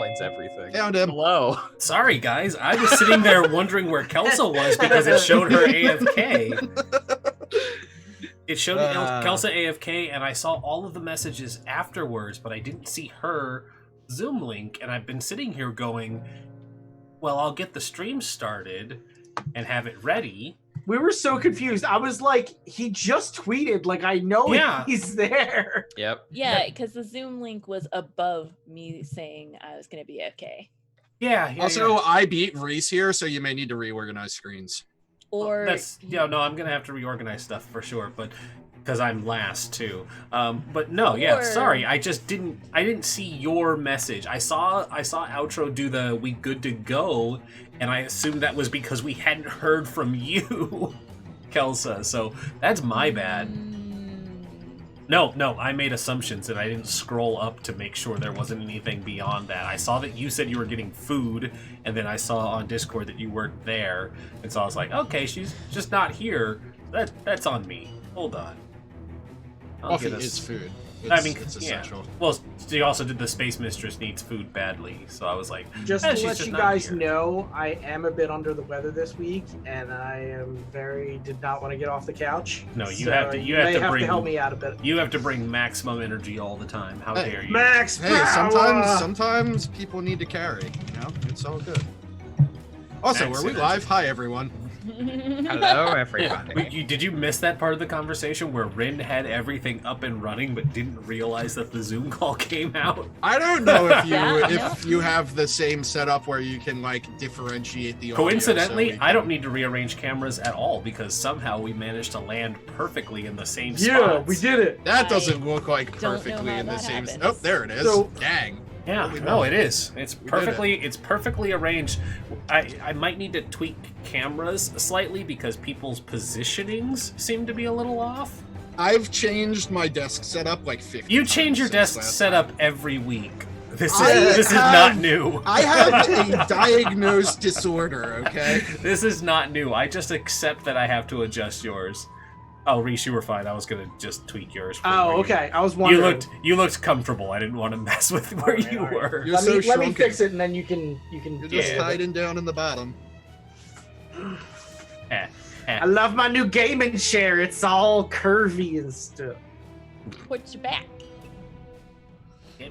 explains everything. Found him. Hello. Sorry, guys. I was sitting there wondering where Kelsa was because it showed her AFK. It showed Kelsa AFK, and I saw all of the messages afterwards, but I didn't see her Zoom link, and I've been sitting here going, well, I'll get the stream started and have it ready. We were so confused. I was like, he just tweeted. Like, I know he's there. Yep. Yeah, because the Zoom link was above me saying I was going to be AFK. Yeah. Also, I beat Rhys here, so you may need to reorganize screens. Or I'm gonna have to reorganize stuff for sure, but because I'm last too. But no, yeah, sorry, I didn't see your message. I saw Outro do the "we good to go," and I assumed that was because we hadn't heard from you, Kelsa. So that's my bad. No, I made assumptions and I didn't scroll up to make sure there wasn't anything beyond that. I saw that you said you were getting food, and then I saw on Discord that you weren't there, and so I was like, okay, she's just not here. That's on me. Hold on. Coffee is food. It's essential. Well, she also did the Space Mistress needs food badly, so I was like, just to she's let just you not guys here. know, I am a bit under the weather this week, and I did not want to get off the couch. No, you so have to. You have to bring. Help me out a bit. You have to bring maximum energy all the time. How dare you? Max power! Sometimes people need to carry. You know, it's all good. Also, Max are we energy. live? Hi, everyone. Hello, everybody. Did you miss that part of the conversation where Rin had everything up and running but didn't realize that the Zoom call came out? I don't know if you Yeah. if you have the same setup where you can like differentiate the audio. Coincidentally, I don't need to rearrange cameras at all because somehow we managed to land perfectly in the same spots. Yeah, we did it. That doesn't look like don't know perfectly how in the that same. happens. Oh, there it is. So- Dang. Yeah, Holy no, moly. it is. It's We did perfectly. It's perfectly arranged. I might need to tweak cameras slightly because people's positionings seem to be a little off. I've changed my desk setup like 50 You change your times desk since last setup time. every week. This I is not new. I have a diagnosed disorder, okay? This is not new. I just accept that I have to adjust yours. Oh, Rhys, you were fine. I was gonna just tweak yours. from where Oh, you- okay. I was wondering. You looked comfortable. I didn't want to mess with where you were. You're Let so me shrunken. fix it, and then you can. You're just hiding down in the bottom. I love my new gaming chair. It's all curvy and stuff. put your back.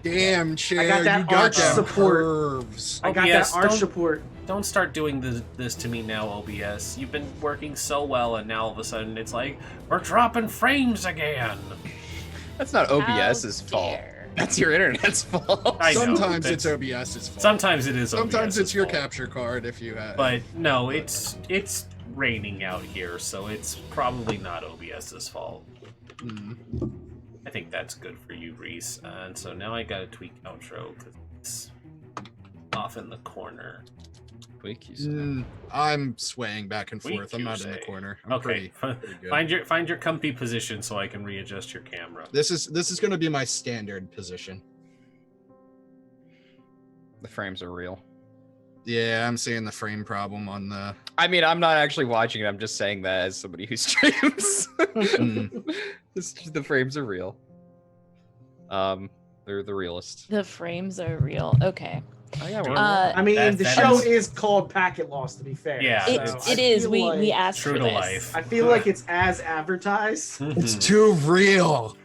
Damn, chair, I got that you got arch them support. curves. I got OBS, that arch don't- support. Don't start doing this to me now, OBS. You've been working so well, and now all of a sudden it's like, we're dropping frames again. That's not OBS's How fault. dare. That's your internet's fault. I know, Sometimes but it's OBS's fault. Sometimes it is Sometimes OBS's it's your fault. capture card if you have. But no, it's raining out here, so it's probably not OBS's fault. Hmm. I think that's good for you, Rhys. And so now I gotta tweak outro because it's off in the corner. Tweak, you said. I'm swaying back and Tweak, forth. I'm you not in the say. corner. I'm Okay, pretty good. find your comfy position so I can readjust your camera. This is going to be my standard position. The frames are real. Yeah, I'm seeing the frame problem on the. I mean, I'm not actually watching it. I'm just saying that as somebody who streams. The frames are real. They're the realest. The frames are real. Okay. Oh yeah, we're I mean, That- the that show is- is called Packet Loss, to be fair. Yeah, so it's- I It is. feel We like- asked True for to this. life. I feel like it's as advertised. It's too real.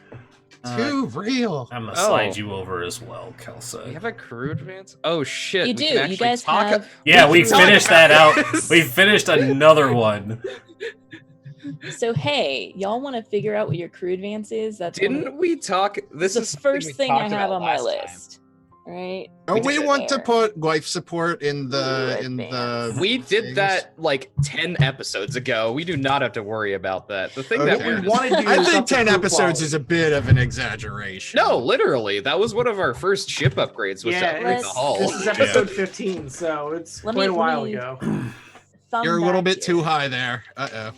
Uh, Too real. I'm gonna slide you over as well, Kelsa. we have a crew advance. Oh shit! You we do. can You actually guys talk. have. Yeah, we can talk finished about that out. this. We finished another one. So hey, y'all want to figure out what your crew advance is? That's one of Didn't we talk? This the is something first we thing I talked have about on my last time. list. Right? Don't we did it want to there. put life support in the Advance. We did things? that like 10 episodes ago. We do not have to worry about that. The thing Okay. that What we we're want to do I is think up the 10 crew episodes quality. is a bit of an exaggeration. no, literally, that was one of our first ship upgrades. Was Yeah, upgrade the let's- hull. This is episode 15, so it's Let quite me- a while let me- ago. Thumb You're a little back bit here. too high there. Uh-oh.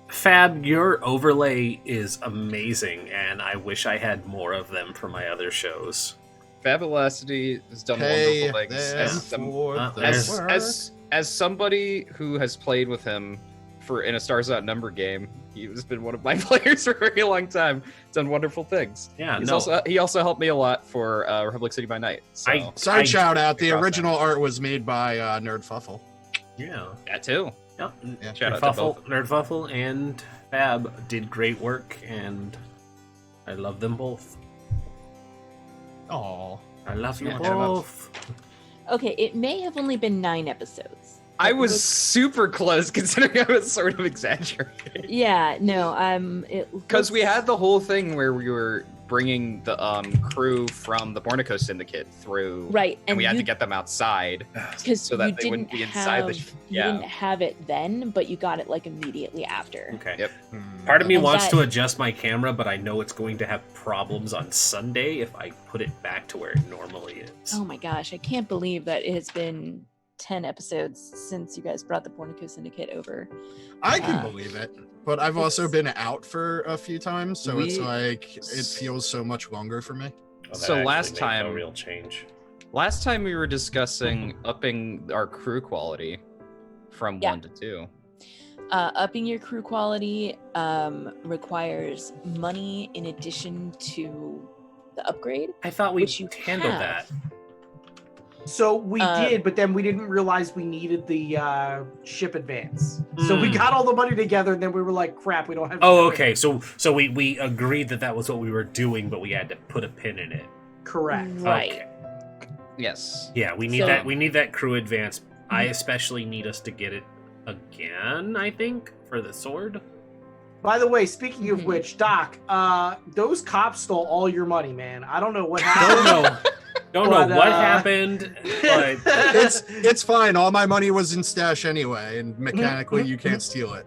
Fab, your overlay is amazing, and I wish I had more of them for my other shows. Fabulosity has done Pay wonderful things. them for the as- work. As somebody who has played with him in a Stars Outnumbered game, He's been one of my players for a very long time. Done wonderful things. Yeah, He also helped me a lot for Republic City by Night. So. Side shout out, the across original art was made by Nerd Fuffle. Yeah. That too. Yep. Yeah. Shout out to both. Nerdfuffle and Fab did great work, and I love them both. Oh, I love you Yeah. both. Okay, it may have only been 9 episodes. I was super close, considering I was sort of exaggerating. Yeah, no, Because we had the whole thing where we were bringing the crew from the Bornico Syndicate through, right, and we had to get them outside because so that they wouldn't be inside the. You didn't have it then, but you got it like immediately after. Okay. Yep. Part of me And wants that- to adjust my camera, but I know it's going to have problems on Sunday if I put it back to where it normally is. Oh my gosh, I can't believe that it has been 10 episodes since you guys brought the Bornico Syndicate over. I can believe it, but I've also it's- been out for a few times, so it's We- like it feels so much longer for me. That So actually last made time- no real change. Last time we were discussing upping our crew quality from Yeah. 1 to 2. Upping your crew quality requires money in addition to the upgrade. I thought we Which you handled have. that. So we did, but then we didn't realize we needed the ship advance. So we got all the money together, and then we were like, "Crap, we don't have." Oh, ship okay. advance." So we agreed that was what we were doing, but we had to put a pin in it. Correct. Right. Okay. Yes. Yeah, we need So- that. We need that crew advance. I especially need us to get it again. I think for the sword. By the way, speaking of Mhm. which, Doc, those cops stole all your money, man. I don't know what happened. Don't But, know what happened, but It's fine. All my money was in stash anyway, and mechanically you can't steal it.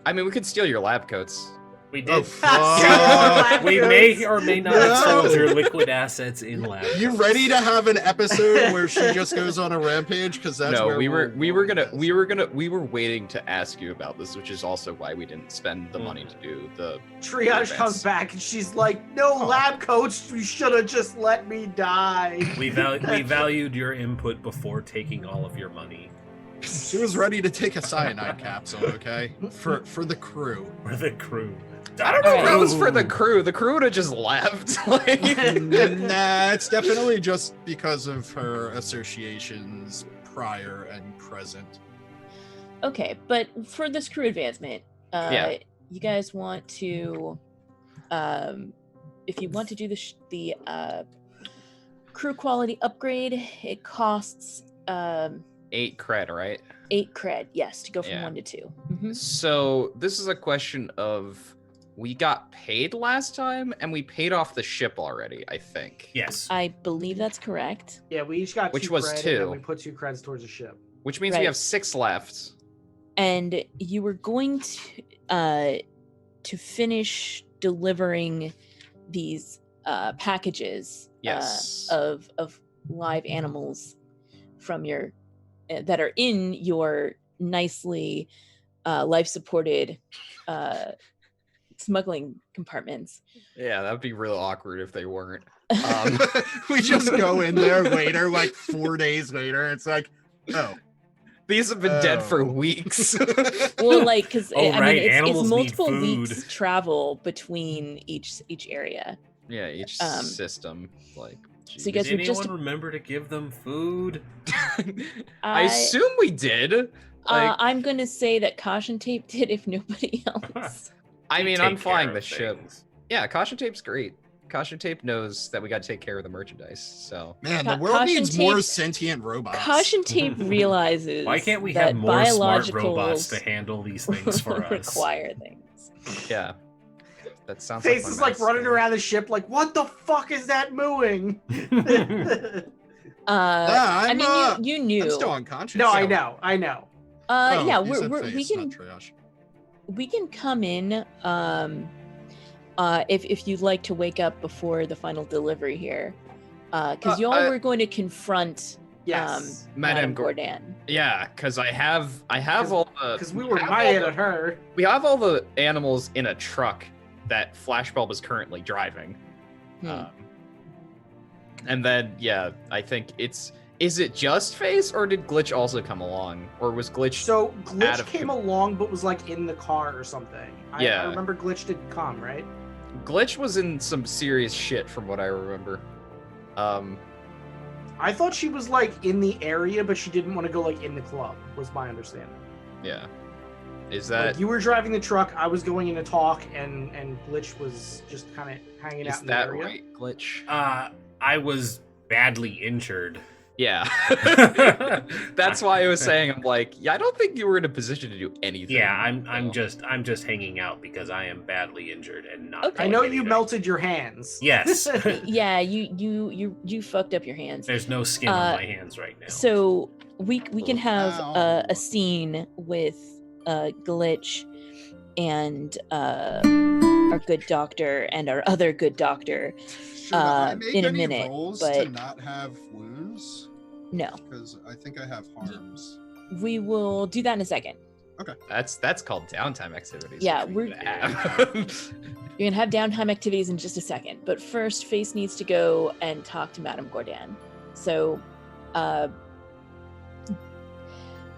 I mean, we could steal your lab coats. we Oh, did. fuck. We may or may not have No. sold your liquid assets in lab. You ready to have an episode where she just goes on a rampage? Because that's No, where we were waiting to ask you about this, which is also why we didn't spend the money to do the Triage advance. comes back and she's like, "No, lab coach, you should have just let me die." We valued your input before taking all of your money She was ready to take a cyanide capsule, okay? For the crew. for the crew. I don't know if that was for the Ooh. crew. The crew would have just left. Like, Nah, it's definitely just because of her associations prior and present. Okay, but for this crew advancement, Yeah. you guys want to, if you want to do the crew quality upgrade, it costs 8 cred, right? 8 cred. Yes, to go from Yeah. 1 to 2. Mhm. So this is a question of we got paid last time and we paid off the ship already, I think. Yes. I believe that's correct. Yeah, we each got Which 2 was cred, and 2. then we put 2 creds towards the ship. Which means we Right. have 6 left. And you were going to finish delivering these packages Yes. of live animals from your that are in your nicely life supported smuggling compartments. Yeah, that would be real awkward if they weren't. We just go in there later, like 4 days later. It's like, oh. These have been dead for Oh. weeks. Well, like because Oh, I right, mean, it's animals need multiple food. weeks travel betwing each area. Yeah, each system. Like, So you guys Did were just anyone remember to give them food? I assume we did. Like, I'm gonna say that caution tape did if nobody else. I We mean, take I'm flying care the of ship. things. Yeah, caution tape's great. Caution tape knows that we got to take care of the merchandise. So Man, Ca- the world caution needs more tape- sentient robots. Caution tape realizes Why can't we that have more smart biologicals robots to handle these things for us? require things. yeah, that sounds. Face like is like running around the ship, like, "What the fuck is that mooing?" I I'm, mean, you knew. I'm still unconscious. No, I so- know, I know. Oh, Yeah, you said we face, can not triage. we can come in if you'd like to wake up before the final delivery here, because y'all were going to confront Yes, Madame Madame Gordon. Yeah, because I have all the. because we were have all mad the- at her. We have all the animals in a truck that Flashbulb is currently driving. Hmm. And then, yeah, I think it's Is it just Face, or did Glitch also come along? Or was Glitch... So out Glitch of came along, but was like in the car or something. Yeah. I remember Glitch didn't come, right? Glitch was in some serious shit from what I remember. I thought she was like in the area, but she didn't want to go like in the club, was my understanding. Yeah. Is that... Like, you were driving the truck, I was going in to talk, and Glitch was just kind of hanging out Is in the that area. right, Glitch? I was badly injured. Yeah. That's why I was saying, I'm like, yeah, I don't think you were in a position to do anything. Yeah, I'm just hanging out because I am badly injured and not. Okay. I know doing you anything. melted your hands. Yes. Yeah, you fucked up your hands. There's no skin on my hands right now. So we can have Ow. a scene with Glitch and our good doctor and our other good doctor. Should I make in a any minute, rolls but- to not have wounds? No, Because I think I have harms. we will do that in a second. That's called downtime activities. Yeah, which we're- gonna have. You're gonna have downtime activities in just a second, but first, Face needs to go and talk to Madame Gordan. So,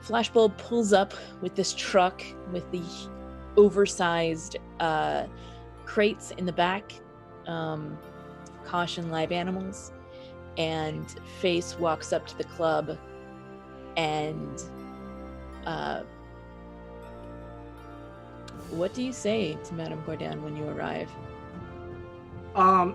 Flashbulb pulls up with this truck with the oversized crates in the back. Caution live animals. And Face walks up to the club and what do you say to Madame Gordan when you arrive?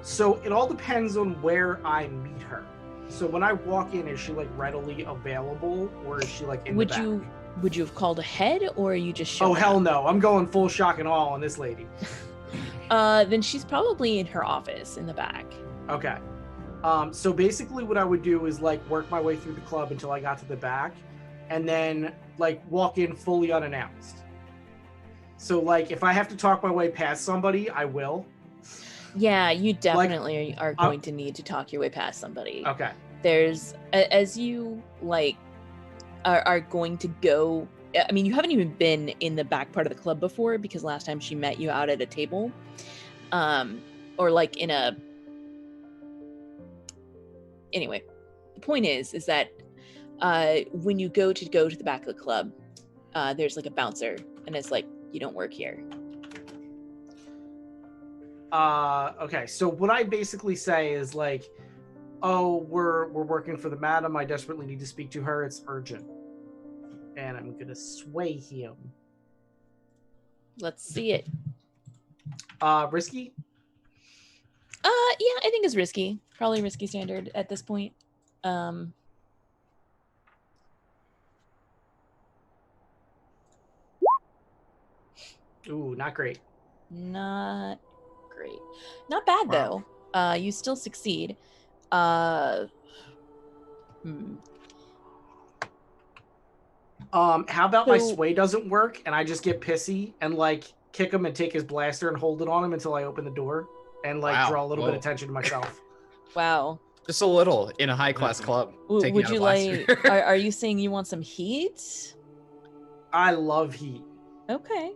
So it all depends on where I meet her. So when I walk in, is she like readily available, or is she like in Would the back? Would you have called ahead, or are you just showing Oh hell up? no! I'm going full shock and awe on this lady. Then she's probably in her office in the back. Okay. So basically what I would do is like work my way through the club until I got to the back, and then like walk in fully unannounced. So like if I have to talk my way past somebody, I will. Yeah, you definitely are going to need to talk your way past somebody. Okay. There's as you like are going to go. I mean, you haven't even been in the back part of the club before because last time she met you out at a table, or like in a. Anyway, the point is that when you go to the back of the club, there's like a bouncer, and it's like, you don't work here. Okay. So what I basically say is like, oh, we're working for the madam. I desperately need to speak to her. It's urgent. And I'm gonna sway him. Let's see it. Risky? Yeah, I think it's risky. Probably risky standard at this point. Ooh, not great. Not great. Not bad Wow. though. You still succeed. How about my So- sway doesn't work and I just get pissy and like kick him and take his blaster and hold it on him until I open the door and like Wow. draw a little bit Whoa. of attention to myself. Wow. Just a little in a high class club. taking Would out a you blaster. like? Are you saying you want some heat? I love heat. Okay.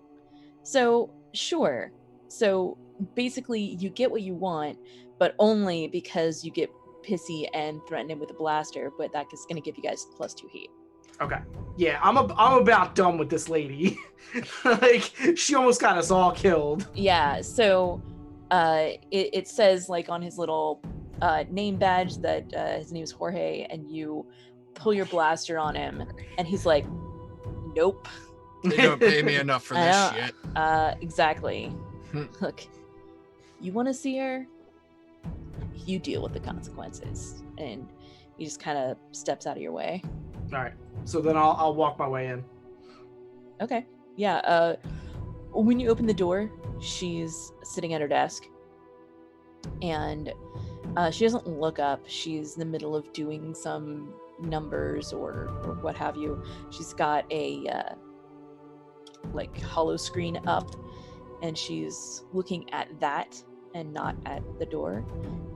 So sure. So basically, you get what you want, but only because you get pissy and threaten him with a blaster. But that is going to give you guys +2 heat. Okay. Yeah, I'm about done with this lady. Like she almost got us all killed. Yeah. So it says like on his little name badge that his name is Jorge, and you pull your blaster on him, and he's like, "Nope." They don't pay me enough for I this know. shit. Exactly. Hmm. Look, you want to see her? You deal with the consequences, and he just kind of steps out of your way. All right. So then I'll walk my way in. Okay. Yeah. When you open the door, she's sitting at her desk, and she doesn't look up. She's in the middle of doing some numbers or what have you. She's got a like hollow screen up, and she's looking at that and not at the door.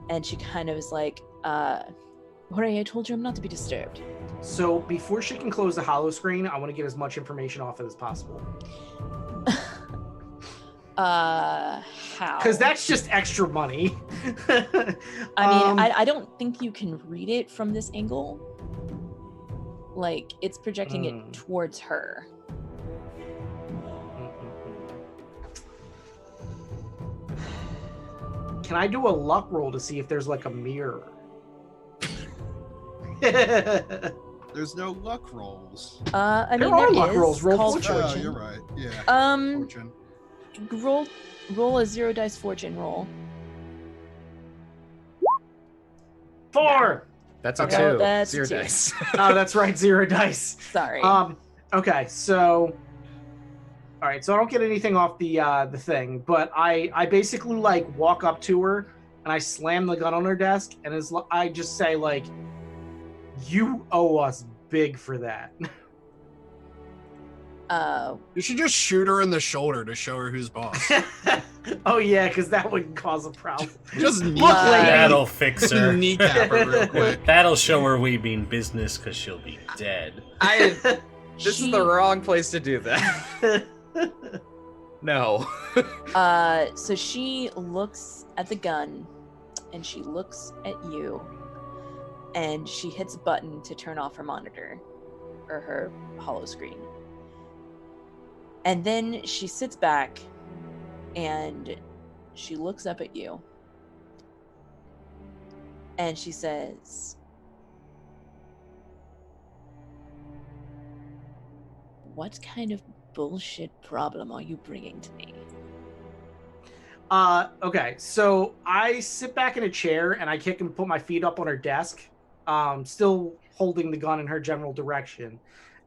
And she kind of is like, Jorge, I told you I'm not to be disturbed. So before she can close the hollow screen, I want to get as much information off it as possible. How? Because that's just extra money. I mean, I don't think you can read it from this angle. Like it's projecting it towards her. Can I do a luck roll to see if there's like a mirror? There's no luck rolls. I There mean, are there luck is rolls. Roll called fortune. fortune. You're right. Yeah. Um, Fortune. roll a 0 dice fortune roll. 4. That's a Okay. 2. Oh, that's a 0 2. dice. Oh, that's right. 0 dice. Sorry. Okay, so all right, so I don't get anything off the thing, but I basically like walk up to her and I slam the gun on her desk and I just say like, you owe us big for that. You should just shoot her in the shoulder to show her who's boss. Oh yeah, because that would cause a problem. Just lady. That'll fix her. kneecap her real quick. That'll show her we mean business because she'll be dead. This is the wrong place to do that. No. So she looks at the gun and she looks at you and she hits a button to turn off her monitor or her holo screen. And then she sits back and she looks up at you and she says, "What kind of bullshit problem are you bringing to me?" Okay, so I sit back in a chair and I kick and put my feet up on her desk, still holding the gun in her general direction.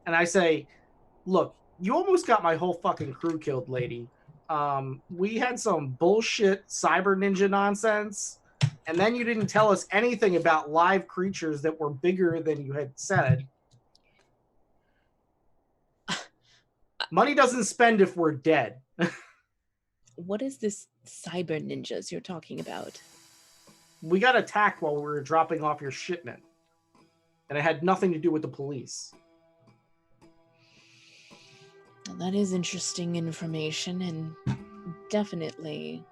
And I say, look, you almost got my whole fucking crew killed, lady. We had some bullshit cyber ninja nonsense, and then you didn't tell us anything about live creatures that were bigger than you had said. Money doesn't spend if we're dead. What is this cyber ninjas you're talking about? We got attacked while we were dropping off your shipment, and it had nothing to do with the police. That is interesting information and definitely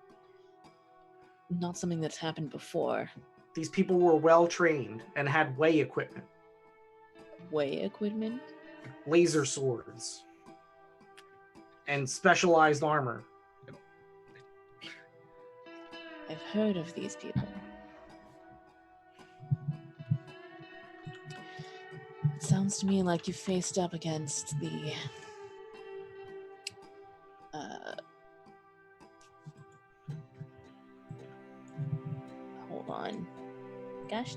not something that's happened before. These people were well trained and had way equipment, Way equipment? laser swords, and specialized armor. I've heard of these people. It sounds to me like you faced up against the hold on. Gosh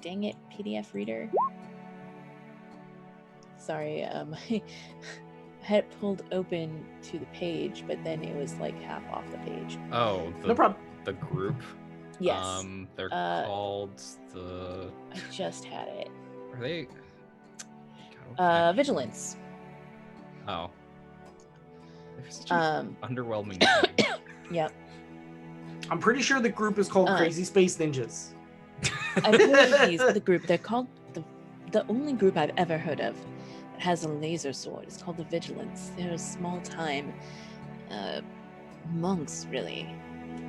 dang it, PDF reader. Sorry, I had it pulled open to the page, but then it was like half off the page. Oh, No problem. the group. Yes. They're called the. I just had it. Are they? God, Vigilance. Oh. They're such an underwhelming. name. Yep. I'm pretty sure the group is called Uh. Crazy Space Ninjas. I've heard of these, the group. They're called the only group I've ever heard of that has a laser sword. It's called the Vigilance. They're a small time monks, really.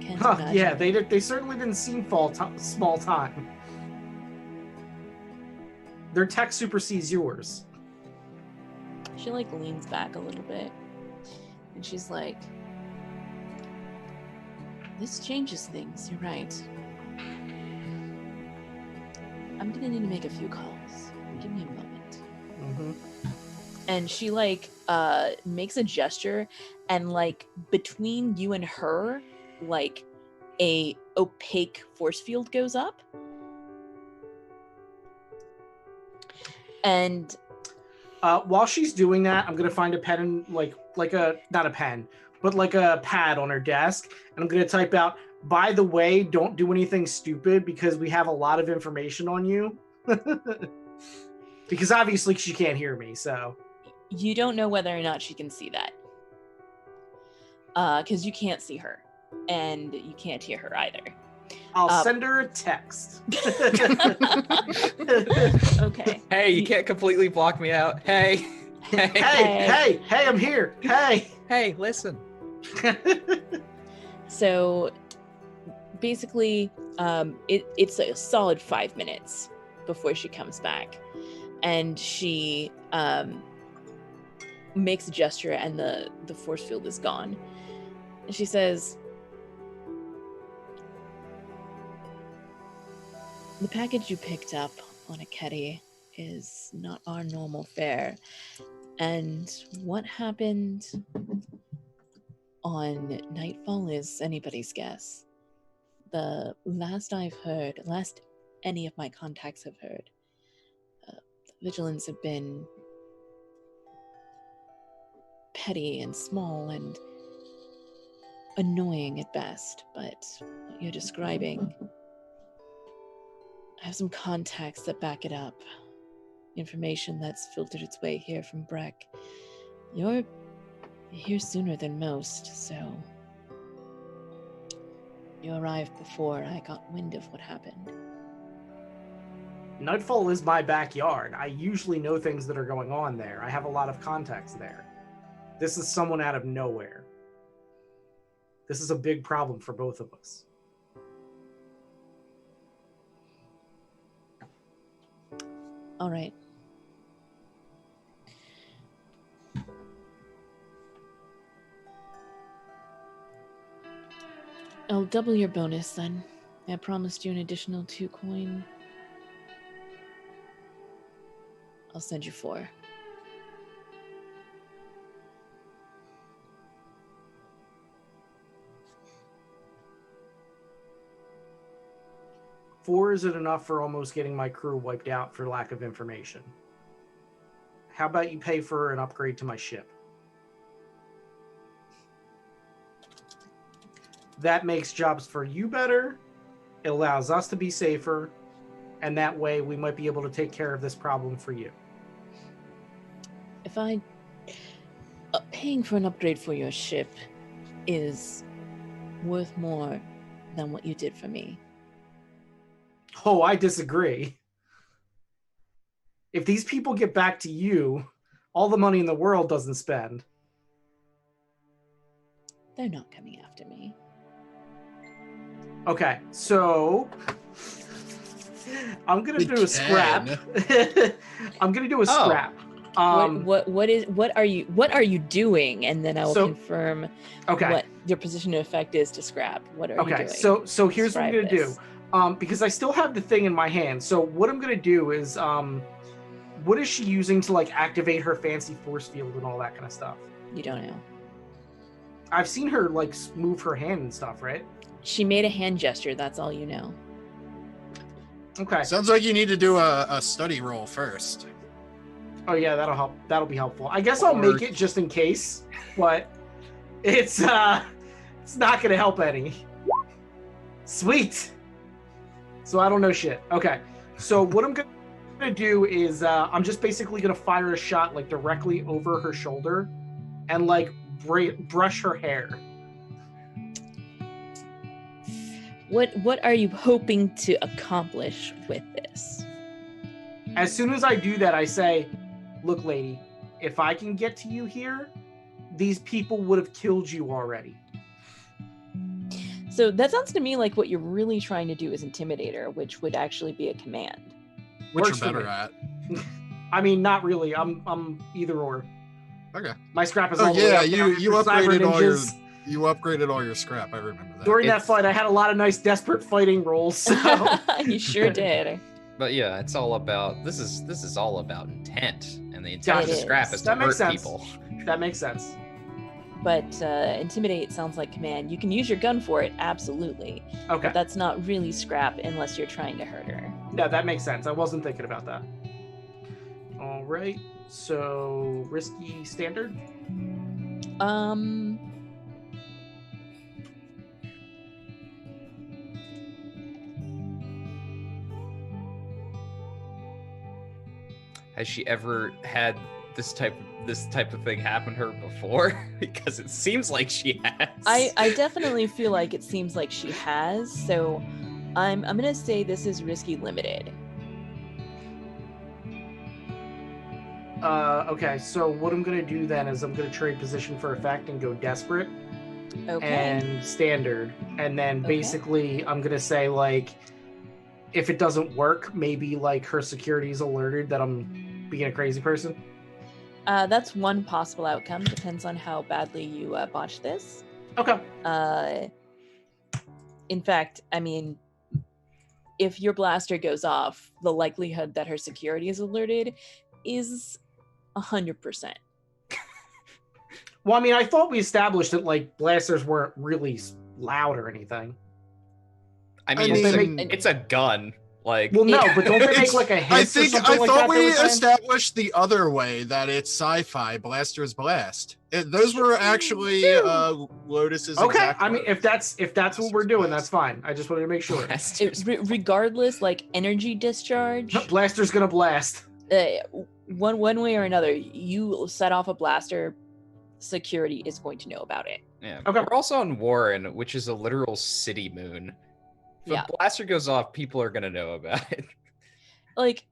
Can't imagine. Yeah, they certainly didn't seem small time. Their tech supersedes yours. She like leans back a little bit, and she's like, "This changes things. You're right. I'm gonna need to make a few calls. Give me a moment." Mm-hmm. And she like makes a gesture, and like between you and her, like a opaque force field goes up, and While she's doing that, I'm gonna find a pen and like a not a pen, but like a pad on her desk, and I'm gonna type out, "By the way, don't do anything stupid because we have a lot of information on you." Because obviously she can't hear me, so. you don't know whether or not she can see that, because you can't see her, and you can't hear her either. I'll send her a text. Okay. Hey, you can't completely block me out. Hey. Hey, I'm here. Hey. Hey, listen. So basically, it's a solid 5 minutes before she comes back. and she makes a gesture, and the force field is gone. And she says, "The package you picked up on Aketi is not our normal fare. And what happened on Nightfall is anybody's guess. The last any of my contacts have heard, the Vigilants have been petty and small and annoying at best, but what you're describing, I have some contacts that back it up. Information that's filtered its way here from Breck. You're here sooner than most, so you arrived before I got wind of what happened." Nightfall is my backyard. I usually know things that are going on there. I have a lot of contacts there. This is someone out of nowhere. This is a big problem for both of us. All right. I'll double your bonus then. I promised you an additional 2 coin. I'll send you 4. Four isn't enough for almost getting my crew wiped out for lack of information. How about you pay for an upgrade to my ship? That makes jobs for you better. It allows us to be safer. And that way we might be able to take care of this problem for you. If I... paying for an upgrade for your ship is worth more than what you did for me. Oh, I disagree. If these people get back to you, all the money in the world doesn't spend. They're not coming after me. Okay, so I'm gonna do a scrap. I'm gonna do a scrap. What are you doing? And then I will confirm what your position of effect is to scrap. What are you doing? So here's what I'm gonna do. Because I still have the thing in my hand. So what I'm gonna do is what is she using to like activate her fancy force field and all that kind of stuff? You don't know. I've seen her like move her hand and stuff, right? She made a hand gesture, that's all you know. Okay. Sounds like you need to do a study roll first. Oh yeah, that'll help. That'll be helpful. I guess I'll make it just in case, but it's not gonna help any. Sweet. So I don't know shit. Okay. So what I'm gonna do is I'm just basically gonna fire a shot like directly over her shoulder and like brush her hair. What are you hoping to accomplish with this? As soon as I do that, I say, "Look, lady, if I can get to you here, these people would have killed you already." So that sounds to me like what you're really trying to do is intimidate her, which would actually be a command. Which Works you're for better at. I mean, not really. I'm either or. Okay. My scrap is all the way up. you upgraded all your scrap. I remember that. During that fight, I had a lot of nice desperate fighting rolls. So. You sure did. But yeah, it's all about this is all about intent, and the intent of It scrap is. is to That makes hurt sense. people. That makes sense. But intimidate sounds like command. You can use your gun for it, absolutely. Okay. But that's not really scrap unless you're trying to hurt her. Yeah, that makes sense. I wasn't thinking about that. All right. So risky standard. Has she ever had this type of thing happen to her before? Because it seems like she has. I definitely feel like it seems like she has. So I'm gonna say this is risky limited. Okay, so what I'm gonna do then is I'm gonna trade position for effect and go desperate Okay. and standard, and then Okay. basically I'm gonna say like, if it doesn't work, maybe like her security is alerted that I'm being a crazy person? That's one possible outcome. Depends on how badly you botch this. Okay. In fact, I mean, if your blaster goes off, the likelihood that her security is alerted is 100%. Well, I mean, I thought we established that like blasters weren't really loud or anything. I mean, it's a gun. Like, well, no, but don't they make like a hiss or something like that? I thought we established the other way that it's sci-fi. Blasters blast. Those were actually Lotus's. Okay, exact I mean, if that's what we're doing, that's fine. I just wanted to make sure. Regardless, like energy discharge, blaster's gonna blast. One way or another, you set off a blaster, security is going to know about it. Yeah. Okay. We're also on Warren, which is a literal city moon. If a blaster goes off, people are gonna know about it. Like,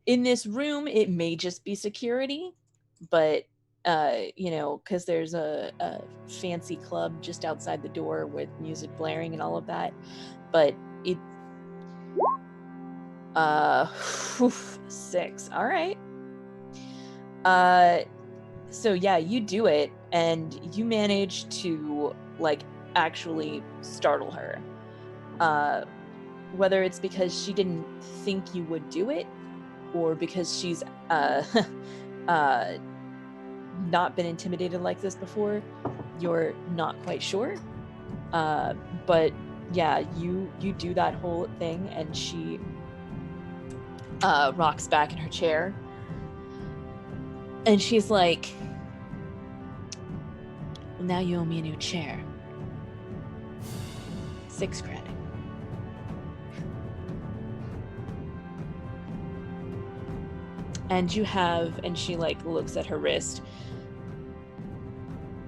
in this room, it may just be security, but you know, because there's a fancy club just outside the door with music blaring and all of that. But it 6. All right. So yeah, you do it, and you manage to like actually startle her. Whether it's because she didn't think you would do it, or because she's not been intimidated like this before, you're not quite sure. But yeah, you do that whole thing, and she rocks back in her chair, and she's like, well, now you owe me a new chair. 6 credit. And you have, and she like looks at her wrist,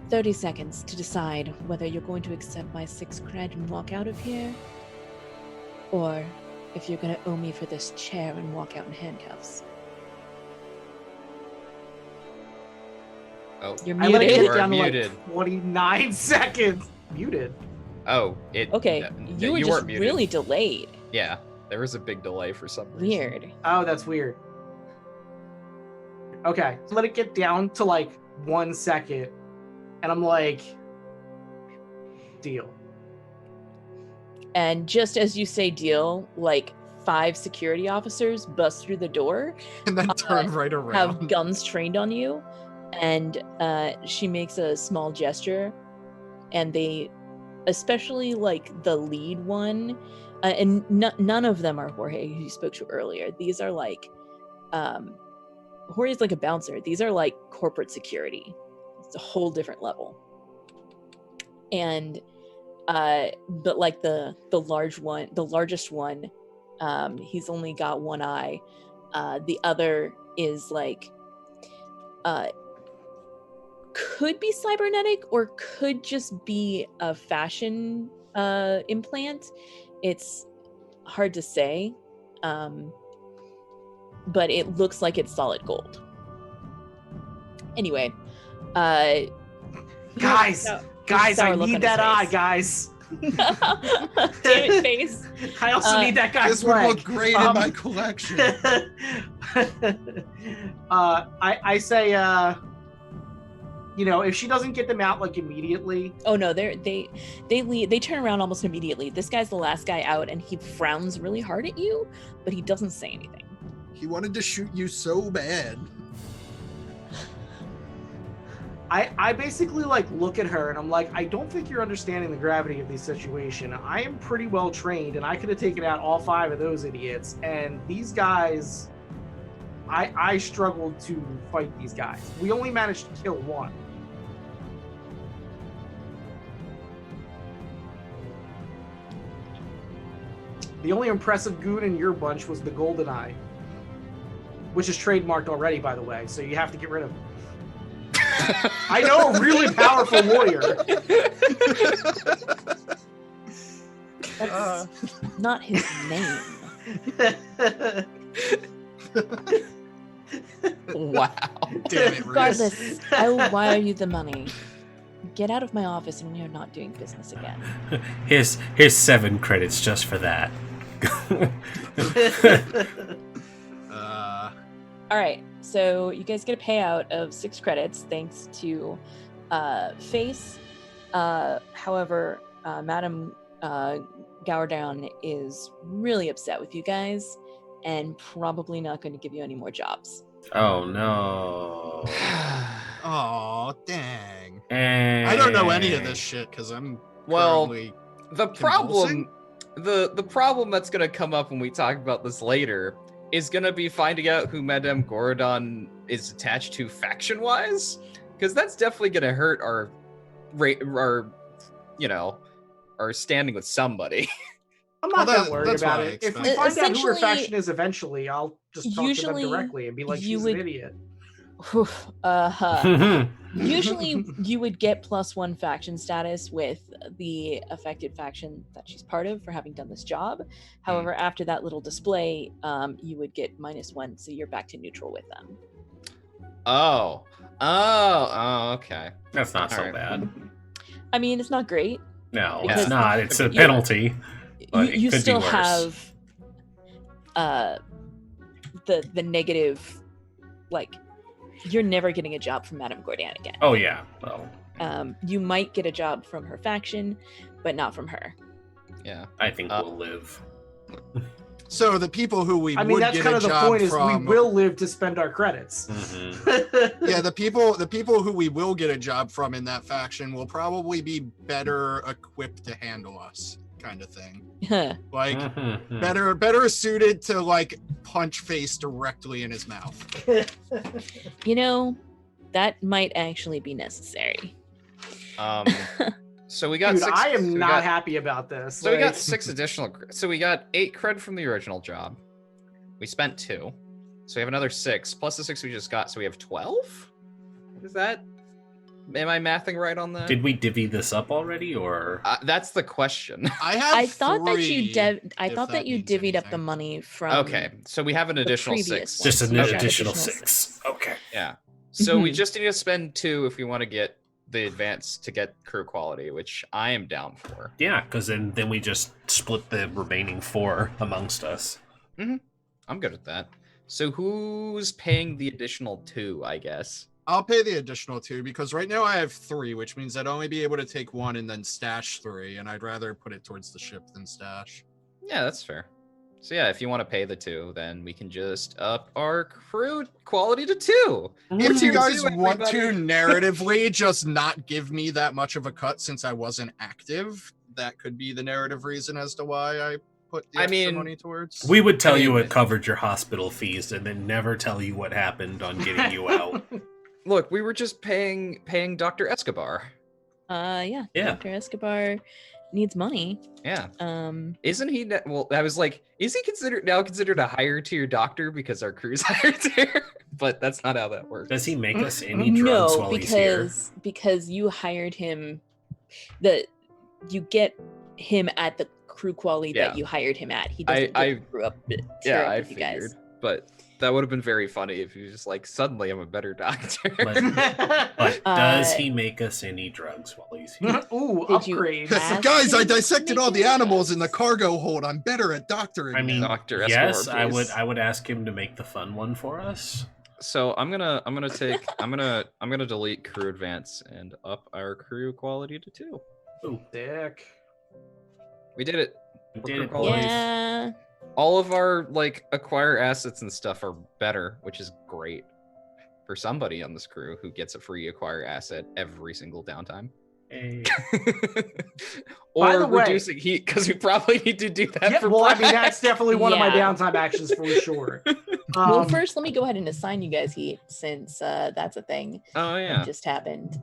30 seconds to decide whether you're going to accept my 6 cred and walk out of here, or if you're going to owe me for this chair and walk out in handcuffs. Oh, you're I let it muted. get down to muted. like 29 seconds. Muted. Oh, it. Okay, you were just muted. really delayed. Yeah, there was a big delay for some reason. Weird. Oh, that's weird. Okay, so let it get down to like 1 second, and I'm like, deal. And just as you say deal, like 5 security officers bust through the door and then turn right around. Have guns trained on you, and she makes a small gesture, and they, especially like the lead one, and none of them are Jorge, who you spoke to earlier. These are like, Jorge's like a bouncer. These are like corporate security. It's a whole different level. And but like the largest one, he's only got one eye. The other is like could be cybernetic or could just be a fashion implant. It's hard to say, but it looks like it's solid gold. Anyway, guys, I need that eye, guys. Damn it, face. I also need that guy's This would leg. look great in my collection. I say, you know, if she doesn't get them out like immediately. Oh no, they leave, they turn around almost immediately. This guy's the last guy out, and he frowns really hard at you, but he doesn't say anything. He wanted to shoot you so bad. I basically like look at her and I'm like, I don't think you're understanding the gravity of this situation. I am pretty well trained and I could have taken out all 5 of those idiots, and these guys, I struggled to fight these guys. We only managed to kill 1. The only impressive goon in your bunch was the Golden Eye, which is trademarked already, by the way, so you have to get rid of him. I know a really powerful warrior. That's not his name. Wow. Damn it, Rhys. Regardless, I will wire you the money. Get out of my office and we are not doing business again. Here's 7 credits just for that. All right, so you guys get a payout of 6 credits thanks to Face. However, Madam Gowerdown is really upset with you guys and probably not going to give you any more jobs. Oh no. Oh, dang. And... I don't know any of this shit because I'm currently the problem that's gonna come up when we talk about this later is gonna be finding out who Madame Gorodon is attached to faction-wise, because that's definitely gonna hurt our standing with somebody. I'm not that worried that's about what I it. If we expect. find out who her Essentially, faction is eventually, I'll just talk to them directly and be like, she's an idiot. Usually you would get +1 faction status with the affected faction that she's part of for having done this job. However, after that little display, you would get -1, so you're back to neutral with them. Oh, okay. That's not All so right. bad. I mean, it's not great. No, Yeah. it's not. It's a You- penalty. But You it could still be worse. have the negative, like, you're never getting a job from Madame Gourdin again. Oh yeah. Well, You might get a job from her faction, but not from her. Yeah. I think we'll live. So the people who we I mean, would that's get kind a of the job point is from, we will live to spend our credits. Mhm. yeah, the people who we will get a job from in that faction will probably be better equipped to handle us, kind of thing. Like Mhm. better suited to like punch Face directly in his mouth. You know, that might actually be necessary. So we got Dude, 6. I am so we not got- happy about this. So we got Like, 6 additional. So we got 8 cred from the original job. We spent 2, so we have another 6 plus the 6 we just got. So we have 12. Is that? Am I mathing right on that? Did we divvy this up already, or That's the question. I have I thought that three, you I if thought that you means divvied up the anything. money from Okay, so we have an additional previous 6. one. just an You got additional additional 6? Okay. Yeah. So we Mhm. just need to spend 2 if we want to get the advance to get crew quality, which I am down for. Yeah, because then we just split the remaining 4 amongst us. I'm good at that. So who's paying the additional 2? I guess. I'll pay the additional 2 because right now I have 3, which means I'd only be able to take 1 and then stash 3, and I'd rather put it towards the ship than stash. Yeah, that's fair. So yeah, if you want to pay the 2, then we can just up our crew quality to 2. If you Tier guys 2, want to everybody. narratively just not give me that much of a cut since I wasn't active, that could be the narrative reason as to why I put the I extra mean, money towards. We would tell you mean- it covered your hospital fees and then never tell you what happened on getting you out. Look, we were just paying Dr. Escobar. Yeah. Yeah. Dr. Escobar needs money. Yeah. Um Isn't he? Well, I was like, is he considered a higher tier doctor because our crew's higher tier? But that's not how that works. Does he make us any drugs no, while he's here? because you hired him, you get him at the crew quality Yeah. that you hired him at. He doesn't I get crew up Yeah, tier I with you guys. figured. But that would have been very funny if he was just like, suddenly I'm a better doctor. But does he make us any drugs while he's here? Ooh, Did you upgrade. ask Guys, I him to dissected make all the any animals drugs? in the cargo hold. I'm better at doctoring. I mean, now. Dr. Escobar, yes, please. I would ask him to make the fun one for us. So I'm gonna delete crew advance and up our crew quality to 2. Dick. We did it. We For did crew it, quality. boys. Yeah. All of our like acquire assets and stuff are better, which is great for somebody on this crew who gets a free acquire asset every single downtime. Hey. By Or the way- reducing heat, because we probably need to do that Yeah, for well, I mean, Brad. that's definitely one of my Yeah. downtime actions for sure. Well, Um, first, let me go ahead and assign you guys heat since that's a thing Oh that yeah. just happened.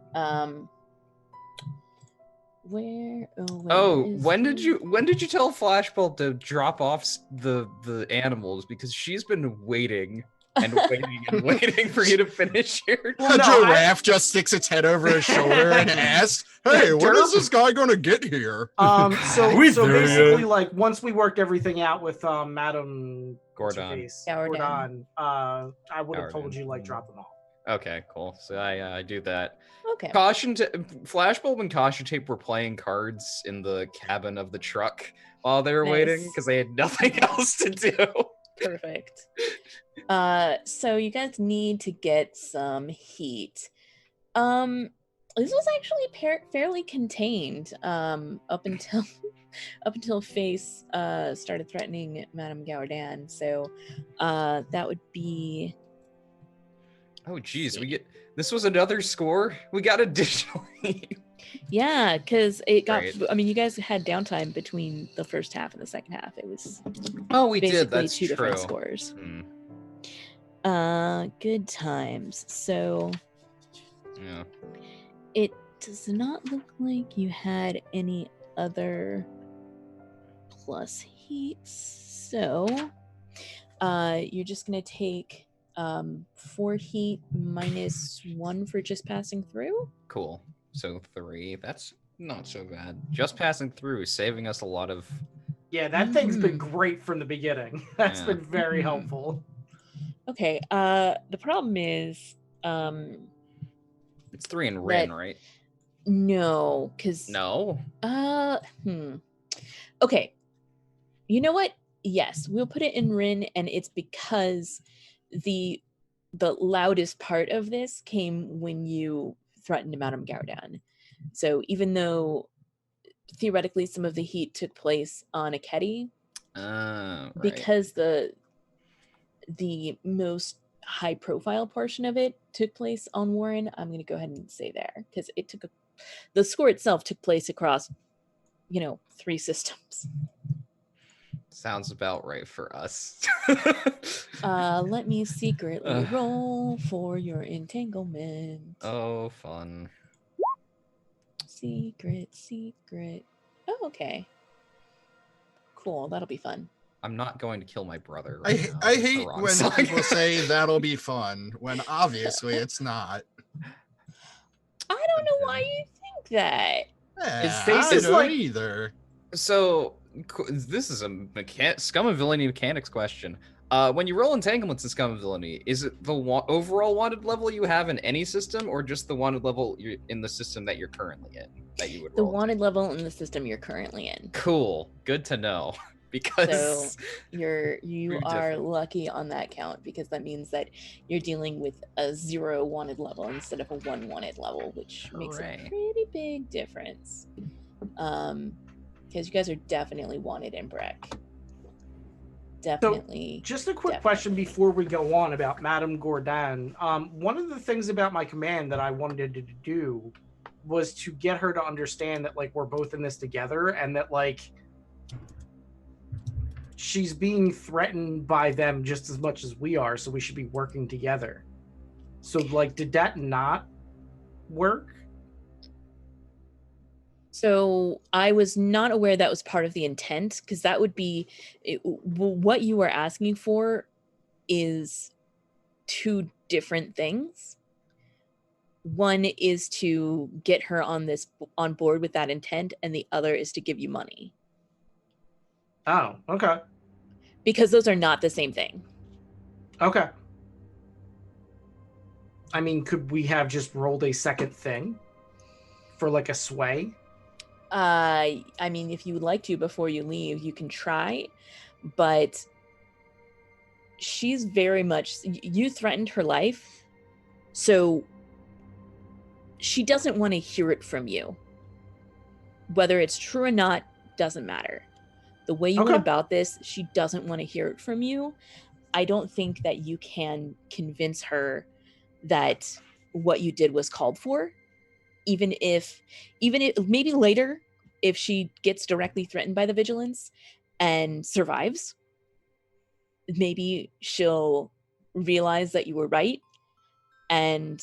Where? When did you tell Flashbulb to drop off the animals, because she's been waiting and waiting and waiting for you to finish your. Well, A no, giraffe just sticks its head over his shoulder and asks, "Hey, when is this guy going to get here?" so We so there basically, yet? like once we worked everything out with Madam what's her Gordon. face? Gourdin. Gordon, I would have told Gourdin. you like drop them off. Okay, cool. So I do that. Okay. Flashbulb and caution tape were playing cards in the cabin of the truck while they were waiting Nice. because they had nothing else to do. Perfect. So you guys need to get some heat. This was actually fairly contained up until Face started threatening Madame Gaurdan. So that would be. Oh geez, this was another score. We got additional heat. Yeah, because it got. Great. I mean, you guys had downtime between the first half and the second half. It was. Oh, we basically did. That's two true. different scores. Good times. So. Yeah. It does not look like you had any other plus heats. So, you're just gonna take 4 heat minus 1 for just passing through. Cool. So 3. That's not so bad. Just passing through, saving us a lot of. Yeah, that thing's been great from the beginning. That's been very helpful. Okay. The problem is, it's 3 in Rin, right? No, because no. Okay. You know what? Yes, we'll put it in Rin, and it's because the loudest part of this came when you threatened Madame Gaurdan. So even though theoretically some of the heat took place on Akedi, right. because the most high profile portion of it took place on Warren, I'm going to go ahead and say there, because the score itself took place across 3 systems. Sounds about right for us. Let me secretly roll for your entanglement. Oh, fun. Secret. Oh, okay. Cool, that'll be fun. I'm not going to kill my brother I hate when song. people say that'll be fun, when obviously it's not. I don't know why you think that. I don't either. So, this is a Scum and Villainy mechanics question. When you roll entanglements in Scum and Villainy, is it the overall wanted level you have in any system, or just the wanted level in the system that you're currently in that you would roll? The wanted level in the system you're currently in. Cool. Good to know. Because so you are lucky on that count, because that means that you're dealing with a 0 wanted level instead of a 1 wanted level, which makes a pretty big difference. Because you guys are definitely wanted in Breck. Definitely. So, just a quick question before we go on about Madame Gaurdan. One of the things about my command that I wanted to do was to get her to understand that, like, we're both in this together, and that, like, she's being threatened by them just as much as we are, so we should be working together. So, like, did that not work? So I was not aware that was part of the intent, because that would be what you are asking for is 2 different things. One is to get her on board with that intent, and the other is to give you money. Oh, okay. Because those are not the same thing. Okay. I mean, could we have just rolled a second thing for, like, a sway? I mean, if you would like to before you leave, you can try, but she's very much, you threatened her life, so she doesn't want to hear it from you. Whether it's true or not doesn't matter. The way you went about this, she doesn't want to hear it from you. I don't think that you can convince her that what you did was called for. Even if maybe later, if she gets directly threatened by the vigilance and survives, maybe she'll realize that you were right and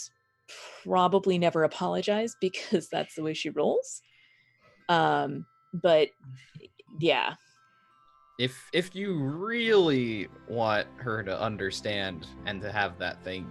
probably never apologize, because that's the way she rolls. But yeah. If you really want her to understand and to have that thing,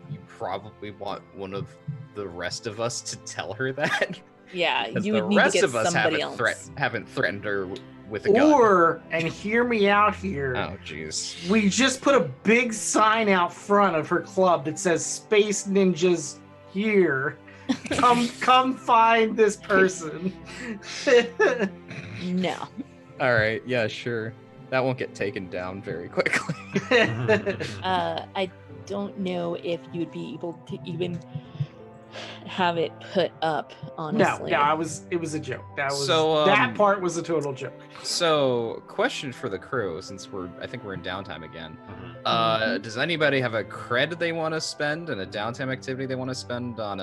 you probably want one of the rest of us to tell her that. Yeah, you the would need rest to get of us somebody else. haven't threatened her with a gun. Or, and hear me out here. Oh, jeez. We just put a big sign out front of her club that says "Space Ninjas here." Come find this person. No. All right, yeah, sure. That won't get taken down very quickly. I don't know if you'd be able to even have it put up, honestly. No, it was a joke. So, that part was a total joke. So, question for the crew, since I think we're in downtime again. Does anybody have a cred they want to spend and a downtime activity they want to spend on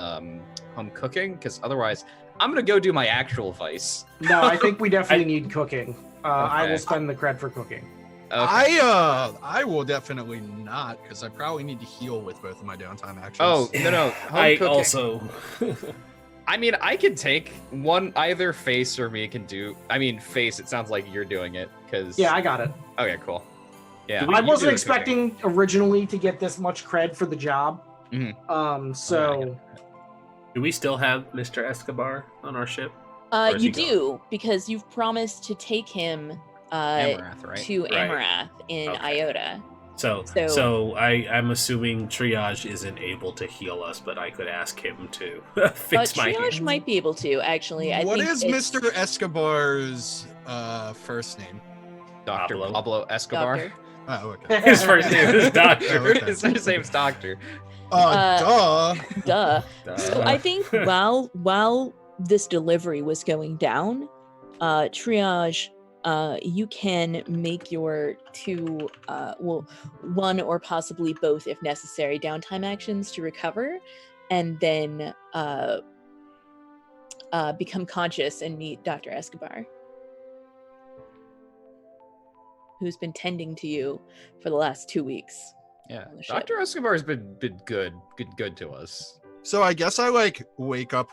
home cooking? Because otherwise, I'm gonna go do my actual vice. No, I think we definitely need cooking. I will spend the cred for cooking. Okay. I will definitely not, because I probably need to heal with both of my downtime actions. Oh, no. I cooking. also. I mean, I can take one, either Face or me can do. I mean, Face, it sounds like you're doing it, because. Yeah, I got it. Okay, cool. Yeah. I you wasn't do the expecting originally to get this much cred for the job. Mhm. So. Do we still have Mr. Escobar on our ship? Or is You he gone? do, because you've promised to take him Amarath, right? to Right. Amarath in Okay. Iota. So I'm assuming Triage isn't able to heal us, but I could ask him to fix my Triage hands. might be able to, actually. What think is it's Mr. Escobar's first name? Dr. Pablo. Pablo Escobar. Doctor. Oh, okay. His first name is Doctor. Oh, okay. His name's Doctor. Duh. Duh. So I think while this delivery was going down, Triage, you can make your two, one or possibly both, if necessary, downtime actions to recover, and then become conscious and meet Dr. Escobar, who's been tending to you for the last 2 weeks. Yeah, on the ship. Dr. Escobar's been good to us. So I guess I wake up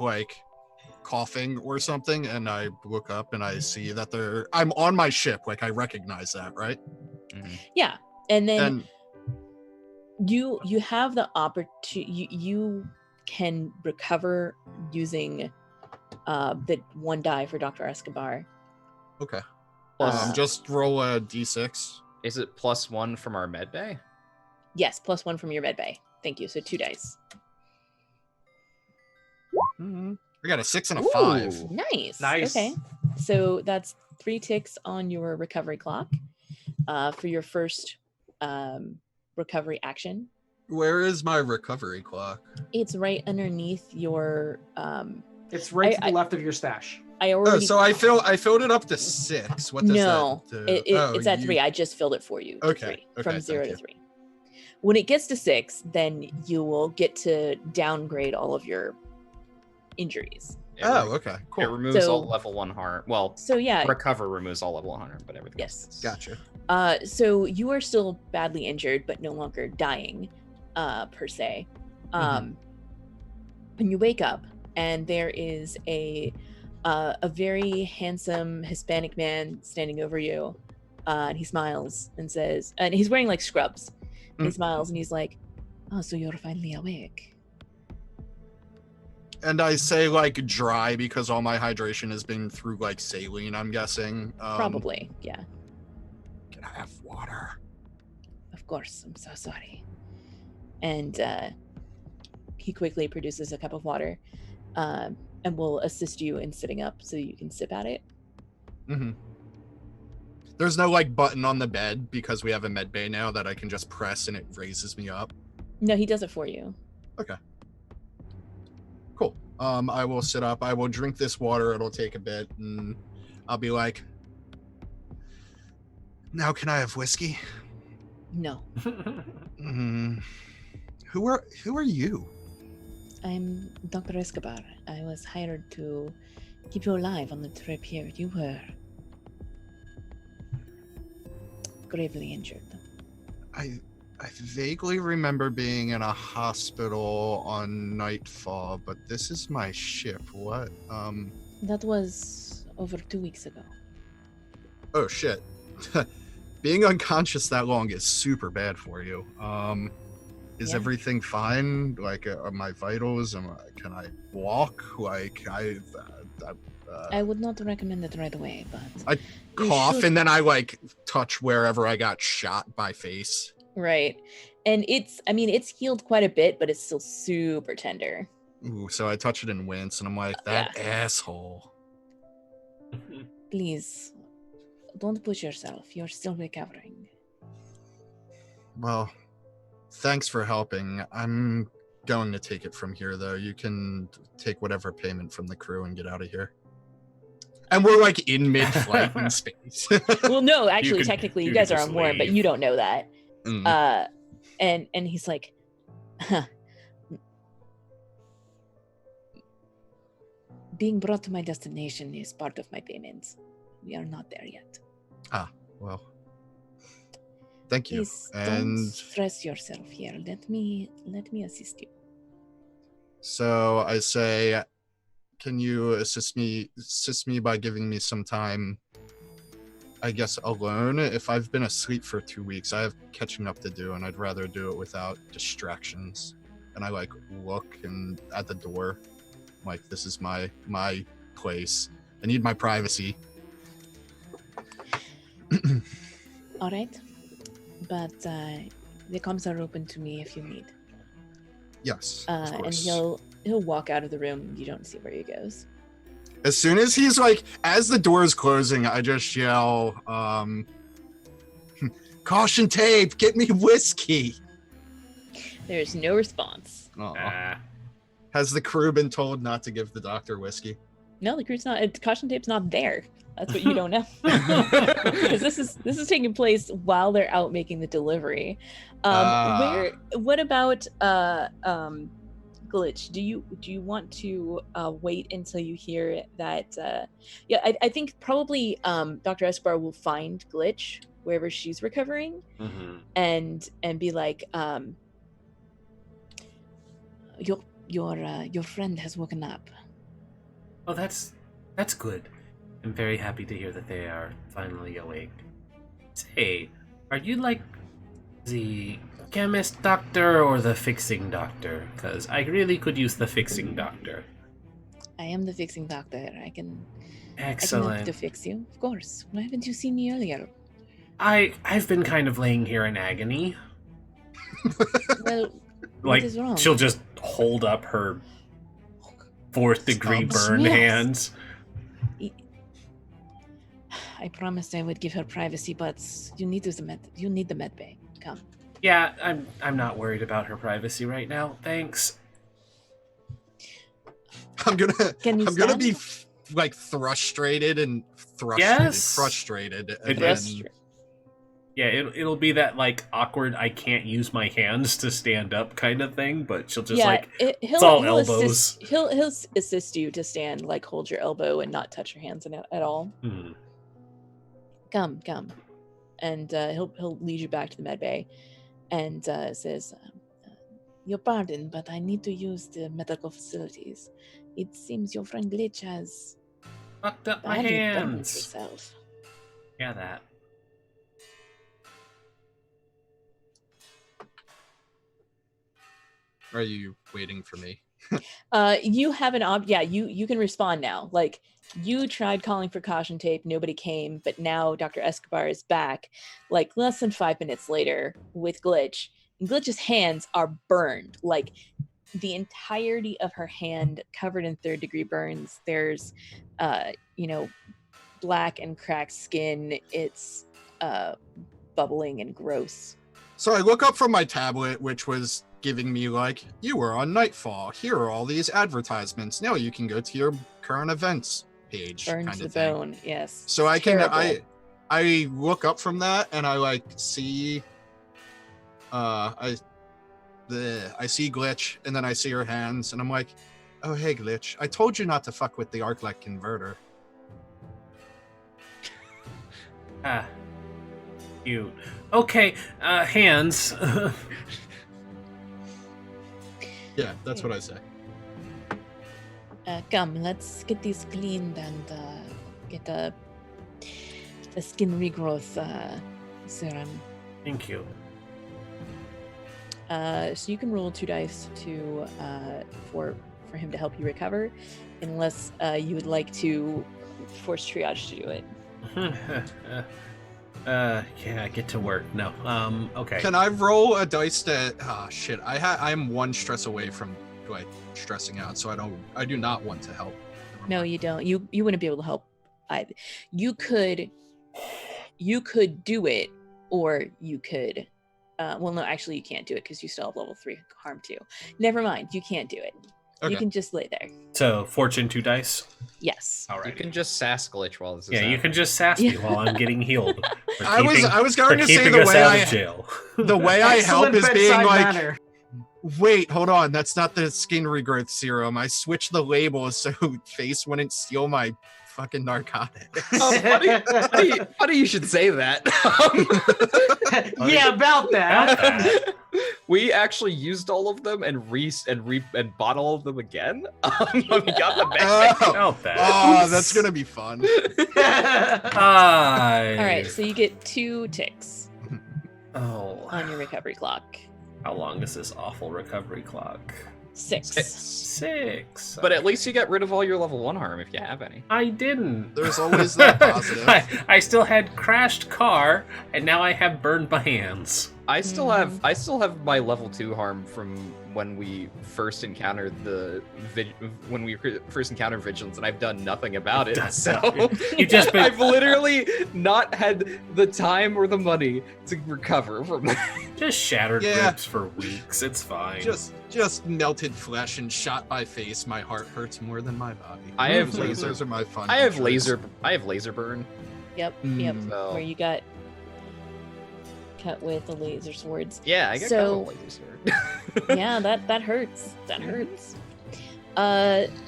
coughing or something, and I look up and I see that I'm on my ship. I recognize that, right? Mhm. Yeah, and then And you have the opportunity. You can recover using the 1 die for Dr. Escobar. okay, Plus, just roll a d6. is it +1 from our med bay? Yes, +1 from your med bay. Thank you. So 2 dice. I got a 6 and a 5. Ooh. Nice. Nice. Okay. So that's 3 ticks on your recovery clock for your first recovery action. Where is my recovery clock? It's right underneath your. It's right to I- the left of your stash. I Oh, already. so I filled it up to 6. What does No, that do? it's at 3. I just filled it for you. To Okay, 3, okay, from thank 0 to you. 3. When it gets to 6, then you will get to downgrade all of your injuries. Oh, okay, It cool. removes So- all level 1 harm. Well, So yeah, recover removes all level 1 harm, but everything Yes. else. Gotcha. so you are still badly injured, but no longer dying, per se. And you wake up, and there is a very handsome Hispanic man standing over you, and he smiles and says, and he's wearing scrubs. And he smiles and he's like, "Oh, so you're finally awake." And I say dry because all my hydration has been through saline, I'm guessing. Probably, yeah. Can I have water? Of course, I'm so sorry. And he quickly produces a cup of water, and will assist you in sitting up so you can sip at it. Mm-hmm. There's no button on the bed because we have a med bay now that I can just press and it raises me up. No, he does it for you. Okay. Cool. I will sit up. I will drink this water. It'll take a bit, and I'll be like, "Now can I have whiskey?" No, Who are you? I'm Dr. Escobar. I was hired to keep you alive on the trip here. You were gravely injured. I vaguely remember being in a hospital on Nightfall, but this is my ship. What? That was over 2 weeks ago. Oh shit. Being unconscious that long is super bad for you. Is Yeah. everything fine? Are my vitals? Can I walk? I would not recommend it right away, but I cough and then I like touch wherever I got shot by face. Right. And it's healed quite a bit, but it's still super tender. Ooh, so I touch it and wince, and I'm like, that asshole. Please, don't push yourself. You're still recovering. Well, thanks for helping. I'm going to take it from here, though. You can take whatever payment from the crew and get out of here. And we're like in mid-flight in space. Well, no, actually, technically, you guys are on board, but you don't know that. And he's like, being brought to my destination is part of my payments. We are not there yet. Well, thank you. Please and don't stress yourself here. Let me assist you. So I say, can you assist me by giving me some time, I guess, alone? If I've been asleep for 2 weeks, I have catching up to do, and I'd rather do it without distractions. And I like look and at the door, like, this is my place. I need my privacy. All right, but the comms are open to me if you need. Yes, of course. And he'll walk out of the room. You don't see where he goes. As soon as he's like, as the door is closing, I just yell, caution tape, get me whiskey. There's no response. Has the crew been told not to give the doctor whiskey? No, the crew's not. Caution tape's not there. That's what you don't know. Because this is taking place while they're out making the delivery. What about Glitch? Do you want to wait until you hear that? I think probably Dr. Escobar will find Glitch wherever she's recovering, and be like, your friend has woken up. Oh, that's good. I'm very happy to hear that they are finally awake. Say, are you like the chemist doctor or the fixing doctor? Because I really could use the fixing doctor. I am the fixing doctor. I can Excellent. help to fix you, of course. Why haven't you seen me earlier? I've been kind of laying here in agony. Well, Like, what is wrong? she'll just hold up her 4th degree burn hands. I promised I would give her privacy, but you need the med bay. Come. Yeah, I'm not worried about her privacy right now. Thanks. I'm gonna be like frustrated. Yeah, it'll be that like awkward I can't use my hands to stand up kind of thing, but she'll just it's all elbows. He'll assist you to stand, like hold your elbow and not touch your hands at all. Come, and he'll lead you back to the med bay, and says, "Your pardon, but I need to use the medical facilities. It seems your friend Glitch has fucked up my badly burned hands." herself." Yeah, that. Are you waiting for me? You have an you can respond now. Like, you tried calling for caution tape, nobody came, but now Dr. Escobar is back, like less than 5 minutes later with Glitch. And Glitch's hands are burned, like the entirety of her hand covered in 3rd degree burns. There's black and cracked skin. It's bubbling and gross. So I look up from my tablet, which was giving me like, you were on Nightfall. Here are all these advertisements. Now you can go to your current events page. Burned kind to the of thing. bone, yes. So I Terrible. I look up from that and I like see I see Glitch, and then I see her hands, and I'm like, oh hey Glitch, I told you not to fuck with the ArcLight converter. Cute. Okay, hands. Yeah, that's what I say. Come, let's get these cleaned and get the skin regrowth serum. Thank you. So you can roll 2 dice for for him to help you recover, unless you would like to force triage to do it. Yeah, get to work. No. Okay. Can I roll a dice that? Ah, shit. I'm one stress away from like stressing out, so I do not want to help. No, you don't. You wouldn't be able to help either. You could do it, or you could. Well, no, actually, you can't do it because you still have level 3 harm too. Never mind. You can't do it. Okay. You can just lay there. So, fortune 2 dice. Yes. All right. You can just sass glitch while this is Yeah, you happening. can just sass me while I'm getting healed. For I was for going to say keeping the us way out I of jail. the way I help Excellent is being bedside like, manner. wait, hold on, that's not the skin regrowth serum. I switched the label so Face wouldn't steal my fucking narcotics. Funny you should say that. Yeah, about that. We actually used all of them and bought all of them again. We got them back. Felt that. Oh, that's gonna be fun. Hi. All right. So you get 2 ticks Oh. on your recovery clock. How long is this awful recovery clock? 6. 6. But at least you got rid of all your level 1 harm if you have any. I didn't. There's always that positive. I still had crashed car, and now I have burned my hands. I still have my level 2 harm from when we first encountered vigilance, and I've done nothing about it. So You've just been I've literally not had the time or the money to recover from that. just shattered Yeah. ribs for weeks. It's fine. Just melted flesh and shot by Face. My heart hurts more than my body. I have Those are my fun. I have features. laser burn. Yep. Mm. So- Where you got cut with the laser swords. Yeah, I got So- a laser sword. Yeah, that hurts. That hurts.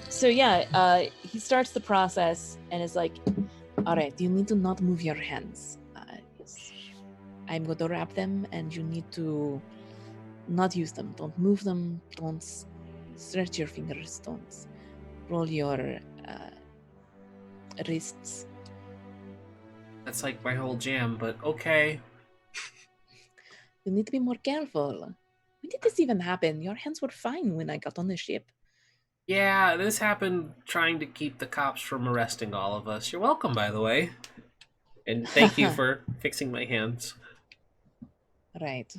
So yeah, he starts the process and is like, all right, you need to not move your hands. Yes. I'm going to wrap them and you need to not use them. Don't move them. Don't stretch your fingers. Don't roll your wrists. That's like my whole jam, but okay. You need to be more careful. When did this even happen? Your hands were fine when I got on the ship. Yeah, this happened trying to keep the cops from arresting all of us. You're welcome, by the way. And thank you for fixing my hands. Right.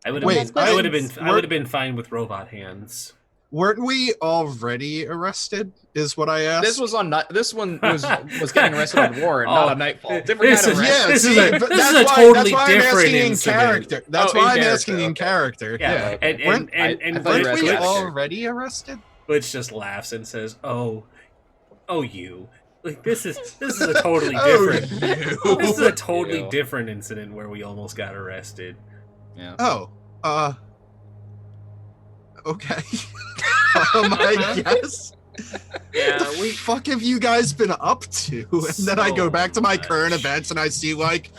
I would Wait, have been fine with robot hands. Weren't we already arrested? Is what I asked. This was on this one was getting arrested on Warren, Oh, not on Nightfall. Different this kind of is- arrest. this is see, a- but this that's is a why- totally that's why I'm different asking in incident. character. That's Oh, why in I'm character, asking in okay. character. Yeah, Yeah. and Weren't- I Weren't thought we you were already arrested? Glitch just laughs and says, "Oh, you." Like this is a totally Oh, different. you. This is a totally You. different incident where we almost got arrested. Yeah. Oh, okay. I guess. Yeah, What the fuck have you guys been up to? And then I go So back to my current much. events and I see like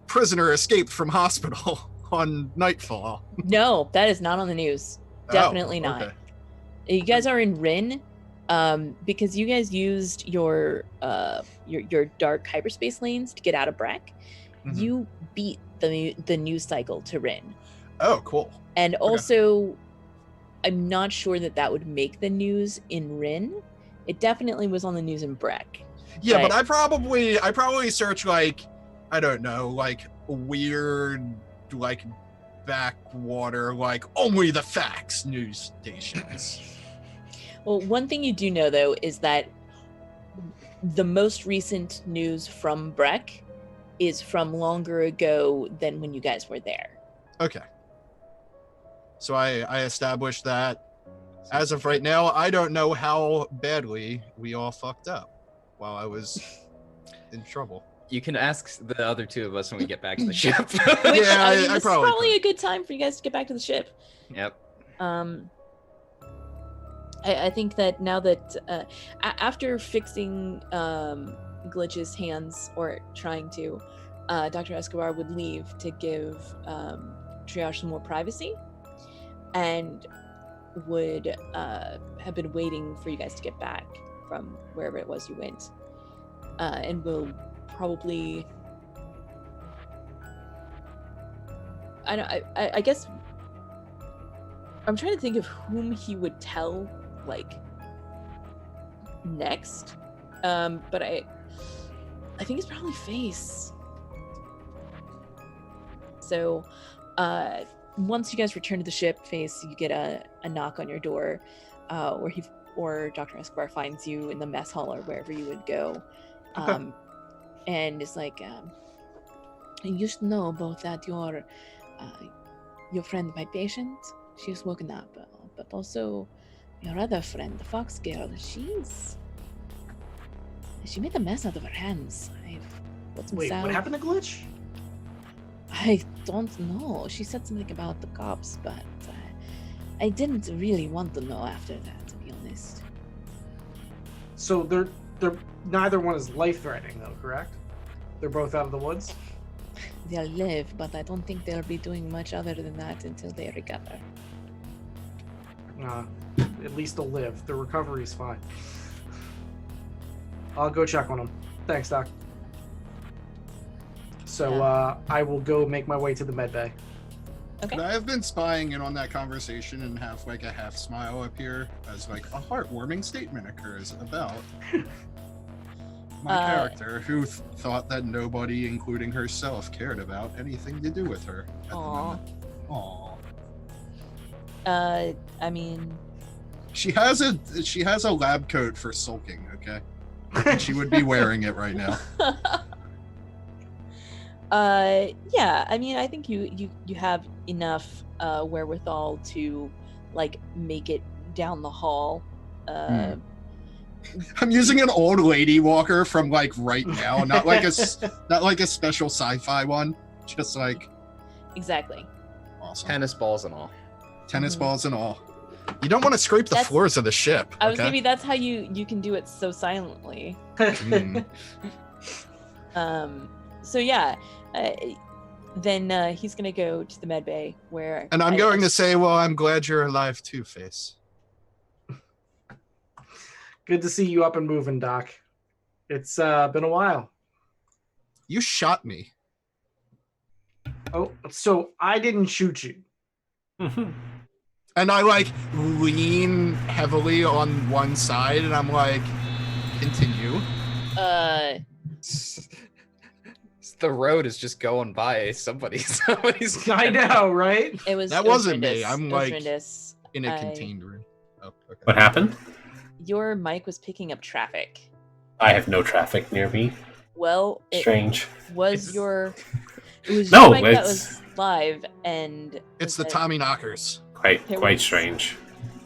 prisoner escaped from hospital on Nightfall. No, that is not on the news. Definitely not. Okay. You guys are in Rin, because you guys used your dark hyperspace lanes to get out of Breck. Mhm. You beat the news cycle to Rin, Oh, cool. and also, I'm not sure that would make the news in Rin. It definitely was on the news in Breck. Yeah, Right. but I probably search like, I don't know, like weird, like backwater, like only the facts news stations. Well, one thing you do know though is that the most recent news from Breck is from longer ago than when you guys were there. Okay. So I established that. As of right now, I don't know how badly we all fucked up while I was in trouble. You can ask the other two of us when we get back to the ship. Which, Yeah, I mean, I this is probably probably could. a good time for you guys to get back to the ship. Yep. I think that now that after fixing Glitch's hands, or trying to, Dr. Escobar would leave to give Triage some more privacy, and would have been waiting for you guys to get back from wherever it was you went, and will probably, I guess I'm trying to think of whom he would tell, like, next. But I think it's probably Face. So, once you guys return to the ship, Face, you get a knock on your door, or Dr. Escobar finds you in the mess hall or wherever you would go. And it's like, you should know about that your friend, my patient, she's woken up, but also your other friend, the fox girl, she made a mess out of her hands. I've put some Wait, salve. what happened to Glitch? I don't know. She said something about the cops, but I didn't really want to know after that, to be honest. So they're neither one is life-threatening, though, correct? They're both out of the woods? They'll live, but I don't think they'll be doing much other than that until they recover. At least they'll live. The recovery's fine. I'll go check on them. Thanks, Doc. So I will go make my way to the med bay. Okay. Could I have been spying in on that conversation and have like a half smile appear as like a heartwarming statement occurs about my character who thought that nobody, including herself, cared about anything to do with her at the moment. Aww. I mean, she has a lab coat for sulking, okay? And she would be wearing it right now. yeah, I mean, I think you have enough wherewithal to like make it down the hall. I'm using an old lady walker from like right now, not like a special sci-fi one, just like exactly. Awesome. Tennis balls and all. Tennis balls and all. You don't want to scrape the floors of the ship. I was maybe that's how you can do it so silently. So yeah, then he's gonna go to the med bay where. And I'm going to say, well, I'm glad you're alive too, Face. Good to see you up and moving, Doc. It's been a while. You shot me. Oh, so I didn't shoot you. And I like lean heavily on one side, and I'm like, continue. The road is just going by. Somebody's. I know, right? That wasn't me. I'm like Rhys. in a contained room. Oh, okay. What happened? Your mic was picking up traffic. I have no traffic near me. Well, it Strange. was your. It was No, your mic that it's- was live, and It's the was- Tommy Knockers. Quite strange.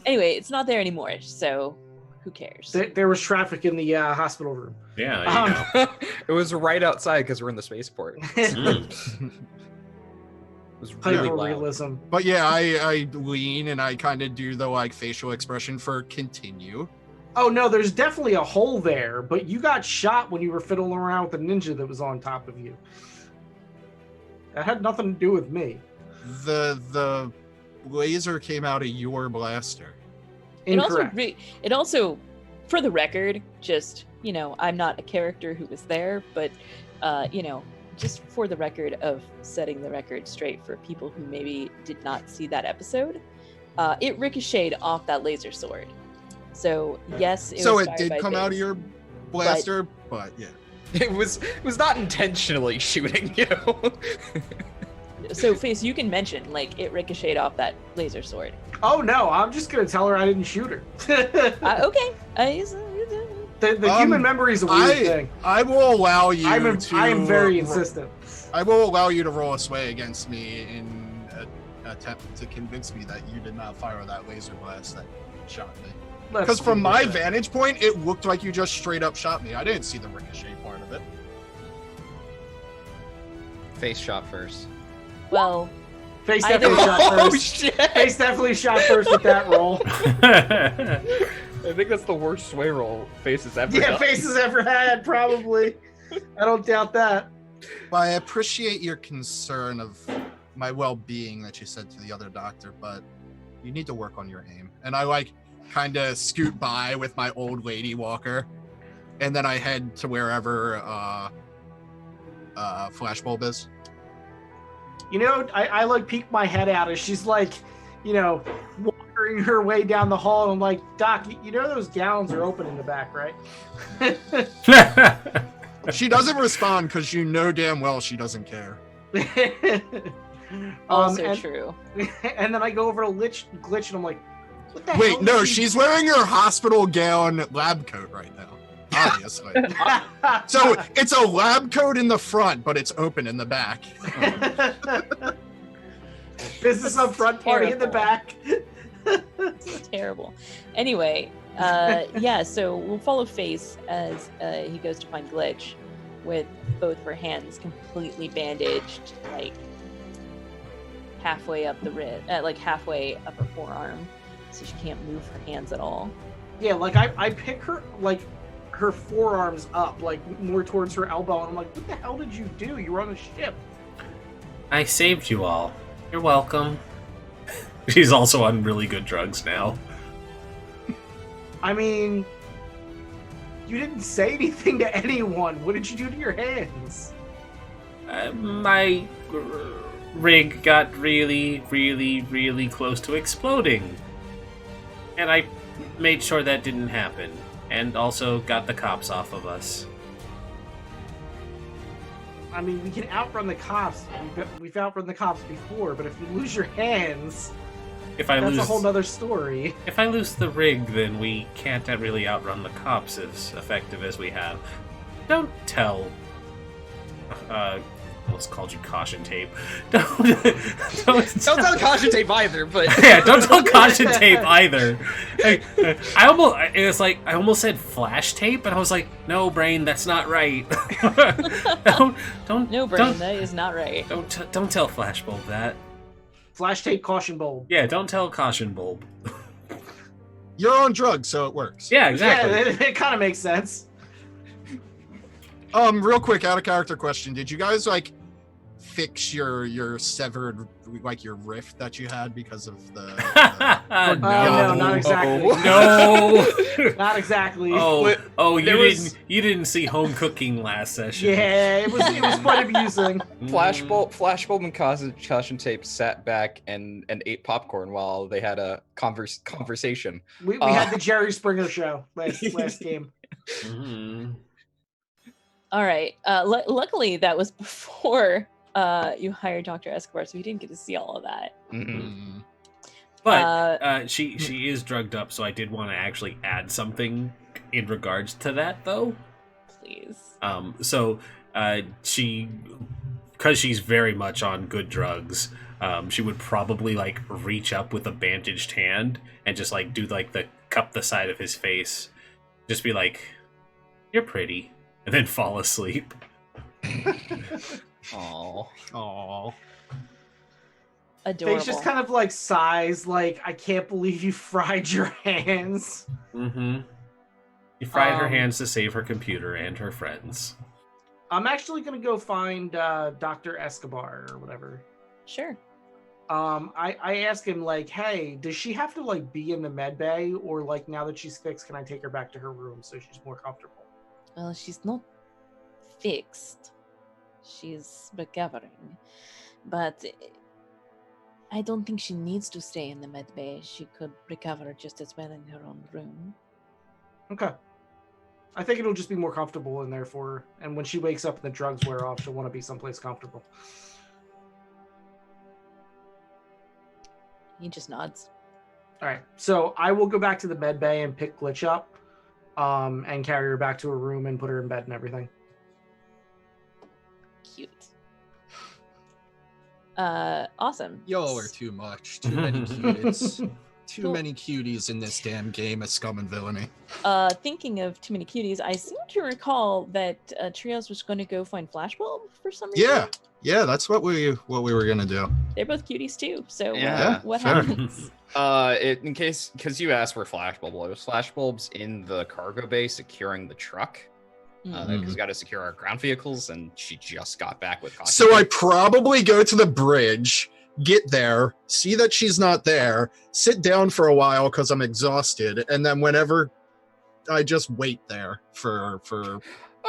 Anyway, it's not there anymore, so who cares? There was traffic in the hospital room. Yeah, there you go. It was right outside because we're in the spaceport. It was really loud. Hyper-realism. But yeah, I lean and I kind of do the like facial expression for continue. Oh no, there's definitely a hole there, but you got shot when you were fiddling around with the ninja that was on top of you. That had nothing to do with me. The laser came out of your blaster. Incorrect. It also, for the record, just, I'm not a character who was there, but, just for the record of setting the record straight for people who maybe did not see that episode, it ricocheted off that laser sword. So, yes, it did come out of your blaster, but yeah. It was not intentionally shooting you. So, Face, you can mention, it ricocheted off that laser sword. Oh no, I'm just gonna tell her I didn't shoot her. Okay. The human memory is a weird thing. I will allow you I am very insistent. I will allow you to roll a sway against me in an attempt to convince me that you did not fire that laser blast that shot me. Because from my vantage point, it looked like you just straight up shot me. I didn't see the ricochet part of it. Face shot first. Well, Face definitely shot first. Oh shit! Face definitely shot first with that roll. I think that's the worst sway roll Face has ever done. Face has ever had, probably. I don't doubt that. Well, I appreciate your concern of my well-being that you said to the other doctor, but you need to work on your aim. And I kind of scoot by with my old lady walker, and then I head to wherever Flashbulb is. I peek my head out as she's walking ordering her way down the hall. And I'm like, Doc, you know those gowns are open in the back, right? She doesn't respond because you know damn well she doesn't care. Also true. And then I go over to Glitch and I'm like, what the hell? Wait, no, is she- she's wearing her hospital gown lab coat right now. Obviously. So it's a lab coat in the front, but it's open in the back. Business up front, party in the back. It's terrible. Anyway, yeah, so we'll follow Face as he goes to find Glitch with both of her hands completely bandaged, like halfway up the wrist, like halfway up her forearm, so she can't move her hands at all. Yeah, like I pick her, like her forearms up, like more towards her elbow, and I'm like, what the hell did you do? You were on a ship. I saved you all. You're welcome. She's also on really good drugs now. I mean, you didn't say anything to anyone. What did you do to your hands? My rig got really, really, really close to exploding. And I made sure that didn't happen. And also got the cops off of us. I mean, we can outrun the cops. We've outrun the cops before, but if you lose your hands, That's a whole nother story. If I lose the rig, then we can't really outrun the cops as effective as we have. Don't tell. Almost called you caution tape. Don't tell caution tape either, but yeah, don't tell caution tape either. I almost said flash tape, but I was like, no, brain, that's not right. don't. No, brain, that is not right. Don't tell flashbulb that. Flash tape, caution bulb. Yeah, don't tell caution bulb. You're on drugs, so it works. Yeah, exactly. Yeah, it kind of makes sense. Real quick, out of character question: did you guys like fix your severed, like your rift that you had because of the? No, not exactly. No, not exactly. You didn't see home cooking last session. Yeah, it was quite amusing. Flashbulb and caution tape sat back and ate popcorn while they had a conversation. We had the Jerry Springer show last game. Mm-hmm. All right. Luckily, that was before you hired Dr. Escobar, so we didn't get to see all of that. Mm-hmm. But she is drugged up, so I did want to actually add something in regards to that, though. Please. So because she's very much on good drugs, she would probably like reach up with a bandaged hand and just like do like the cup the side of his face, just be like, "You're pretty." And then fall asleep. Aww. Adorable. Face just kind of like sighs, like, I can't believe you fried your hands. Mm-hmm. You fried her hands to save her computer and her friends. I'm actually gonna go find Dr. Escobar or whatever. Sure. I ask him like, hey, does she have to like be in the med bay, or like now that she's fixed, can I take her back to her room so she's more comfortable? Well, she's not fixed. She's recovering. But I don't think she needs to stay in the med bay. She could recover just as well in her own room. Okay. I think it'll just be more comfortable in there for her. And when she wakes up and the drugs wear off, she'll want to be someplace comfortable. He just nods. All right. So I will go back to the med bay and pick Glitch up. And carry her back to her room and put her in bed and everything. Cute. Awesome. Y'all are too much. Too many cuties. Too many cuties in this damn game of Scum and Villainy. Thinking of too many cuties, I seem to recall that Trios was going to go find Flashbulb for some reason. Yeah, that's what we were gonna do. They're both cuties too. So what fair. happens? In case, because you asked where Flashbulb was, Flashbulb's in the cargo bay securing the truck. Because we got to secure our ground vehicles, and she just got back with caution. So I probably go to the bridge, get there, see that she's not there, sit down for a while because I'm exhausted, and then whenever I just wait there for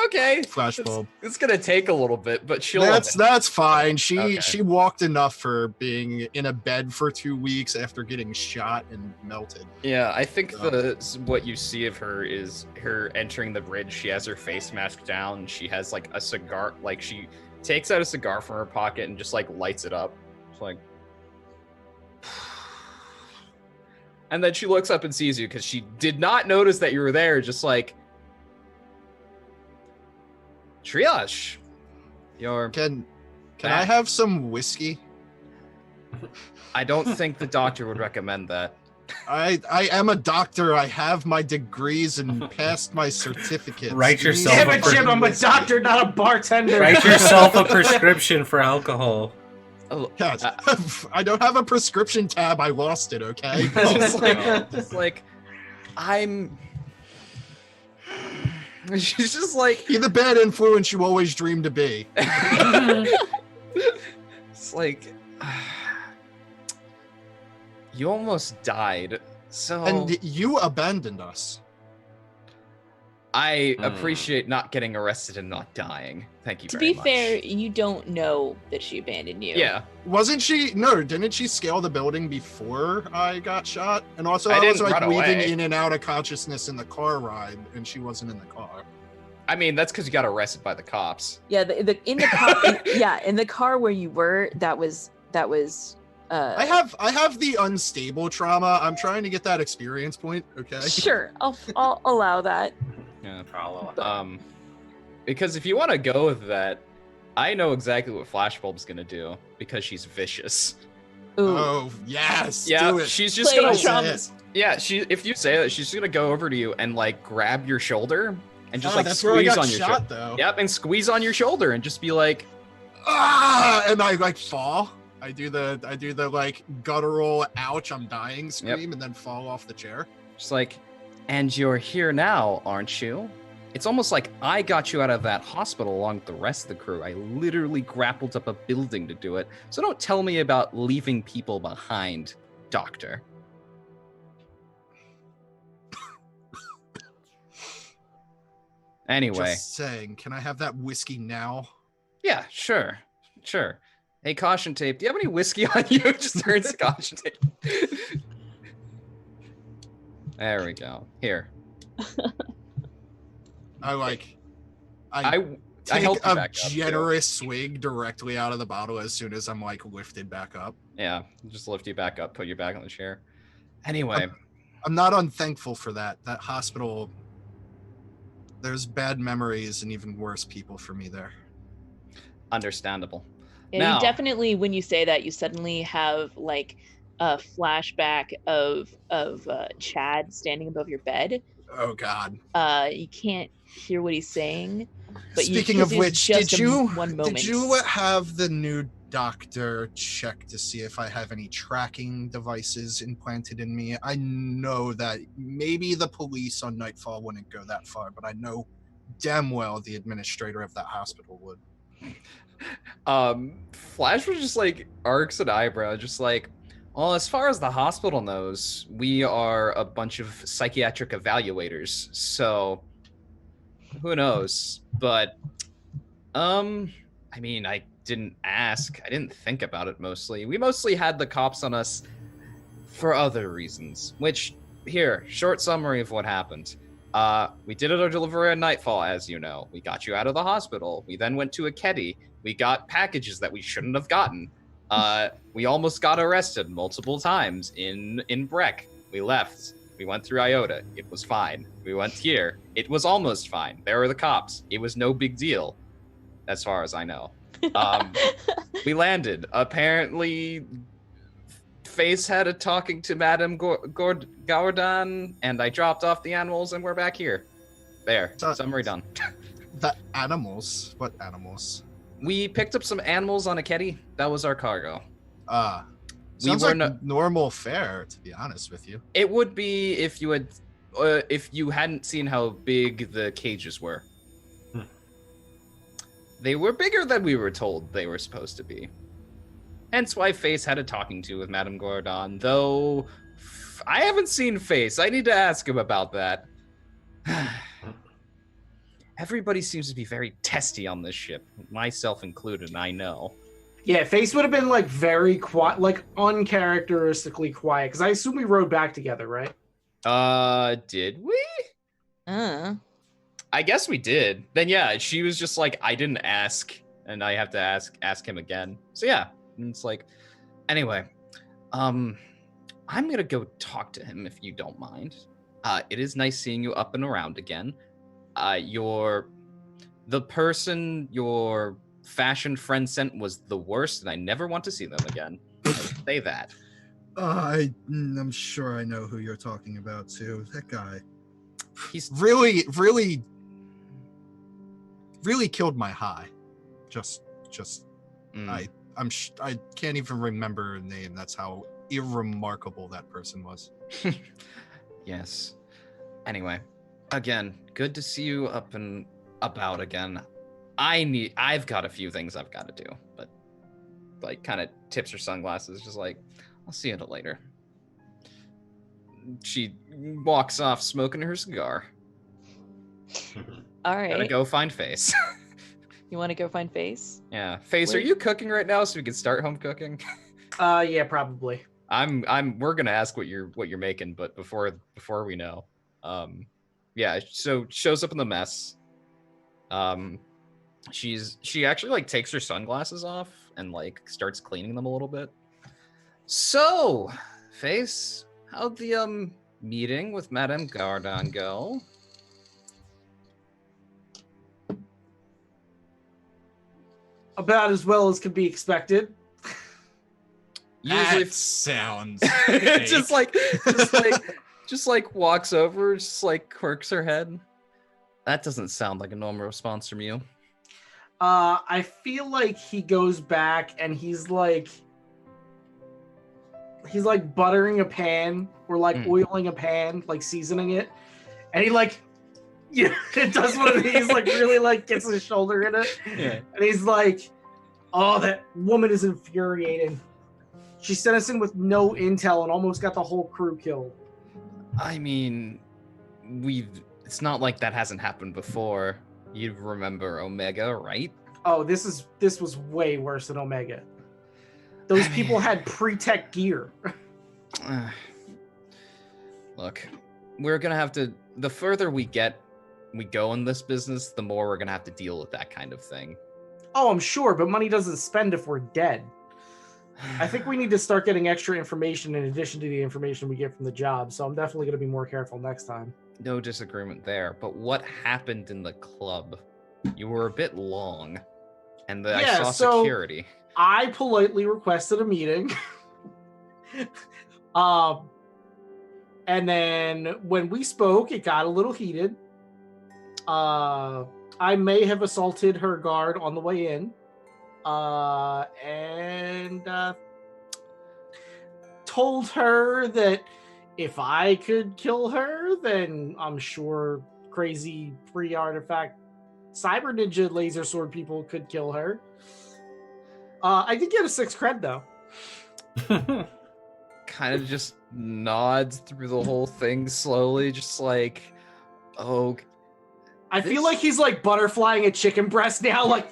Okay. Flashbulb. It's gonna take a little bit, but she'll. That's fine. She Okay. she walked enough for being in a bed for 2 weeks after getting shot and melted. Yeah, I think So- what you see of her is her entering the bridge. She has her face mask down. She has like a cigar. Like she takes out a cigar from her pocket and just like lights it up. It's like. And then she looks up and sees you because she did not notice that you were there. Just like, Triage, you're. Can back. I have some whiskey? I don't think the doctor would recommend that. I am a doctor. I have my degrees and passed my certificates. Write You yourself need Damn it, a Jim, I'm a whiskey. doctor, not a bartender. Write yourself a prescription for alcohol. Oh, Yeah, I don't have a prescription tab. I lost it. Okay. just like, I'm. She's just like, Be the bad influence you always dreamed to be. it's like, you almost died. So And you abandoned us. I appreciate not getting arrested and not dying. Thank you To very be much. fair, you don't know that she abandoned you. Yeah, Wasn't she? No, didn't she scale the building before I got shot? And also, I I was didn't like run weaving away. in and out of consciousness in the car ride, and she wasn't in the car. I mean that's because you got arrested by the cops. Yeah, the in the car. In the car where you were, that was. I have the unstable trauma. I'm trying to get that experience point. Okay. Sure, I'll allow that. Yeah. Follow. Because if you want to go with that, I know exactly what Flashbulb's gonna do because she's vicious. Ooh, Oh yes. Yeah, Do it. she's just Play gonna. trauma. Yeah, if you say that, she's gonna go over to you and like grab your shoulder and just Ah, like that's where I squeeze got on your shot, shoulder. though. Yep, and squeeze on your shoulder and just be like, And I like fall. I do the like guttural ouch, I'm dying scream, and then fall off the chair. just like, and you're here now, aren't you? It's almost like I got you out of that hospital along with the rest of the crew. I literally grappled up a building to do it. So don't tell me about leaving people behind, Doctor. Anyway, Just saying, can I have that whiskey now? yeah, sure. Hey, caution tape. Do you have any whiskey on you? Just turns to caution tape. There we go. Here. I I take helped you a back up, too. generous swig directly out of the bottle as soon as I'm like lifted back up. Yeah, just lift you back up, put you back on the chair. Anyway, I'm not unthankful for that. That hospital, there's bad memories and even worse people for me there. understandable. Yeah, Now- you definitely, when you say that, you suddenly have like a flashback of Chad standing above your bed. Oh God. You can't hear what he's saying. But Speaking because of it's which, just did a you one moment. did you have the new doctor check to see if I have any tracking devices implanted in me? I know that maybe the police on Nightfall wouldn't go that far, but I know damn well the administrator of that hospital would. Flash was just like arcs an eyebrow, just like, well, as far as the hospital knows, we are a bunch of psychiatric evaluators, so who knows? But I mean, I didn't ask. I didn't think about it mostly. We mostly had the cops on us for other reasons, which here, short summary of what happened. We did our delivery at Nightfall, as you know. We got you out of the hospital. We then went to a Keddy. We got packages that we shouldn't have gotten. We almost got arrested multiple times in Breck. We left. We went through Iota. It was fine. We went here. It was almost fine. There were the cops. It was no big deal, as far as I know. We landed. Apparently, Face had a talking to Madame Gawardan, and I dropped off the animals, and we're back here. There. So- Summary done. The animals? What animals? We picked up some animals on a Keddy. That was our cargo. We Sounds were like no- normal fare, to be honest with you. It would be if you hadn't seen how big the cages were. They were bigger than we were told they were supposed to be. Hence why Face had a talking to with Madame Gordon, though I haven't seen Face. I need to ask him about that. everybody seems to be very testy on this ship, myself included, and I know. Yeah, Face would have been like very quiet, like uncharacteristically quiet, because I assume we rode back together, right? Did we? Uh, I guess we did. Then yeah, she was just like, I didn't ask, and I have to ask him again. So yeah, and it's like, anyway, I'm gonna go talk to him if you don't mind. It is nice seeing you up and around again. The person your fashion friend sent was the worst, and I never want to see them again. I'll say that. I'm sure I know who you're talking about too. That guy. He's Really killed my high. I can't even remember her name. That's how irremarkable that person was. Yes. Anyway, again, good to see you up and about again. I've got a few things I've got to do, but like kind of tips her sunglasses, just like, I'll see you later. She walks off smoking her cigar. all right. Gotta go find Face. You want to go find Face? Yeah. Face, Where- are you cooking right now so we can start home cooking? Yeah, probably. We're gonna ask what you're making, but before we know. Yeah, so shows up in the mess. She actually like takes her sunglasses off and like starts cleaning them a little bit. So, Face, how'd the meeting with Madame Gardon go? About as well as could be expected. Usually That sounds just like walks over, just like quirks her head. That doesn't sound like a normal response from you. I feel like he goes back and he's like buttering a pan or like oiling a pan, like seasoning it, and he like, yeah, it does one of these, like really like gets his shoulder in it, Yeah. and he's like, "Oh, that woman is infuriating. She sent us in with no intel and almost got the whole crew killed." I mean, it's not like that hasn't happened before. You remember Omega, right? Oh, this was way worse than Omega. Those people had pre-tech gear. Look, we're gonna have to. The further we go in this business, the more we're gonna have to deal with that kind of thing. Oh, I'm sure, but money doesn't spend if we're dead. I think we need to start getting extra information in addition to the information we get from the job, so I'm definitely going to be more careful next time. No disagreement there, but what happened in the club? You were a bit long, and I saw security. I politely requested a meeting. And then when we spoke, it got a little heated. I may have assaulted her guard on the way in. And told her that if I could kill her, then I'm sure crazy free artifact cyber ninja laser sword people could kill her. I did get a 6 cred though. Kind of just nods through the whole thing slowly, just like, oh. I feel like he's like butterflying a chicken breast now, like.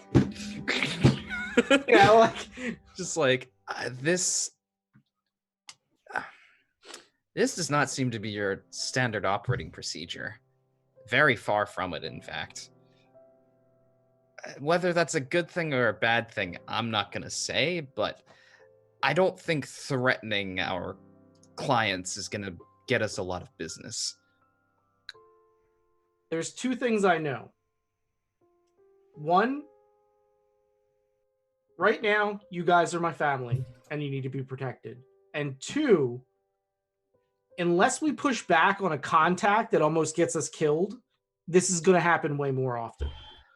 Yeah, like just like this does not seem to be your standard operating procedure. Very far from it, in fact. Whether that's a good thing or a bad thing, I'm not gonna say, but I don't think threatening our clients is gonna get us a lot of business. There's 2 things I know. 1, right now, you guys are my family, and you need to be protected. And 2, unless we push back on a contact that almost gets us killed, this is going to happen way more often.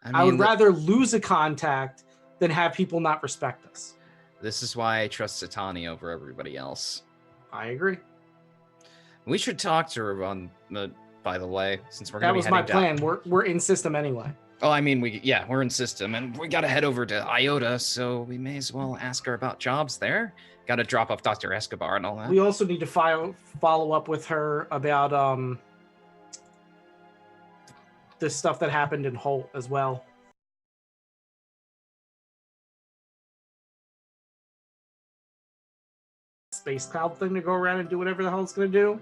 I would rather lose a contact than have people not respect us. This is why I trust Satani over everybody else. I agree. We should talk to her by the way, since we're going to be heading down. That was my plan. We're in system anyway. Oh, I mean, we're in system, and we gotta head over to Iota, so we may as well ask her about jobs there. Gotta drop off Dr. Escobar and all that. We also need to follow up with her about the stuff that happened in Holt as well. Space cloud thing to go around and do whatever the hell it's gonna do.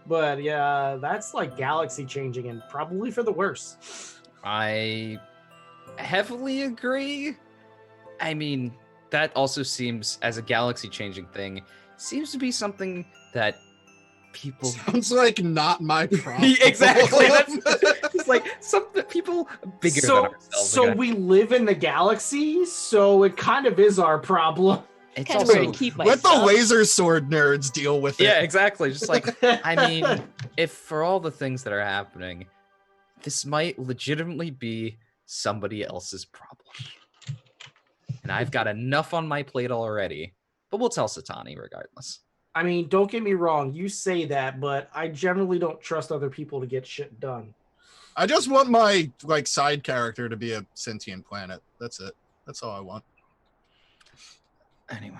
But yeah, that's like galaxy changing and probably for the worse. I heavily agree. I mean, that also seems, as a galaxy changing thing, seems to be something that people Sounds like not my problem. exactly. It's like something people bigger than ourselves. So we live in the galaxy, so it kind of is our problem. It's Kind of also where to keep my Let the stuff. laser sword nerds deal with it. yeah, exactly. Just like I mean, if for all the things that are happening, this might legitimately be somebody else's problem. And I've got enough on my plate already. But we'll tell Satani regardless. I mean, don't get me wrong, you say that, but I generally don't trust other people to get shit done. I just want my like side character to be a sentient planet. That's it. That's all I want. Anyway.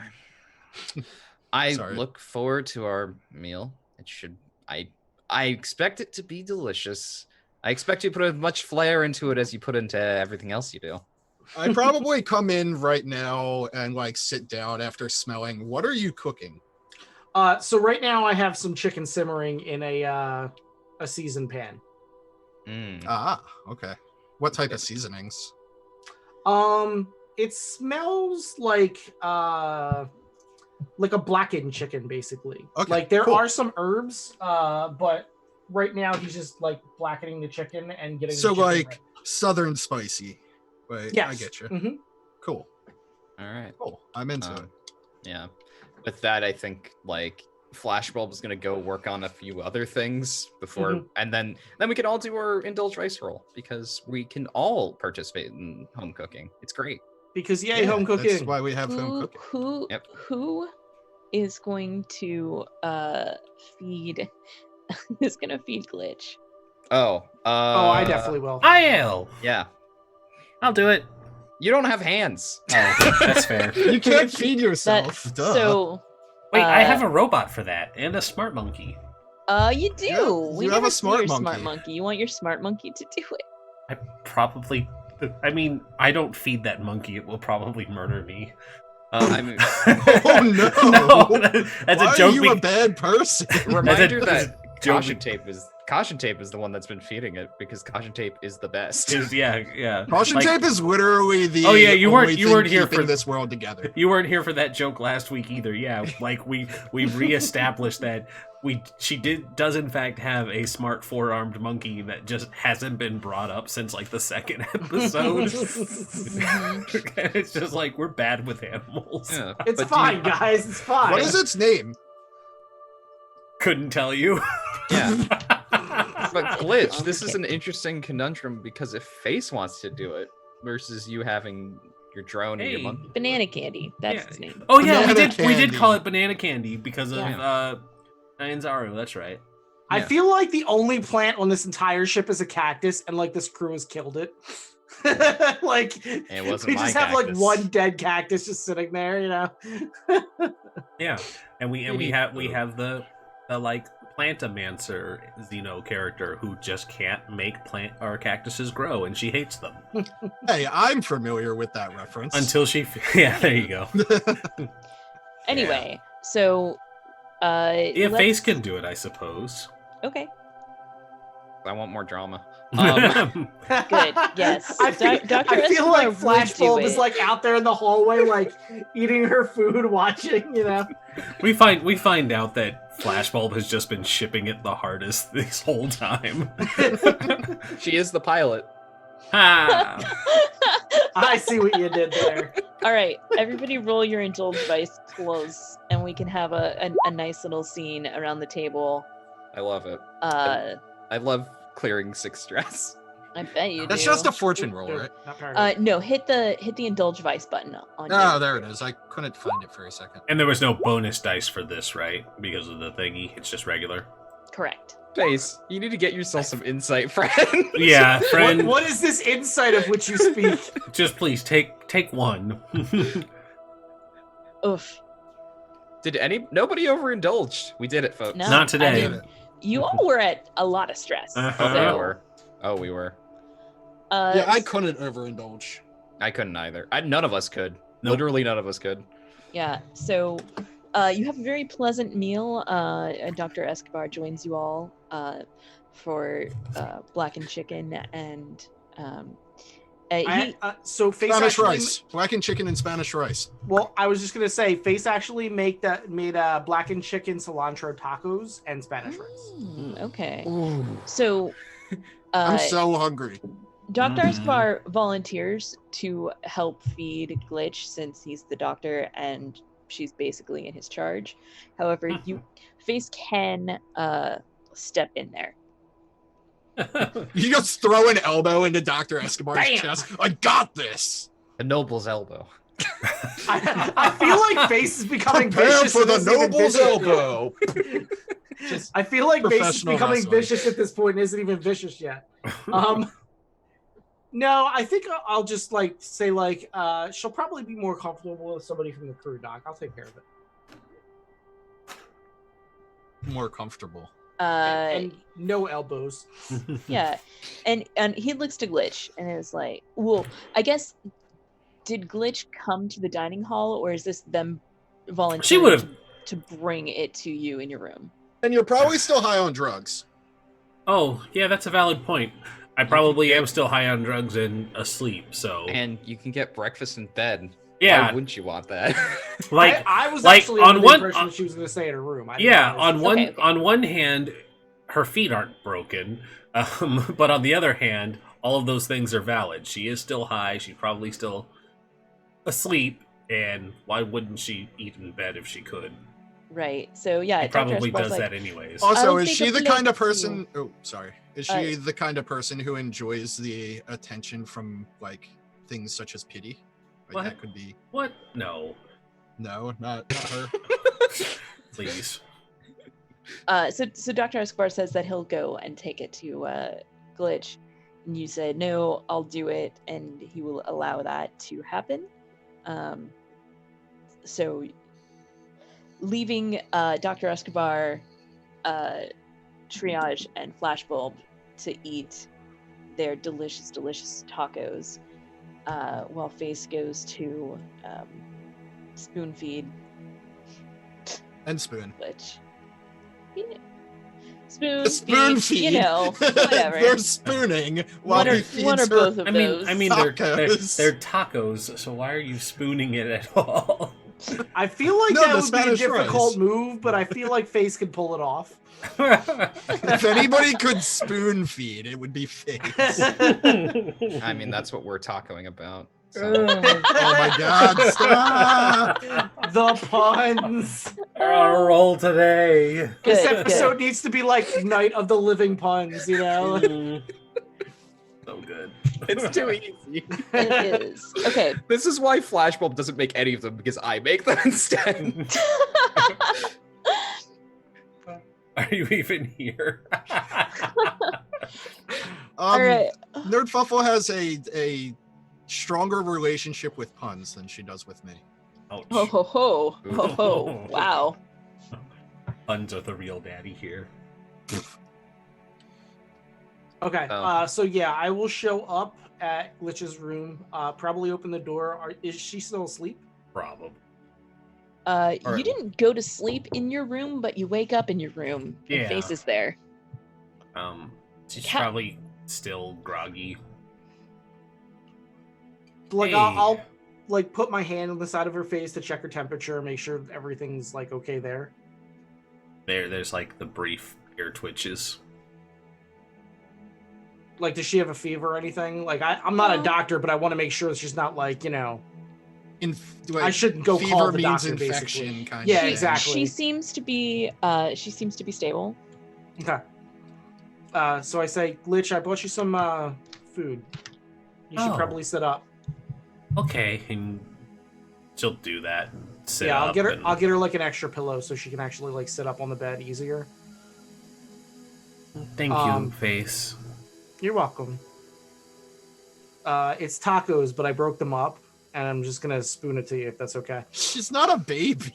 I Sorry. look forward to our meal. It should I expect it to be delicious. I expect you to put as much flair into it as you put into everything else you do. I probably come in right now and like sit down after smelling. What are you cooking? So right now I have some chicken simmering in a seasoned pan. Ah, okay. What type of seasonings? It smells like a blackened chicken, basically. Okay, Like there cool. are some herbs, but right now he's just like blackening the chicken and getting So the chicken like ready. southern spicy. Right. Yes. I get you. Mhm. Cool. All right. Cool. I'm into it. Yeah. With that, I think like Flashbulb is gonna go work on a few other things before, and then we can all do our indulge rice roll because we can all participate in home cooking. It's great. Because home cooking. That's why we have home cooking. Who is going to feed who's gonna feed Glitch? Oh, I definitely will. I'll Yeah, do it. you don't have hands. Oh, that's fair. You can't feed yourself. That, Duh. so Wait, I have a robot for that and a smart monkey. you do. Yeah, We you have never a see smart your monkey. smart monkey. You want your smart monkey to do it. I probably. I mean, I don't feed that monkey. It will probably murder me. I mean, Oh no! No, that's Why a joke. are you a bad person? reminder That's a that joke. caution tape is the one that's been feeding it because caution tape is the best. Yeah. Caution Like, tape is literally the Oh, yeah, you weren't only here thing for keeping this world together. You weren't here for that joke last week either. Yeah, like we reestablished that she does in fact have a smart four-armed monkey that just hasn't been brought up since like the second episode. And it's just like we're bad with animals. Yeah, It's but fine, guys. It's fine. What is its name? Couldn't tell you. Yeah. But Glitch, this is an interesting conundrum because if Face wants to do it versus you having your drone and your Hey. monkey. Banana candy. That's Yeah. its name. Oh yeah, Banana we did candy. call it banana candy because of Yeah. Nyanzaru. That's right. I Yeah. feel like the only plant on this entire ship is a cactus, and like this crew has killed it. Like It wasn't we my just have like cactus. one dead cactus just sitting there, you know. Yeah, and we have the like plantomancer Xeno character who just can't make plant or cactuses grow, and she hates them Hey, I'm familiar with that reference. until she. Yeah, there you go. Anyway, so Yeah, let's- Face can do it, I suppose. Okay. I want more drama. Good, yes. I feel, Dr. I feel Escobar like would Flashbulb do is it. like out there in the hallway, like eating her food, watching, you know. we find out that Flashbulb has just been shipping it the hardest this whole time. She is the pilot. Ha! I see what you did there. All right, everybody roll your indulge vice close, and we can have a nice little scene around the table. I love it. I love clearing 6 stress. I bet you That's do. just a fortune roll, right? Not paragraph. No, hit the indulge vice button on Oh, your- there it is. I couldn't find it for a second. And there was no bonus dice for this, right? Because of the thingy. It's just regular. Correct. Face, you need to get yourself some insight, friend. Yeah, friend. What is this insight of which you speak? Just please take one. Oof. Did nobody overindulged? We did it, folks. No, Not today. I mean, you all were at a lot of stress. Uh-huh. Oh, we So, were. Oh, we were. Yeah, I couldn't overindulge. I couldn't either. None of us could. Nope. Literally none of us could. Yeah, so you have a very pleasant meal. Dr. Escobar joins you all for blackened chicken and so Face Spanish actually, rice, blackened chicken and Spanish rice. Well, I was just gonna say, Face actually made blackened chicken, cilantro tacos, and Spanish rice. Okay. Ooh, So I'm so hungry. Dr. Escobar volunteers to help feed Glitch since he's the doctor and she's basically in his charge. However, Face can step in there. You just throw an elbow into Dr. Escobar's Bam! chest. I got this. A noble's elbow. I feel like Face is becoming Prepare vicious. for and the isn't even noble's vicious. elbow. I feel like Face is Professional becoming wrestling. vicious at this point and isn't even vicious yet. No, I think I'll just like say like she'll probably be more comfortable with somebody from the crew, Doc. I'll take care of it. More comfortable. And no elbows. Yeah, and he looks to Glitch and is like, well, I guess, did Glitch come to the dining hall or is this them volunteering She would've- to bring it to you in your room? And you're probably still high on drugs. Oh, yeah, that's a valid point. I probably am still high on drugs and asleep, so... And you can get breakfast in bed. Yeah. Why wouldn't you want that? Like, I was like, actually on under the one- impression she was going to stay in her room. I didn't yeah, realize- Okay. on one hand, her feet aren't broken, but on the other hand, all of those things are valid. She is still high. She's probably still asleep, and why wouldn't she eat in bed if she could? Right. So yeah, She Dr. probably Escobar's does like, that anyways. Also, I'll is take she a the plate kind of for you. person? Oh, sorry. Is she the kind of person who enjoys the attention from like things such as pity? Like What? that could be. What? No, No, not her. please. So Dr. Escobar says that he'll go and take it to Glitch, and you said no, I'll do it, and he will allow that to happen. So leaving Dr. Escobar, Triage, and Flashbulb to eat their delicious tacos, while Face goes to spoon feed And spoon. Glitch. Yeah. Spoon, A spoon feed, feed. you know, whatever. They're spooning while one or, he feeds one or her. both of I mean, those. they're Tacos. they're tacos. So why are you spooning it at all? I feel like No, that the would Spanish be a difficult rice. move, but I feel like Face could pull it off. If anybody could spoon feed, it would be Face. I mean, that's what we're tacoing about. So. Oh my god, stop! The puns. We're on a roll today. This Good, episode needs to be like Night of the Living Puns, you know? So good. It's too easy. It is. Okay. This is why Flashbulb doesn't make any of them, because I make them instead. Are you even here? All right. Nerdfuffle has a stronger relationship with puns than she does with me. Ouch. Ho ho ho ho ho! Wow. Puns are the real daddy here. Okay, Oh. so yeah, I will show up at Glitch's room, probably open the door. Is she still asleep? Problem. You Alright. didn't go to sleep in your room, but you wake up in your room. And Yeah. Face is there. She's Cat- probably still groggy. Like, Hey. I'll like put my hand on the side of her face to check her temperature, make sure everything's like okay there. There's like the brief ear twitches. Like, does she have a fever or anything? Like, I'm not a doctor, but I want to make sure that she's not like, you know. I shouldn't go fever call the means doctor, infection, basically. kind Yeah, of thing. exactly. She seems to be stable. Okay. So I say, Glitch, I bought you some food. You should Oh. probably sit up. Okay, and she'll do that. Sit Yeah, up I'll get her. and- I'll get her like an extra pillow so she can actually like sit up on the bed easier. Thank you, Um, Face. You're welcome. It's tacos, but I broke them up, and I'm just gonna spoon it to you if that's okay. She's not a baby.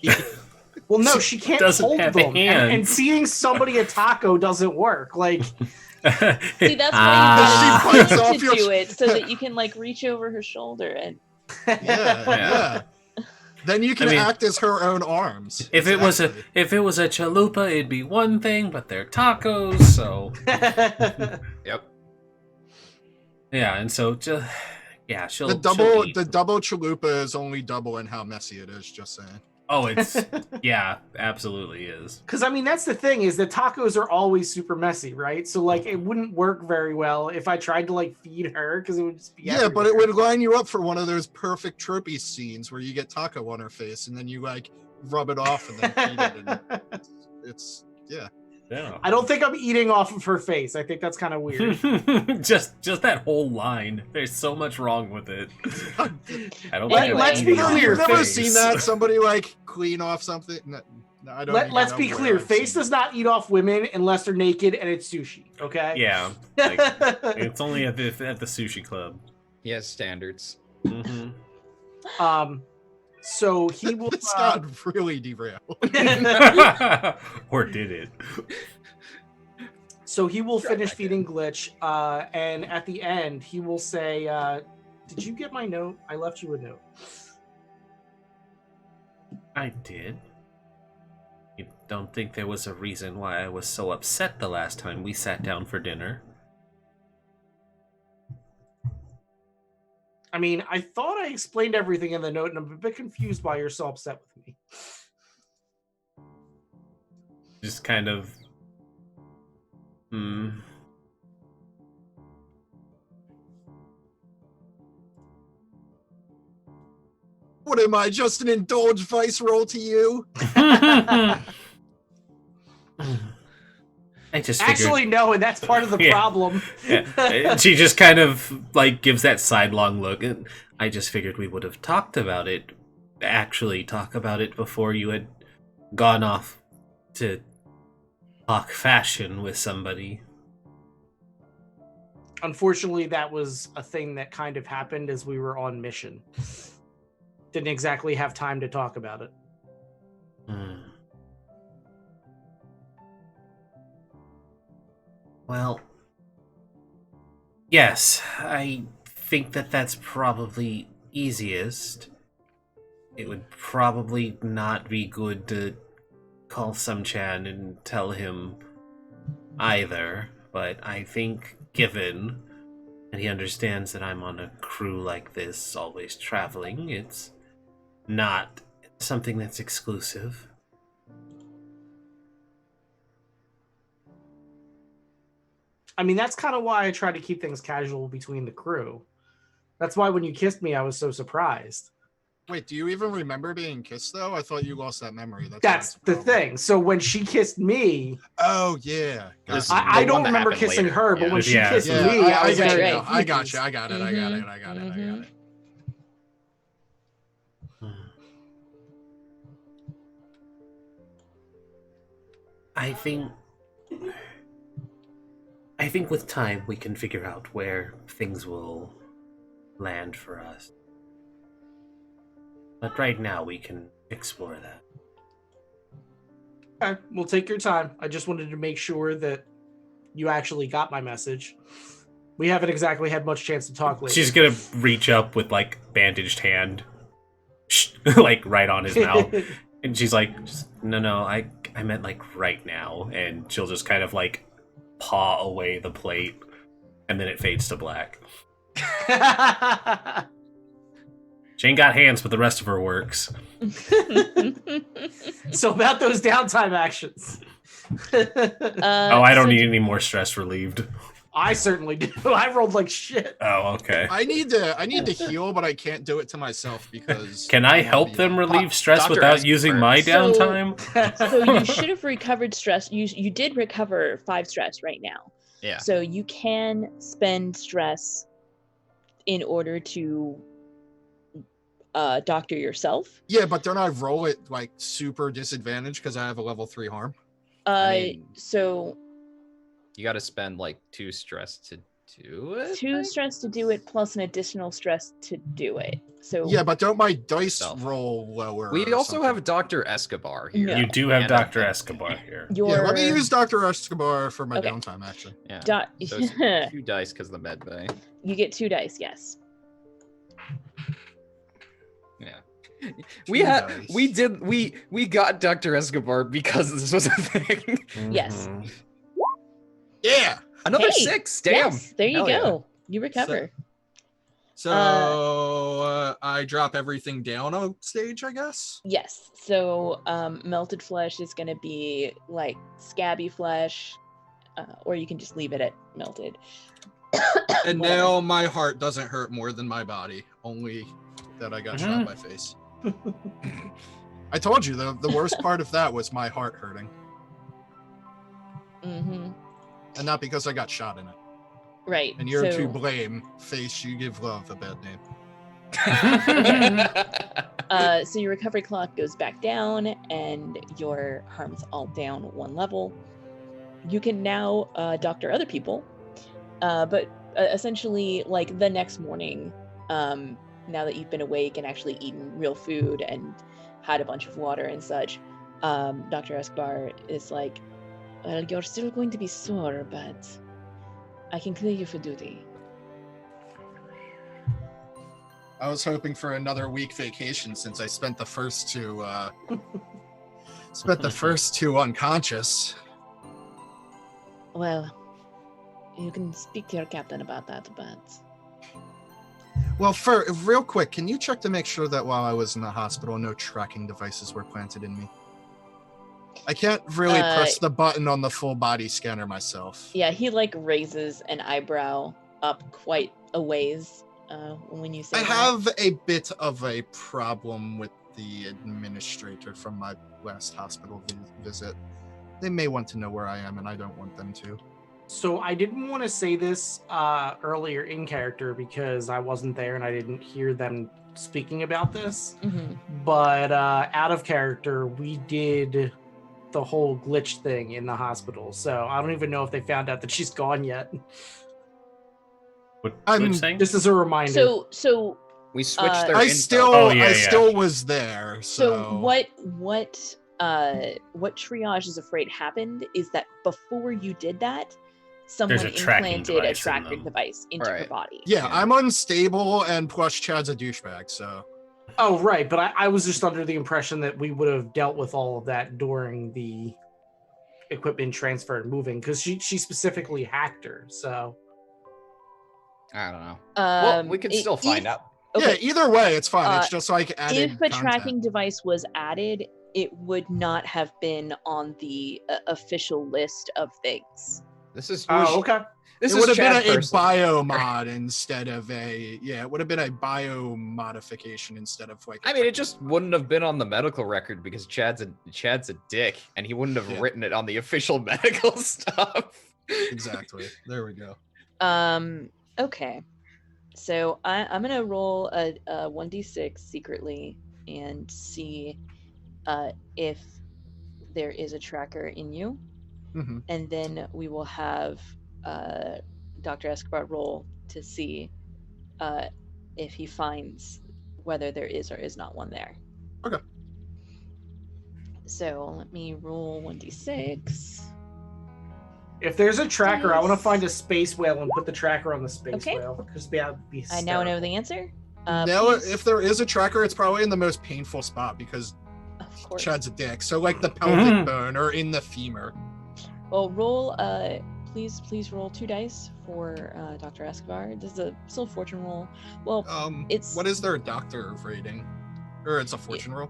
Well, no, she can't Doesn't hold have them, and hands. feeding somebody a taco doesn't work. Like, See, that's She why you bites off gotta your- to do it so that you can like reach over her shoulder and. Yeah. Then you can act as her own arms. If it was a chalupa, it'd be one thing, but they're tacos, so Yep. yeah. And so just she'll the she'll eat. double chalupa is only double in how messy it is. Just saying. Oh, it's absolutely is. Because I mean, that's the thing is that tacos are always super messy, right? So like, it wouldn't work very well if I tried to like feed her because it would just be But it would line you up for one of those perfect tropey scenes where you get taco on her face and then you like rub it off and then feed it. And it's Yeah. I don't think I'm eating off of her face. I think that's kind of weird. just that whole line. There's so much wrong with it. I don't Anyway. think Let's I'm be eating off clear, her You've never face. seen that? Somebody like clean off something? No, I don't. even Let's know be where clear. I've Face seen does not eat off women unless they're naked and it's sushi. Okay. Yeah, like, it's only at the sushi club. He has standards. Mm-hmm. So he it. will. This got really derailed. Or did it? So he will finish back feeding Glitch, and at the end he will say, "Did you get my note? I left you a note." I did. You don't think there was a reason why I was so upset the last time we sat down for dinner? I mean, I thought I explained everything in the note, and I'm a bit confused why you're so upset with me. Just kind of... What am I, just an indulged vice roll to you? I just figured... Actually, no, and that's part of the Yeah. problem. Yeah. She just kind of like gives that sidelong look, and I just figured we would have talked about it, actually talk about it before you had gone off to talk fashion with somebody. Unfortunately, that was a thing that kind of happened as we were on mission. Didn't exactly have time to talk about it. Well, yes, I think that's probably easiest. It would probably not be good to call Sum-chan and tell him either, but I think given and he understands that I'm on a crew like this, always traveling, it's not something that's exclusive. I mean, that's kind of why I try to keep things casual between the crew. That's why when you kissed me, I was so surprised. Wait, do you even remember being kissed though? I thought you lost that memory. That's the problem. thing. So when she kissed me, Oh yeah. This is Gotcha. the I one don't that remember happened kissing later. her, but Yeah. when she Yeah. kissed Yeah, me, I was got like, you. right. I got you. I got it. I think with time we can figure out where things will land for us. But right now we can explore that. okay, we'll take your time. I just wanted to make sure that you actually got my message. We haven't exactly had much chance to talk lately. She's gonna reach up with like bandaged hand, like right on his mouth, and she's like, "No, I meant like right now." And she'll just kind of like paw away the plate, and then it fades to black. She ain't got hands, but the rest of her works. So about those downtime actions. I don't need any more stress relieved. I certainly do. I rolled like shit. Oh, okay. I need to heal, but I can't do it to myself because. Can I help them relieve stress Dr. without Esper. using my So- downtime? So you should have recovered stress. You did recover 5 stress right now. Yeah. So you can spend stress in order to doctor yourself. Yeah, but don't I roll it like super disadvantaged because I have a level 3 harm? I mean- So You got to spend like 2 stress to do it? 2 stress to do it plus an additional stress to do it. So Yeah, but don't my dice Self. roll lower? We or also something? have Dr. Escobar here. No. You do have And Dr. a- Escobar here. Yeah, let me use Dr. Escobar for my Okay. downtime, actually. Yeah. So So it's 2 dice because of the med bay. you get 2 dice, yes. Yeah. Two We got Dr. Escobar because this was a thing. Yes. Mhm. Yeah. Another Hey, 6. Damn. Yes, there you Hell go. yeah. You recover. So I drop everything down on stage, I guess. Yes. So melted flesh is going to be like scabby flesh, or you can just leave it at melted. And Whatever. now my heart doesn't hurt more than my body, only that I got shot by face. I told you the worst part of that was my heart hurting, Mm-hmm. and not because I got shot in it. Right. And you're so, to blame. Face, you give love a bad name. so your recovery clock goes back down, and your harm's all down 1 level. You can now doctor other people, but essentially, like the next morning, now that you've been awake and actually eaten real food and had a bunch of water and such, Dr. Escobar is like, well, you're still going to be sore, but I can clear you for duty. I was hoping for another week vacation since I spent the first 2 unconscious. Well, you can speak to your captain about that, but Well, real quick, can you check to make sure that while I was in the hospital, no tracking devices were planted in me? I can't really press the button on the full body scanner myself. yeah, he like raises an eyebrow up quite a ways when you say I that. have a bit of a problem with the administrator from my last hospital visit. They may want to know where I am, and I don't want them to. So I didn't want to say this earlier in character because I wasn't there and I didn't hear them speaking about this. Mhm. But out of character, we did the whole glitch thing in the hospital. So I don't even know if they found out that she's gone yet. What I'm- you saying? Just as a reminder. So We switched their I info. still, Oh, yeah, I yeah. still was there. So, what Triage is afraid happened is that before you did that, someone There's a tracking implanted a device in tracking them. device into her Right. body. Yeah, Yeah. I'm unstable, and plus Chad's a douchebag. So Oh, right. But I was just under the impression that we would have dealt with all of that during the equipment transfer and moving because she specifically hacked her. So I don't know. Well, we can it- still find if- out. Okay, yeah, either way, it's fine. It's Uh, just like added if a content. tracking device was added, it would not have been on the official list of things. This is okay. This it is would have been Chad a personally. bio mod instead of it would have been a bio modification instead of like. I mean, it just wouldn't have been on the medical record because Chad's a dick, and he wouldn't have Yeah. written it on the official medical stuff. Exactly. There we go. Okay. So I'm gonna roll a 1d6 secretly and see if there is a tracker in you, hmm and then we will have Dr. Escobar roll to see if he finds whether there is or is not one there. Okay. So let me roll 1d6. If there's a tracker, I want to Nice. find a space whale and put the tracker on the space Okay. whale. Just be I now know hysterical. the answer. now, Please- if there is a tracker, it's probably in the most painful spot because of course. Chad's a dick. So like the pelvic Mhm. bone or in the femur. Well, roll. Please roll 2 dice for Dr. Escobar. This is still a fortune roll. Well, it's- What is their doctor rating? Or it's a fortune roll?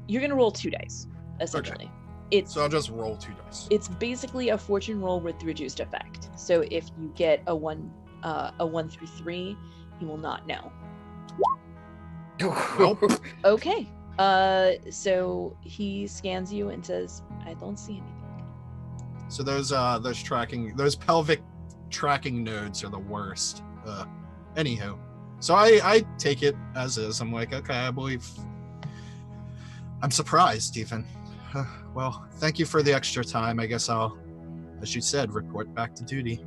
you're gonna roll 2 dice essentially. It's So I'll just roll 2 dice. it's basically a fortune roll with reduced effect. So if you get a 1 through 3, you will not know. Okay. So he scans you and says, "I don't see anything." So those pelvic tracking nodes are the worst. Anywho, so I take it as is. I'm like, okay, I believe. I'm surprised, even. Well, thank you for the extra time. I guess I'll, as you said, report back to duty.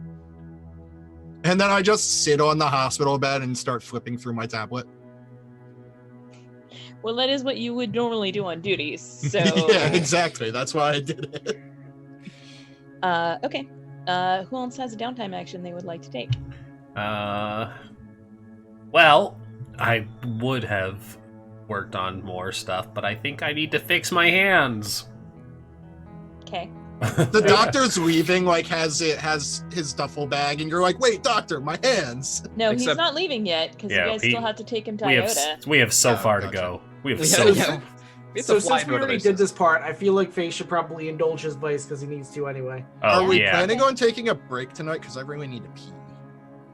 And then I just sit on the hospital bed and start flipping through my tablet. Well, that is what you would normally do on duty. So Yeah, exactly. That's why I did it. Okay. Who else has a downtime action they would like to take? Well, I would have worked on more stuff, but I think I need to fix my hands. Okay. The doctor's leaving, like has his duffel bag, and you're like, "Wait, doctor, my hands." No, he's Except- not leaving yet because Yeah, you guys still have to take him to we Iota. have so Yeah, far to gotcha. go. We have Yeah, so yeah. It's So a fly since we into already another did this part, I feel like Faye should probably indulge his vice because he needs to anyway. Oh, Are we yeah. planning on taking a break tonight? Because I really need to pee.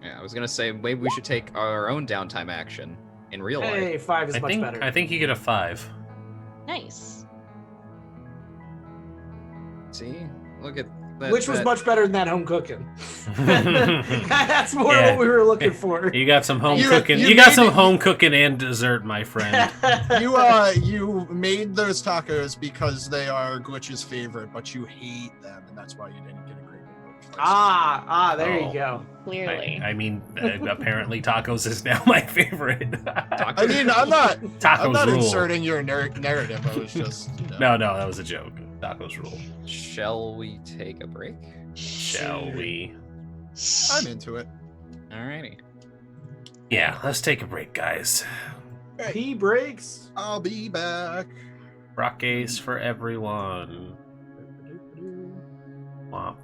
Yeah, I was gonna say maybe we should take our own downtime action in real life. Hey, 5 is I much think better. I think you get a 5. Nice. See, look at that. Which was much better than that home cooking. You That's more Yeah. what we were looking for. got some home You- cooking. you You got made some it- home cooking and dessert, my friend. You made those tacos because they are Glitch's favorite, but you hate them, and that's why you didn't get a great one. There Oh. you go. Clearly. I mean, apparently tacos is now my favorite. I mean, I'm not Tacos rule. inserting your narrative. I was just No, that was a joke. Tacos rule. Shall we take a break? Shall we? I'm into it. Alrighty. Yeah, let's take a break, guys. Pee breaks. I'll be back. Rock Ace for everyone. Womp.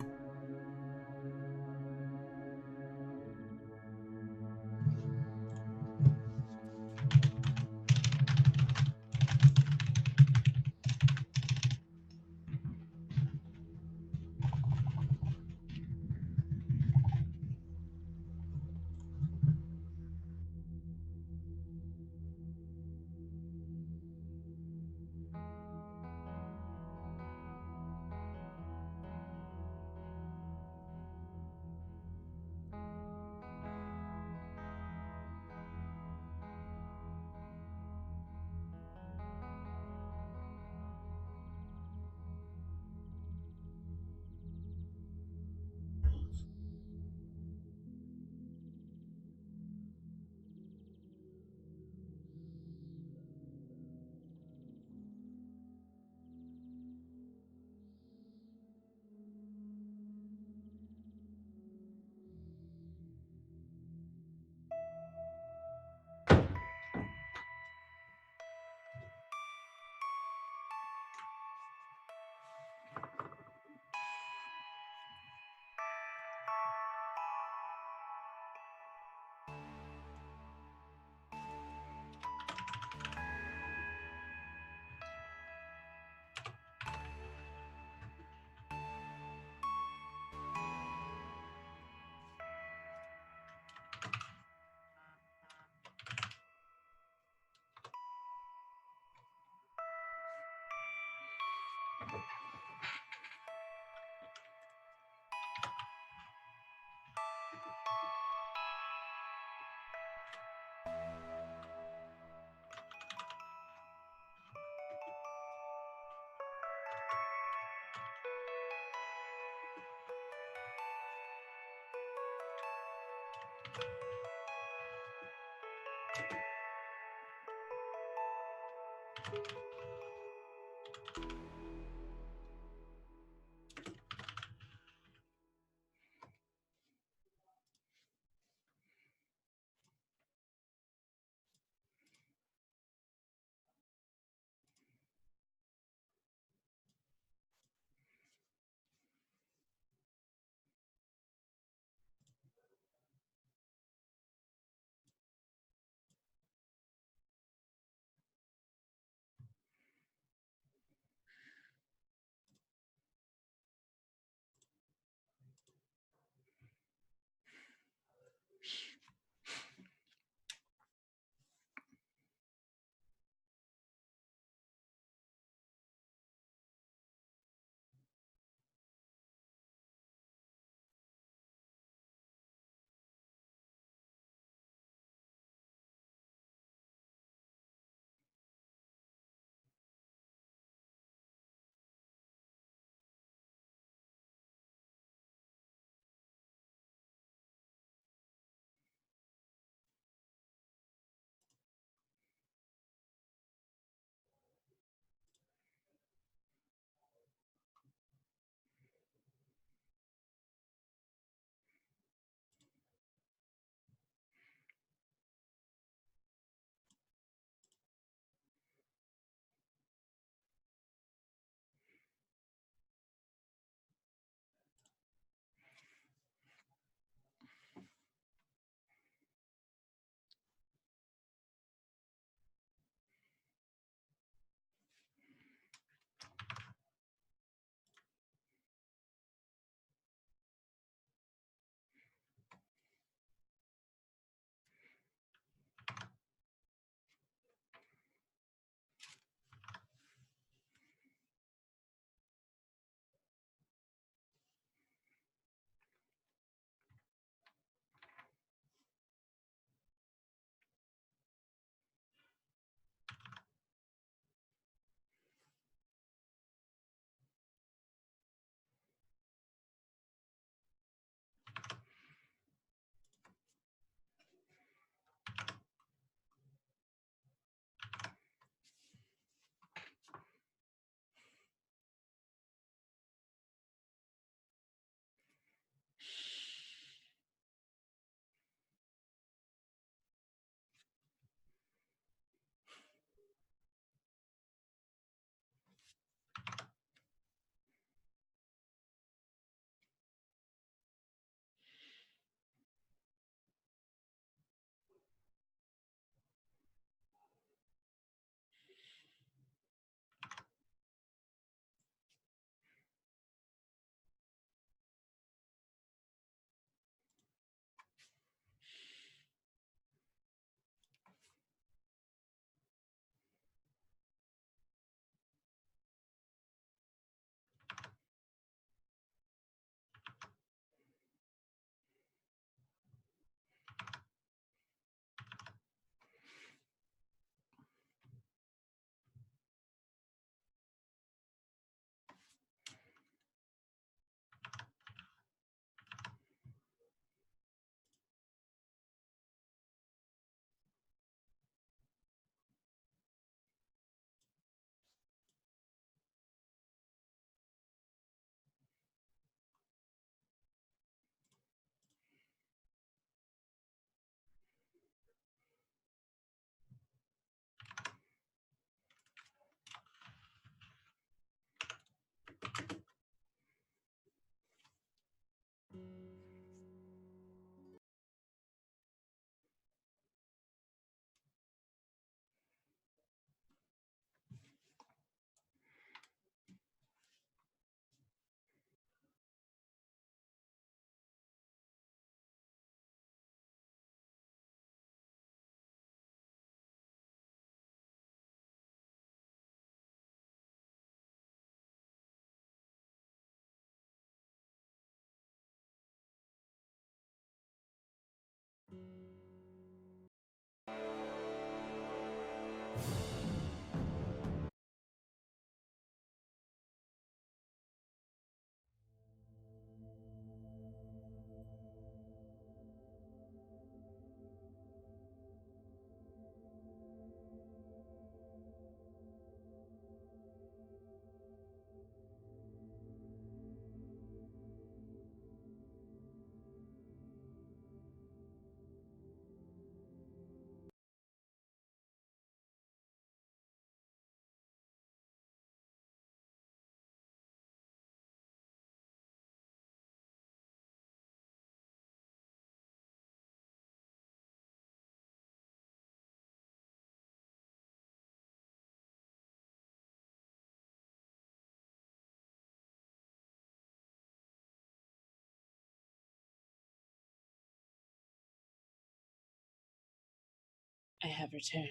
I have returned.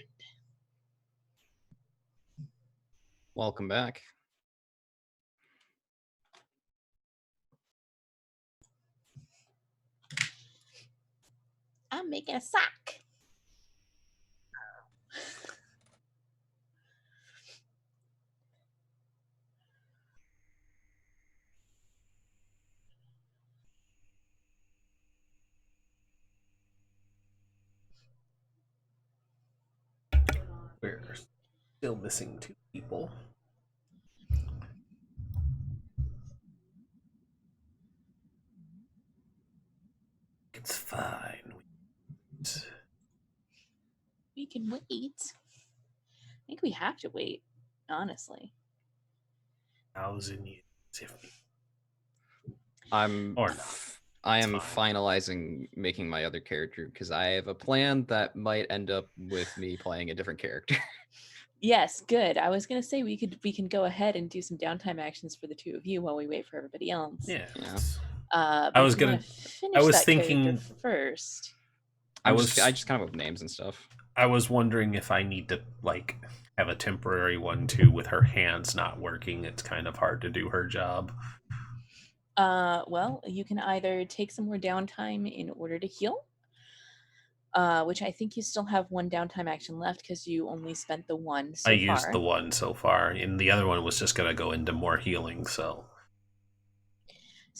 Welcome back. I'm making a sock. We're still missing 2 people. It's fine. We can wait. I think we have to wait, honestly. 1,000 years if we... I Or not. I am It's fine. finalizing making my other character because I have a plan that might end up with me playing a different character. Yes, good. I was gonna say we can go ahead and do some downtime actions for the 2 of you while we wait for everybody else. Yeah. Yeah. But I was if you wanna gonna- finish I was that character thinking- first. I just kind of with names and stuff. I was wondering if I need to like have a temporary one too with her hands not working. It's kind of hard to do her job. Well, you can either take some more downtime in order to heal, which I think you still have 1 downtime action left because you only spent the 1 so I far. used the 1 so far, and the other one was just gonna go into more healing. So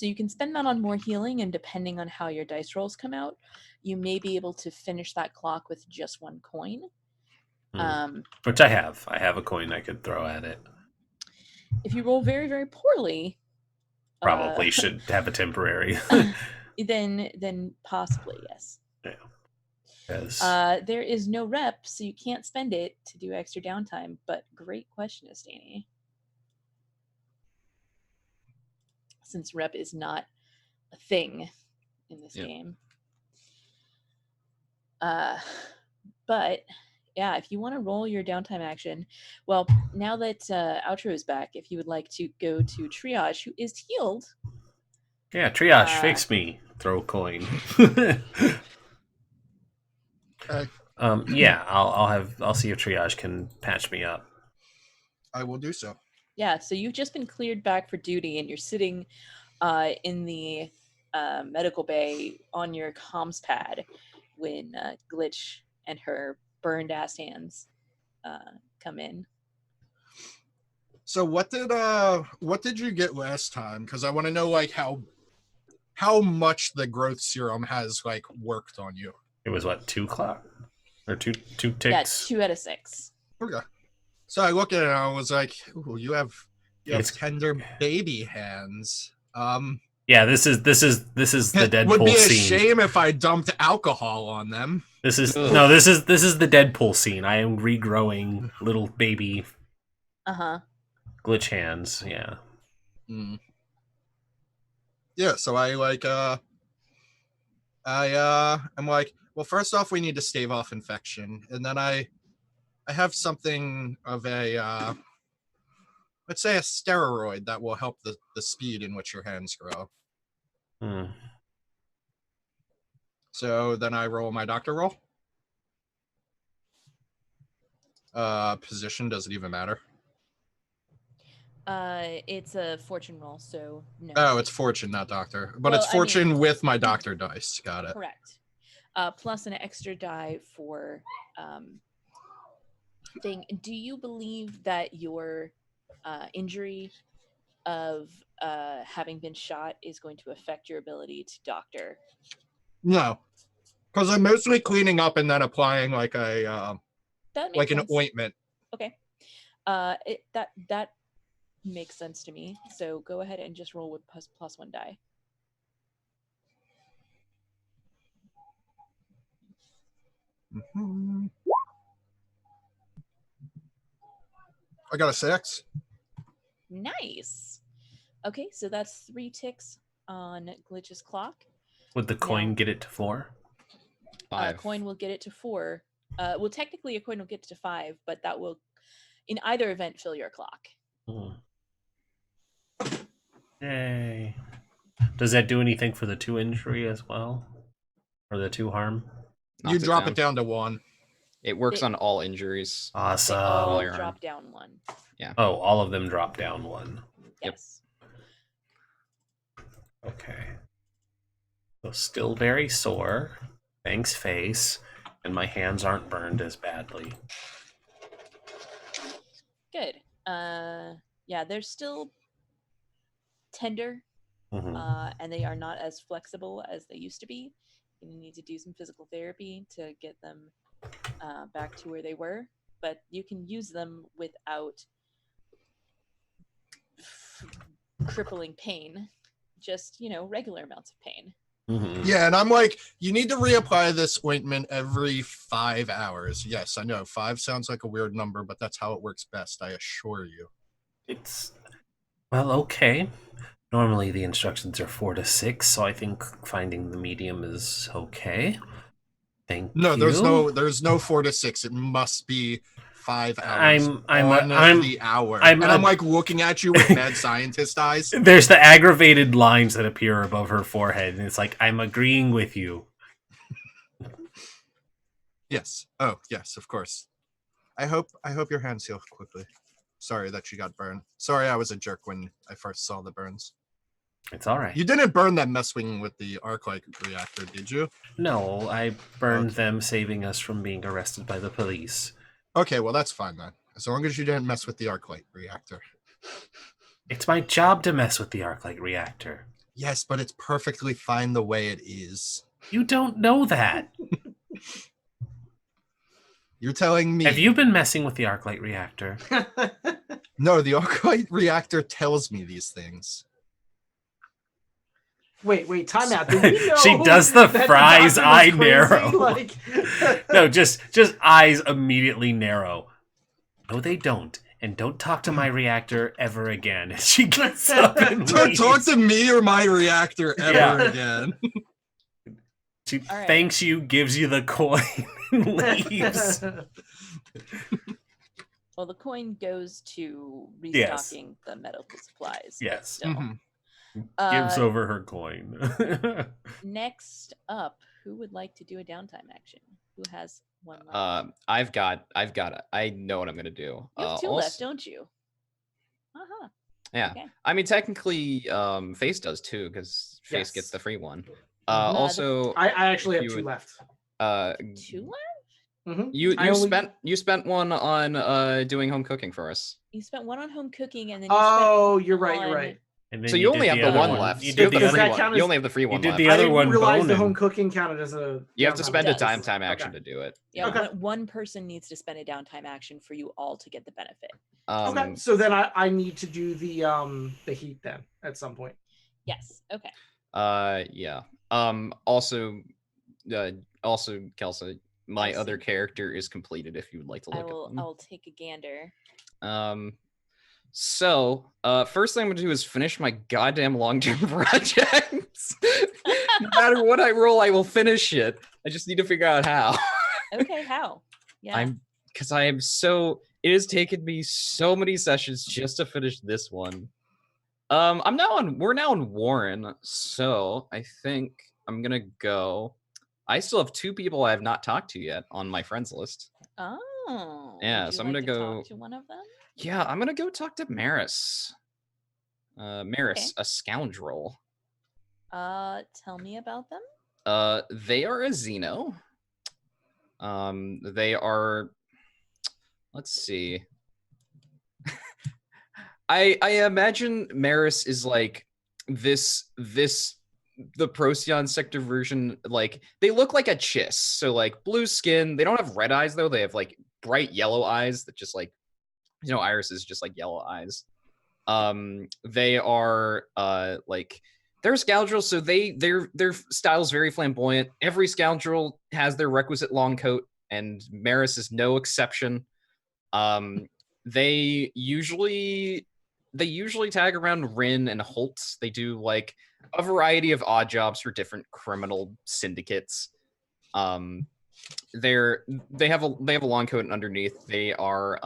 you can spend that on more healing, and depending on how your dice rolls come out, you may be able to finish that clock with just 1 coin. which I have. I have a coin I could throw at it. If you roll very, very poorly, Probably should have a temporary. then possibly yes. Yeah. 'Cause There is no rep, so you can't spend it to do extra downtime. But great question, Estani. Since rep is not a thing in this game. But yeah, if you want to roll your downtime action, well, now that Outro is back, if you would like to go to Triage, who is healed. yeah, triage, fix me. Throw a coin. Yeah, I'll see if triage can patch me up. I will do so. Yeah, so you've just been cleared back for duty, and you're sitting in the medical bay on your comms pad when Glitch and her burned ass hands come in. So what did you get last time? Because I want to know like how much the growth serum has like worked on you. It was what, 2 clock? Or two ticks? Yeah, 2 out of 6. Okay. So I looked at it and I was like, "Ooh, you have It's- tender baby hands." Yeah, this is the Deadpool Would be a scene. shame if I dumped alcohol on them. This is Ugh. no, this is the Deadpool scene. I am regrowing little baby glitch hands. Yeah. Mm. Yeah, so I'm like, well, first off, we need to stave off infection, and then I have something of a let's say a steroid that will help the speed in which your hands grow. So then I roll my doctor roll. Position, does it even matter? It's a fortune roll, so no. Oh, it's fortune, not doctor. But Well, it's I mean- fortune with my doctor dice. Got it. Correct. Plus an extra die for thing. Do you believe that your injury of having been shot is going to affect your ability to doctor? No, because I'm mostly cleaning up and then applying like a That makes like an sense. ointment. Okay. That makes sense to me. So go ahead and just roll with plus 1 die. Mhm. I got a 6. Nice. Okay, so that's 3 ticks on Glitch's clock. Would the coin Now- get it to 4? 5. A coin will get it to 4. Well, technically, a coin will get it to 5, but that will, in either event, fill your clock. Yay. Does that do anything for the 2 injury as well? Or the 2 harm? You drop it down to 1. It works on all injuries. They Awesome. all you're drop down 1. Oh, all of them drop down 1. Yep. Yes. Okay. So still very sore. Thanks, face. And my hands aren't burned as badly. Good. Yeah, they're still tender, Mhm. and they are not as flexible as they used to be. You need to do some physical therapy to get them back to where they were, but you can use them without crippling pain, just, regular amounts of pain. Mhm. Yeah, and I'm like, you need to reapply this ointment every 5 hours. Yes, I know 5 sounds like a weird number, but that's how it works best, I assure you. It's well, okay. Normally the instructions are 4 to 6, so I think finding the medium is okay. Thank No, you. there's no 4 to 6. It must be 5 hours I'm the hour. I'm and I'm a- like looking at you with mad scientist eyes. There's the aggravated lines that appear above her forehead, and it's like, I'm agreeing with you. Yes. Oh, yes, of course. I hope your hands heal quickly. Sorry that you got burned. Sorry I was a jerk when I first saw the burns. It's all right. You didn't burn them messing with the arc-light reactor, did you? No, I burned Okay. them, saving us from being arrested by the police. Okay, well that's fine then. As long as you didn't mess with the arc-light reactor. It's my job to mess with the arc-light reactor. Yes, but it's perfectly fine the way it is. You don't know that. You're telling me. Have you been messing with the arc-light reactor? No, the arc-light reactor tells me these things. Wait, time out. Did we know She does the that fries doctor was eye crazy? narrow. Like... No, just eyes immediately narrow. No, they don't. And don't talk to my reactor ever again. And she gets up and Don't leaves. talk to me or my reactor ever Yeah. again. She All right. thanks you, gives you the coin, and leaves. Well, the coin goes to Yes. restocking the medical supplies. but Yes. Still. Mhm. Gives Uh, over her coin. Next up, who would like to do a downtime action? Who has one left? I've got it. I know what I'm gonna do. You have 2 also- left, don't you? Uh-huh. Yeah. Okay. I mean, technically, Face does too, because Face Yes. gets the free one. the- Also, I actually have you 2 would- left. 2 left? Mhm. you I only- spent one on doing home cooking for us. You spent 1 on home cooking, and then you Oh, spent you're right. on- You're right. And then So you only did have the other one left. You You did have the the Does free that other one. count You as- only have the free one did left. the I other didn't one realize the boning. home cooking counted as a. You have to downtime spend a It does. downtime action Okay. to do it. Yeah, Okay. one person needs to spend a downtime action for you all to get the benefit. Okay, so then I need to do the heat then at some point. Yes. Okay. Yeah. Also, Kelsa, my Yes. other character is completed. If you would like to I look will. at them. I'll take a gander. So, first thing I'm gonna do is finish my goddamn long-term projects. No matter what I roll, I will finish it. I just need to figure out how. Okay. How? Yeah. Because I am so. It has taken me so many sessions just to finish this one. We're now on Warren, so I think I'm gonna go. I still have 2 people I have not talked to yet on my friends list. Oh. Yeah, would you so I'm like gonna to go- talk to one of them. Yeah, I'm gonna go talk to Maris. Maris, Okay. a scoundrel. Tell me about them. They are a Xeno. They are. Let's see. I imagine Maris is like this the Procyon sector version. Like they look like a Chiss, so like blue skin. They don't have red eyes though. They have like bright yellow eyes that just like Iris is just like yellow eyes. They are like they're scoundrels, so their style is very flamboyant. Every scoundrel has their requisite long coat, and Maris is no exception. They usually tag around Rin and Holt. They do like a variety of odd jobs for different criminal syndicates. They have a long coat, and underneath they are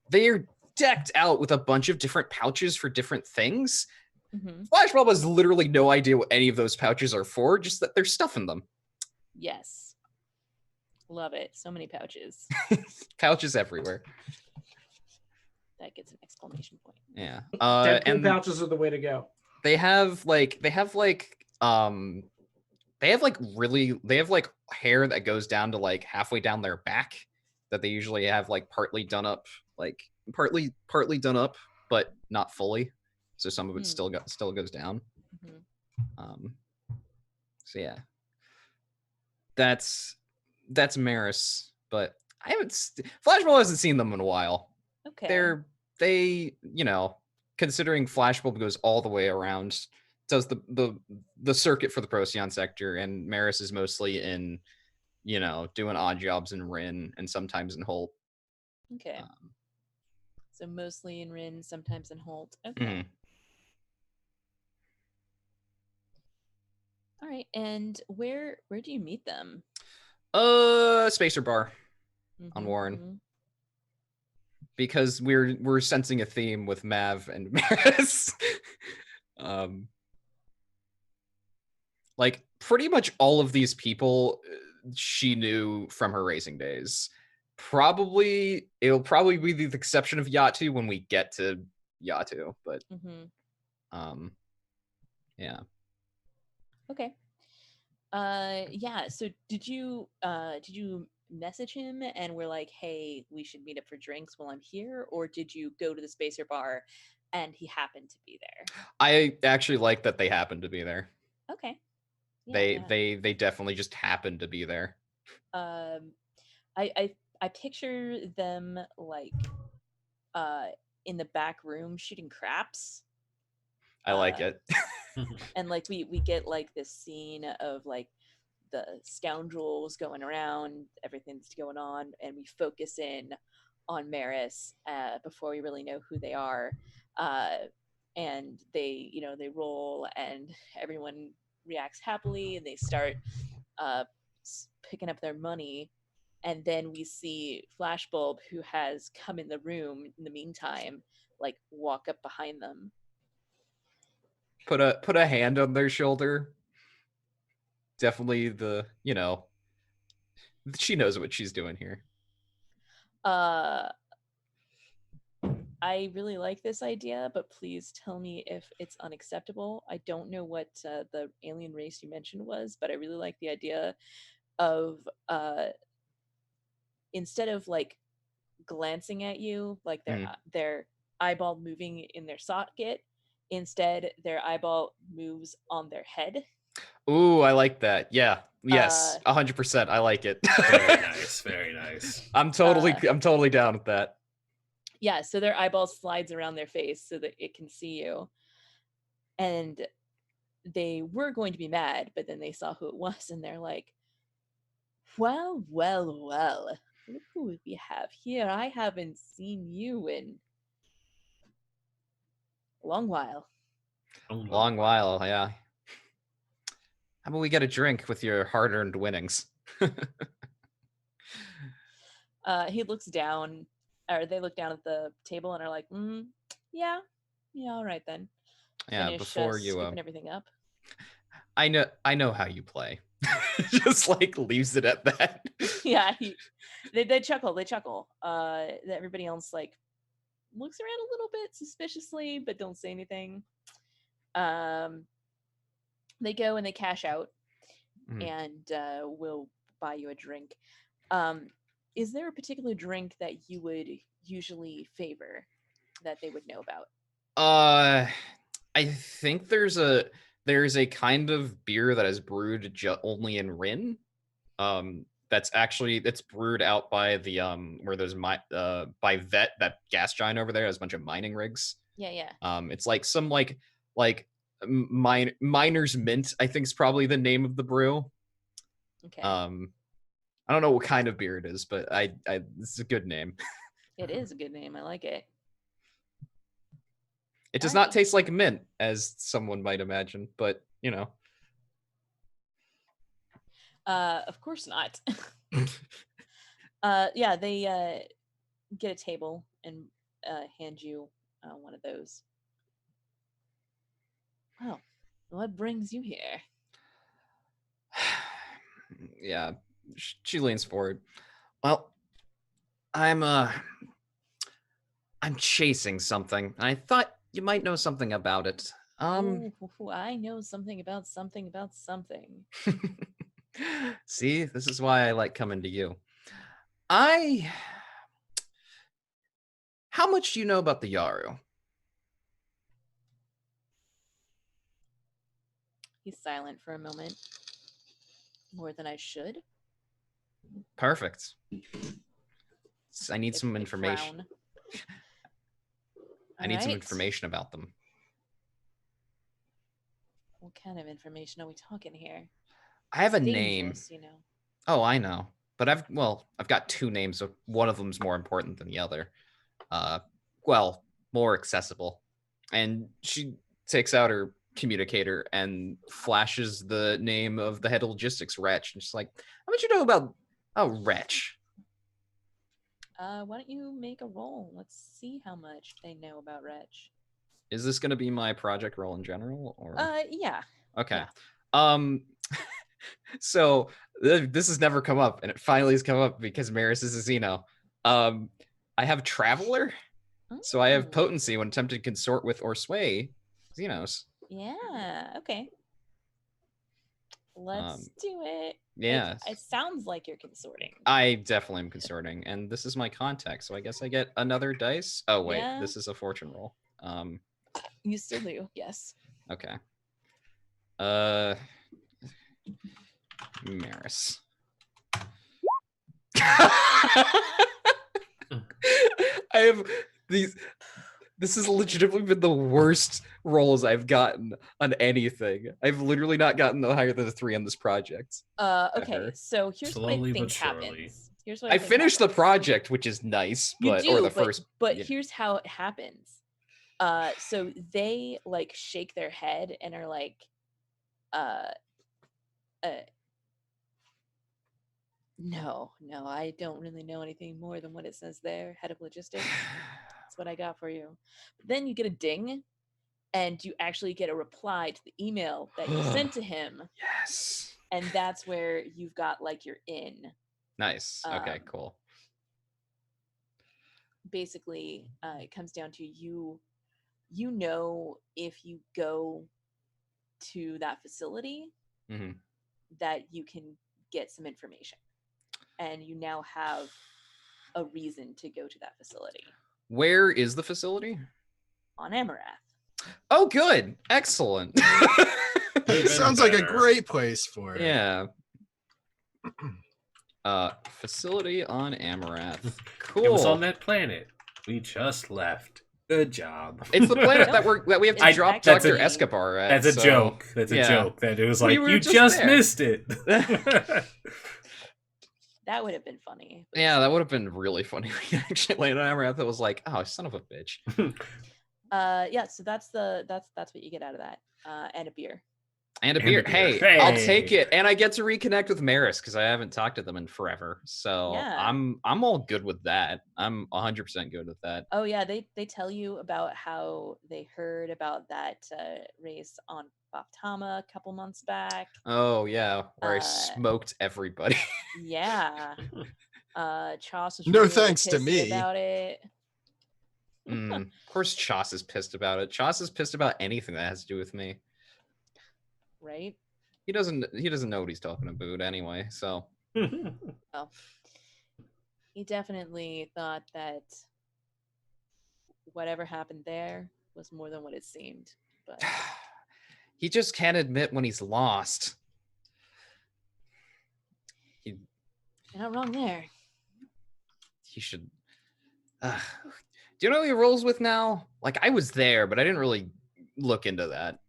they're decked out with a bunch of different pouches for different things. Mm-hmm. Flashbulb has literally no idea what any of those pouches are for, just that they're stuff in them. Yes. Love it. So many pouches. Pouches everywhere. That gets an exclamation point. Yeah. Deadpool And pouches are the way to go. they have like hair that goes down to like halfway down their back that they usually have like partly done up, like partly done up, but not fully. So some of it still goes down. Mhm. So yeah, that's Maris, but I haven't. Flashbulb hasn't seen them in a while. Okay. They considering Flashbulb goes all the way around, does the circuit for the Procyon sector, and Maris is mostly in doing odd jobs in Rin and sometimes in Holt. Okay. So mostly in Rin, sometimes in Holt. Okay. Mhm. All right. And where do you meet them? Spacer Bar on Warren. Because we're sensing a theme with Mav and Maris. Like pretty much all of these people she knew from her racing days. It'll probably be the exception of Yatu when we get to Yatu, but yeah. Okay. Yeah, so did you message him and we're like, hey, we should meet up for drinks while I'm here, or did you go to the Spacer Bar and he happened to be there? I actually like that they happened to be there. Okay. Yeah, they definitely just happened to be there. I picture them like in the back room shooting craps. I like it. And like we get like this scene of like the scoundrels going around, everything's going on, and we focus in on Maris before we really know who they are. And they, they roll, and everyone reacts happily, and they start picking up their money. And then we see Flashbulb, who has come in the room in the meantime, like walk up behind them. Put a hand on their shoulder. Definitely she knows what she's doing here. I really like this idea, but please tell me if it's unacceptable. I don't know what the alien race you mentioned was, but I really like the idea of instead of like glancing at you, like their eyeball moving in their socket, instead their eyeball moves on their head. Ooh, I like that. Yeah. Yes. 100%. I like it. Very nice. Very nice. I'm totally down with that. Yeah, so their eyeball slides around their face so that it can see you. And they were going to be mad, but then they saw who it was and they're like, well, look who we have here. I haven't seen you in a long while. Long while, yeah. How about we get a drink with your hard-earned winnings? He looks down, or they look down at the table and are like, yeah, all right then. Yeah, Finish, before you scooping everything up. I know how you play. Just like leaves it at that. Yeah, they chuckle. Everybody else like looks around a little bit suspiciously, but don't say anything. They go and they cash out, and we'll buy you a drink. Is there a particular drink that you would usually favor that they would know about? I think there's a kind of beer that is brewed only in Rin. That's brewed out by the where there's by Vet, that gas giant over there has a bunch of mining rigs. Yeah. It's like some like miner's mint, I think is probably the name of the brew. Okay. I don't know what kind of beer it is, but this is a good name. It is a good name. I like it. It does not taste like mint, as someone might imagine, but Of course not. Yeah, they get a table and hand you one of those. Well, what brings you here? Yeah, she leans forward. Well, I'm chasing something. I thought you might know something about it. Ooh, I know something about something about something. See, this is why I like coming to you. How much do you know about the Yaru? He's silent for a moment. More than I should. Perfect. I need some They information. frown. I need some Alright. information about them. What kind of information are we talking here? I have a It's name. dangerous, you know. Oh, I know. But I've got two names, so one of them's more important than the other. Well, more accessible. And she takes out her communicator and flashes the name of the head of logistics, Wretch. And she's like, how much you know about Wretch? Why don't you make a roll? Let's see how much they know about Wretch. Is this going to be my project role in general, or? Yeah. Okay. Yeah. So this has never come up, and it finally has come up because Maris is a Xeno. I have Traveler, so I have Potency when attempting to consort with or sway Xenos. Yeah. Okay. Let's do it. Yeah. It sounds like you're consorting. I definitely am consorting, and this is my contact, so I guess I get another dice. Oh wait, Yeah. This is a fortune roll. You still do, yes. Okay. Maris. I have these. This has legitimately been the worst rolls I've gotten on anything. I've literally not gotten higher than a 3 on this project. Okay, ever. So here's Slowly what I but think surely. happens. Here's what I think finished the happens. project, which is nice, You but do, or the but, first. But yeah. here's how it happens. So they like shake their head and are like, no, I don't really know anything more than what it says there. Head of logistics. That's what I got for you. But then you get a ding, and you actually get a reply to the email that you sent to him. Yes. And that's where you've got like your in. Nice. Okay, cool. Basically, it comes down to you know if you go to that facility that you can get some information, and you now have a reason to go to that facility. Where is the facility? On Amarath. Oh, good. Excellent. Sounds like a great place for it. Yeah. Facility on Amarath. Cool. It was on that planet. We just left. Good job. It's the planet that we have to drop Dr. actually- Escobar at. That's a joke. That's a joke. That it was like, were you just there." missed it. That would have been funny. Yeah, that would have been really funny. We actually landed on Amarath. It was like, oh, son of a bitch. Yeah, so that's what you get out of that. And a beer. And a And beer. a beer. Hey, I'll Hey. take it. And I get to reconnect with Maris because I haven't talked to them in forever. So Yeah. I'm all good with that. I'm 100% good with that. Oh yeah, they tell you about how they heard about that race on Baftama a couple months back. Oh yeah, where I smoked everybody. Yeah. Choss was No really thanks to pissed me. about it. Of course, Choss is pissed about it. Choss is pissed about anything that has to do with me. Right? He doesn't know what he's talking about anyway. So Well, he definitely thought that whatever happened there was more than what it seemed. But he just can't admit when he's lost. you're not wrong there. He should. Do you know who he rolls with now? Like, I was there, but I didn't really look into that.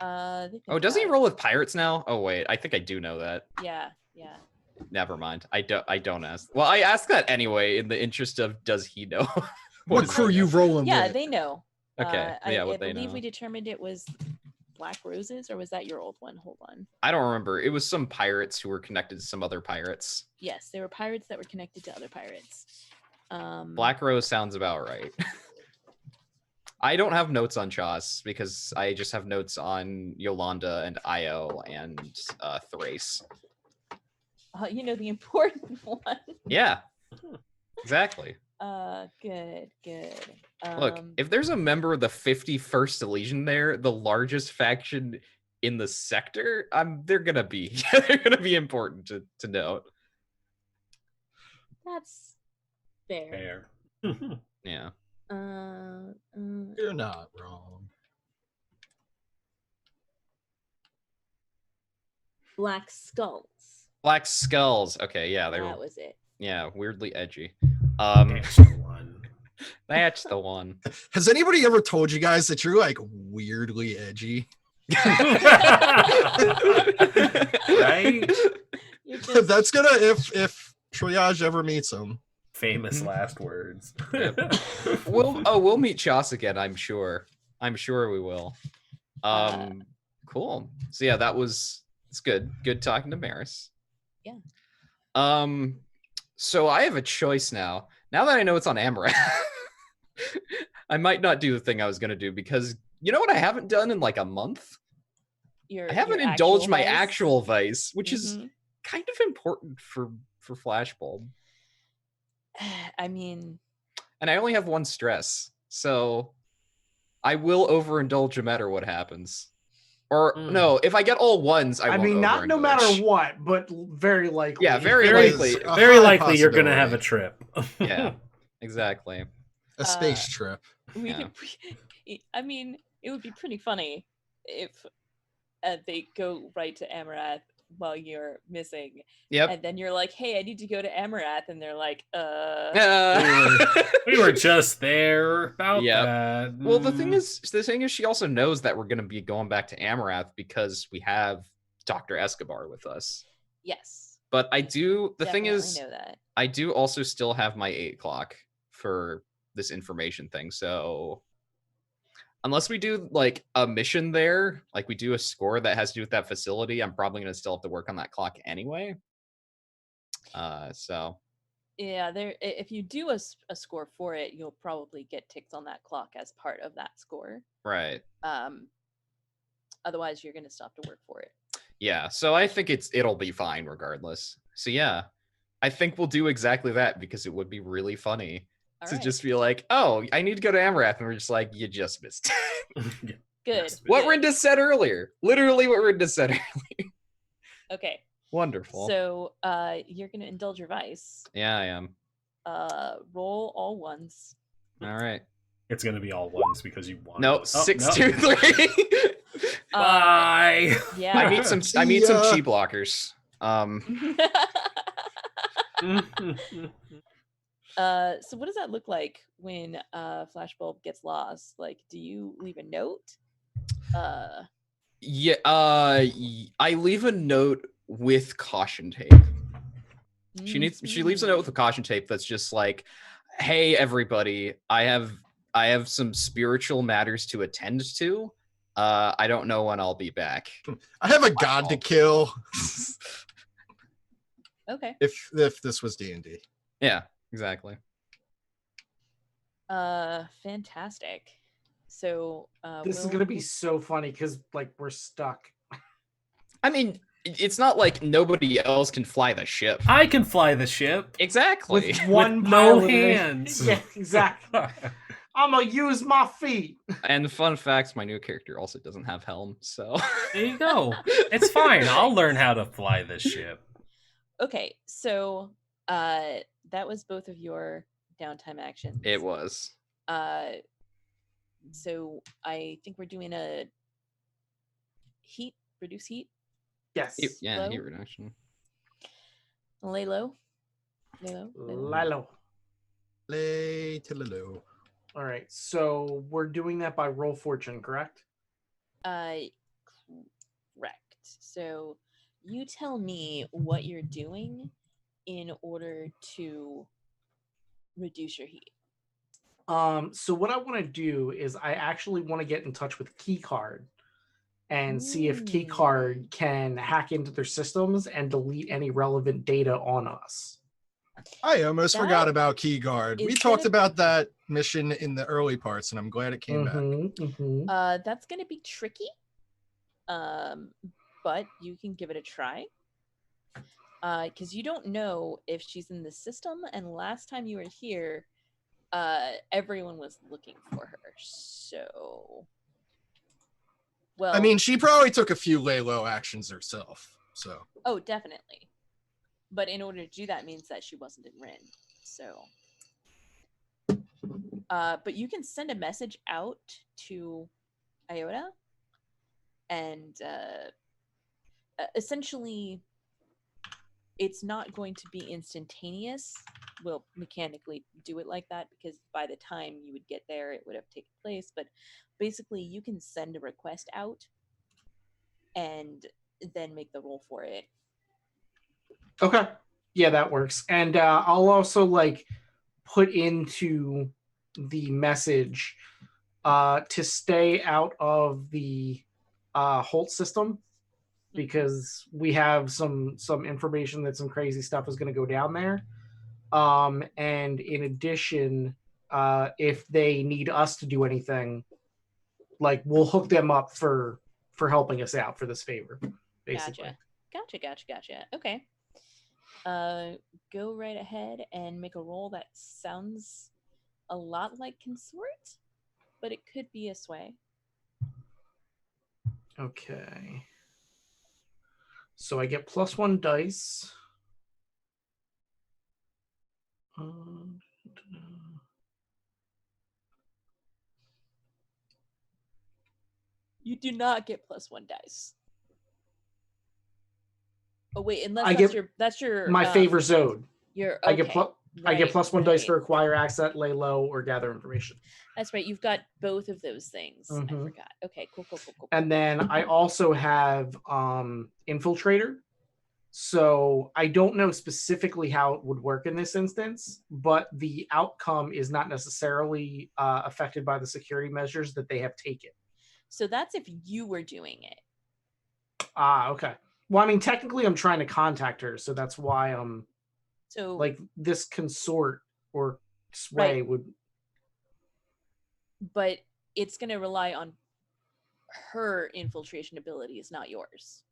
Oh, doesn't he roll with pirates now? Oh wait, I think I do know that. Yeah. Never mind. I don't ask. Well, I ask that anyway in the interest of does he know? What crew you rolling Yeah, with? they know. Okay. Yeah, I they believe know. we determined it was Black Roses, or was that your old one? Hold on. I don't remember. It was some pirates who were connected to some other pirates. Yes, they were pirates that were connected to other pirates. Black Rose sounds about right. I don't have notes on Chas because I just have notes on Yolanda and Io and Thrace. You know, the important one. Yeah, exactly. Good. Look, if there's a member of the 51st Legion there, the largest faction in the sector, they're gonna be important to note. That's fair. Yeah. You're not wrong. Black Skulls. Black Skulls. Okay, yeah, That was it. Yeah, weirdly edgy. That's the one. That's the one. Has anybody ever told you guys that you're like weirdly edgy? Right? That's gonna if Triage ever meets him. Famous last words. Yep. We'll meet Chas again, I'm sure. I'm sure we will. Cool. So yeah, it's good. Good talking to Maris. Yeah. So I have a choice now. Now that I know it's on Amaranth, I might not do the thing I was gonna do because you know what I haven't done in like a month? I haven't indulged my actual vice, which is kind of important for Flashbulb. I mean, and I only have one stress, so I will overindulge no matter what happens. Or no, if I get all ones, I won't. I mean, not no matter what, but very likely. Yeah, very likely. Very likely you're gonna have a trip. Yeah, exactly. A space trip. I mean, it would be pretty funny if they go right to Amaranth while you're missing. Yep. And then you're like, hey, I need to go to Amaranth. And they're like, we were just there about that. Well, the thing is, she also knows that we're going to be going back to Amaranth because we have Dr. Escobar with us. Yes. But I do, the thing is, know that. I do also still have my 8 o'clock for this information thing. So unless we do like a mission there, like we do a score that has to do with that facility, I'm probably going to still have to work on that clock anyway. So yeah, if you do a score for it, you'll probably get ticked on that clock as part of that score. Right. Otherwise you're going to still have to work for it. Yeah, so I think it'll be fine regardless. So yeah, I think we'll do exactly that because it would be really funny. To just be like, oh, I need to go to Amaranth, and we're just like, you just missed. Good. What Rinda said earlier. Literally what Rinda said earlier. Okay. Wonderful. So you're gonna indulge your vice. Yeah, I am. Roll all ones. All right. It's gonna be all ones because you won. No, 6, 2, 3. Bye. Yeah. I need some chi blockers. So what does that look like when Flashbulb gets lost? Like, do you leave a note? Yeah, I leave a note with caution tape. She leaves a note with a caution tape that's just like, hey everybody, I have some spiritual matters to attend to. I don't know when I'll be back. I have a god to kill. Okay. If this was D&D. Yeah. Exactly. Fantastic. So this is gonna be so funny because like we're stuck. I mean, it's not like nobody else can fly the ship. I can fly the ship. Exactly. With one with no pilot. hands. Yeah, exactly. I'm gonna use my feet. And fun facts, my new character also doesn't have helm, so there you go. It's fine. I'll learn how to fly this ship. Okay, so that was both of your downtime actions. It was. So I think we're doing a reduce heat. Yes. Yeah, low. heat reduction. Lay low. Lilo. Lay to the low. All right, so we're doing that by roll fortune, correct? Correct. So you tell me what you're doing in order to reduce your heat. So what I want to do is I actually want to get in touch with Keycard and see if Keycard can hack into their systems and delete any relevant data on us. I almost forgot about Keyguard. We Is talked that- about that mission in the early parts, and I'm glad it came back. That's gonna be tricky. But you can give it a try. Because you don't know if she's in the system, and last time you were here, everyone was looking for her. So, well, I mean, she probably took a few lay low actions herself. So. Oh, definitely. But in order to do that means that she wasn't in Rin. So, but you can send a message out to Iota, and essentially, it's not going to be instantaneous. We'll mechanically do it like that because by the time you would get there, it would have taken place. But basically, you can send a request out and then make the roll for it. Okay. Yeah, that works. And I'll also like put into the message to stay out of the Holt system, because we have some information that some crazy stuff is going to go down there. And in addition, if they need us to do anything, like we'll hook them up for helping us out for this favor, basically. Gotcha. Okay. Go right ahead and make a roll that sounds a lot like Consort, but it could be a sway. Okay. So I get +1 dice. You do not get +1 dice. Oh wait, unless that's your my favor zone. Your okay. I get +1 dice to acquire, accent, lay low, or gather information. That's right. You've got both of those things. I forgot. Okay, cool. And then I also have Infiltrator. So I don't know specifically how it would work in this instance, but the outcome is not necessarily affected by the security measures that they have taken. So that's if you were doing it. Okay. Well, I mean, technically I'm trying to contact her, so that's why I'm... So, like, this consort or sway would... But it's going to rely on her infiltration abilities, not yours.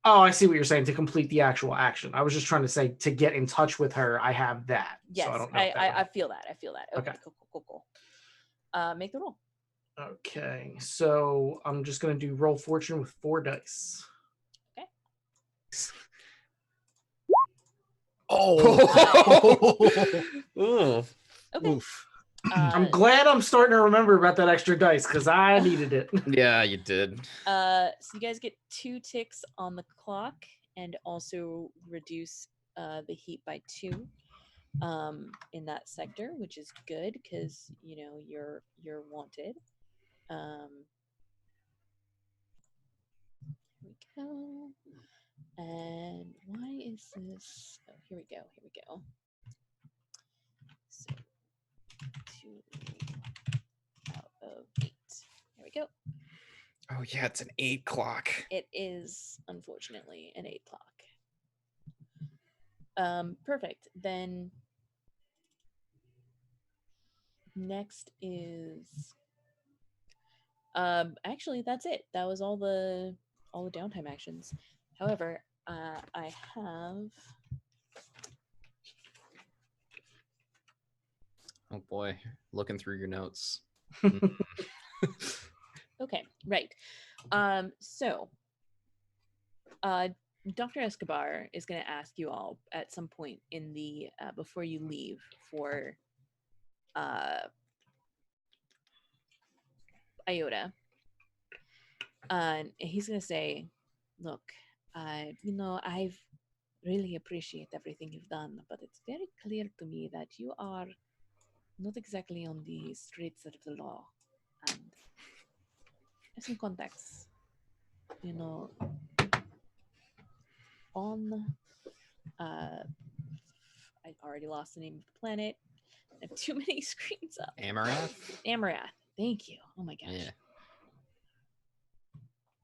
Oh, I see what you're saying, to complete the actual action. I was just trying to say, to get in touch with her, I have that. Yes, so I don't know I feel that. Okay. Cool. Make the roll. Okay, so I'm just going to do roll fortune with 4 dice. Okay. Oh. Okay. Oof. I'm glad I'm starting to remember about that extra dice because I needed it. Yeah, you did. So you guys get 2 ticks on the clock and also reduce the heat by 2 in that sector, which is good because you're wanted. Here we go. And why is this? Oh, here we go. So 2 out of 8. There we go. Oh yeah, it's an 8 clock. It is unfortunately an 8 clock. Perfect. Then next is actually that's it. That was all the downtime actions. However, I have... Oh boy, looking through your notes. Okay, right. So Dr. Escobar is going to ask you all at some point in the before you leave for Iota. And he's going to say, look, I've really appreciate everything you've done, but it's very clear to me that you are not exactly on the straight side of the law. And have some contacts, on I already lost the name of the planet. I have too many screens up. Amarath. Thank you. Oh my gosh. Yeah.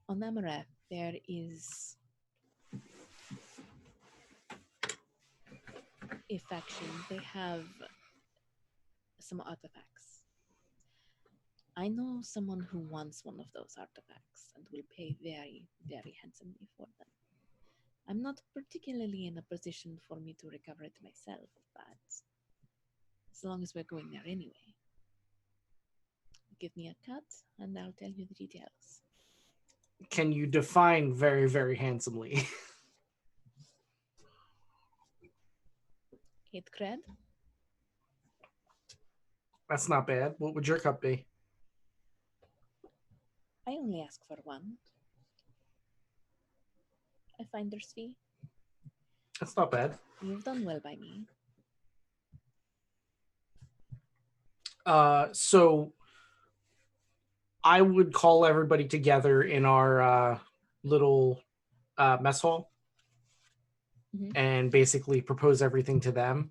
On Amarath, there is a faction. They have some artifacts. I know someone who wants one of those artifacts and will pay very, very handsomely for them. I'm not particularly in a position for me to recover it myself, but as long as we're going there anyway, give me a cut and I'll tell you the details. Can you define very, very handsomely? 8 cred? That's not bad. What would your cut be? I only ask for one. A finder's fee. That's not bad. You've done well by me. So I would call everybody together in our little mess hall and basically propose everything to them.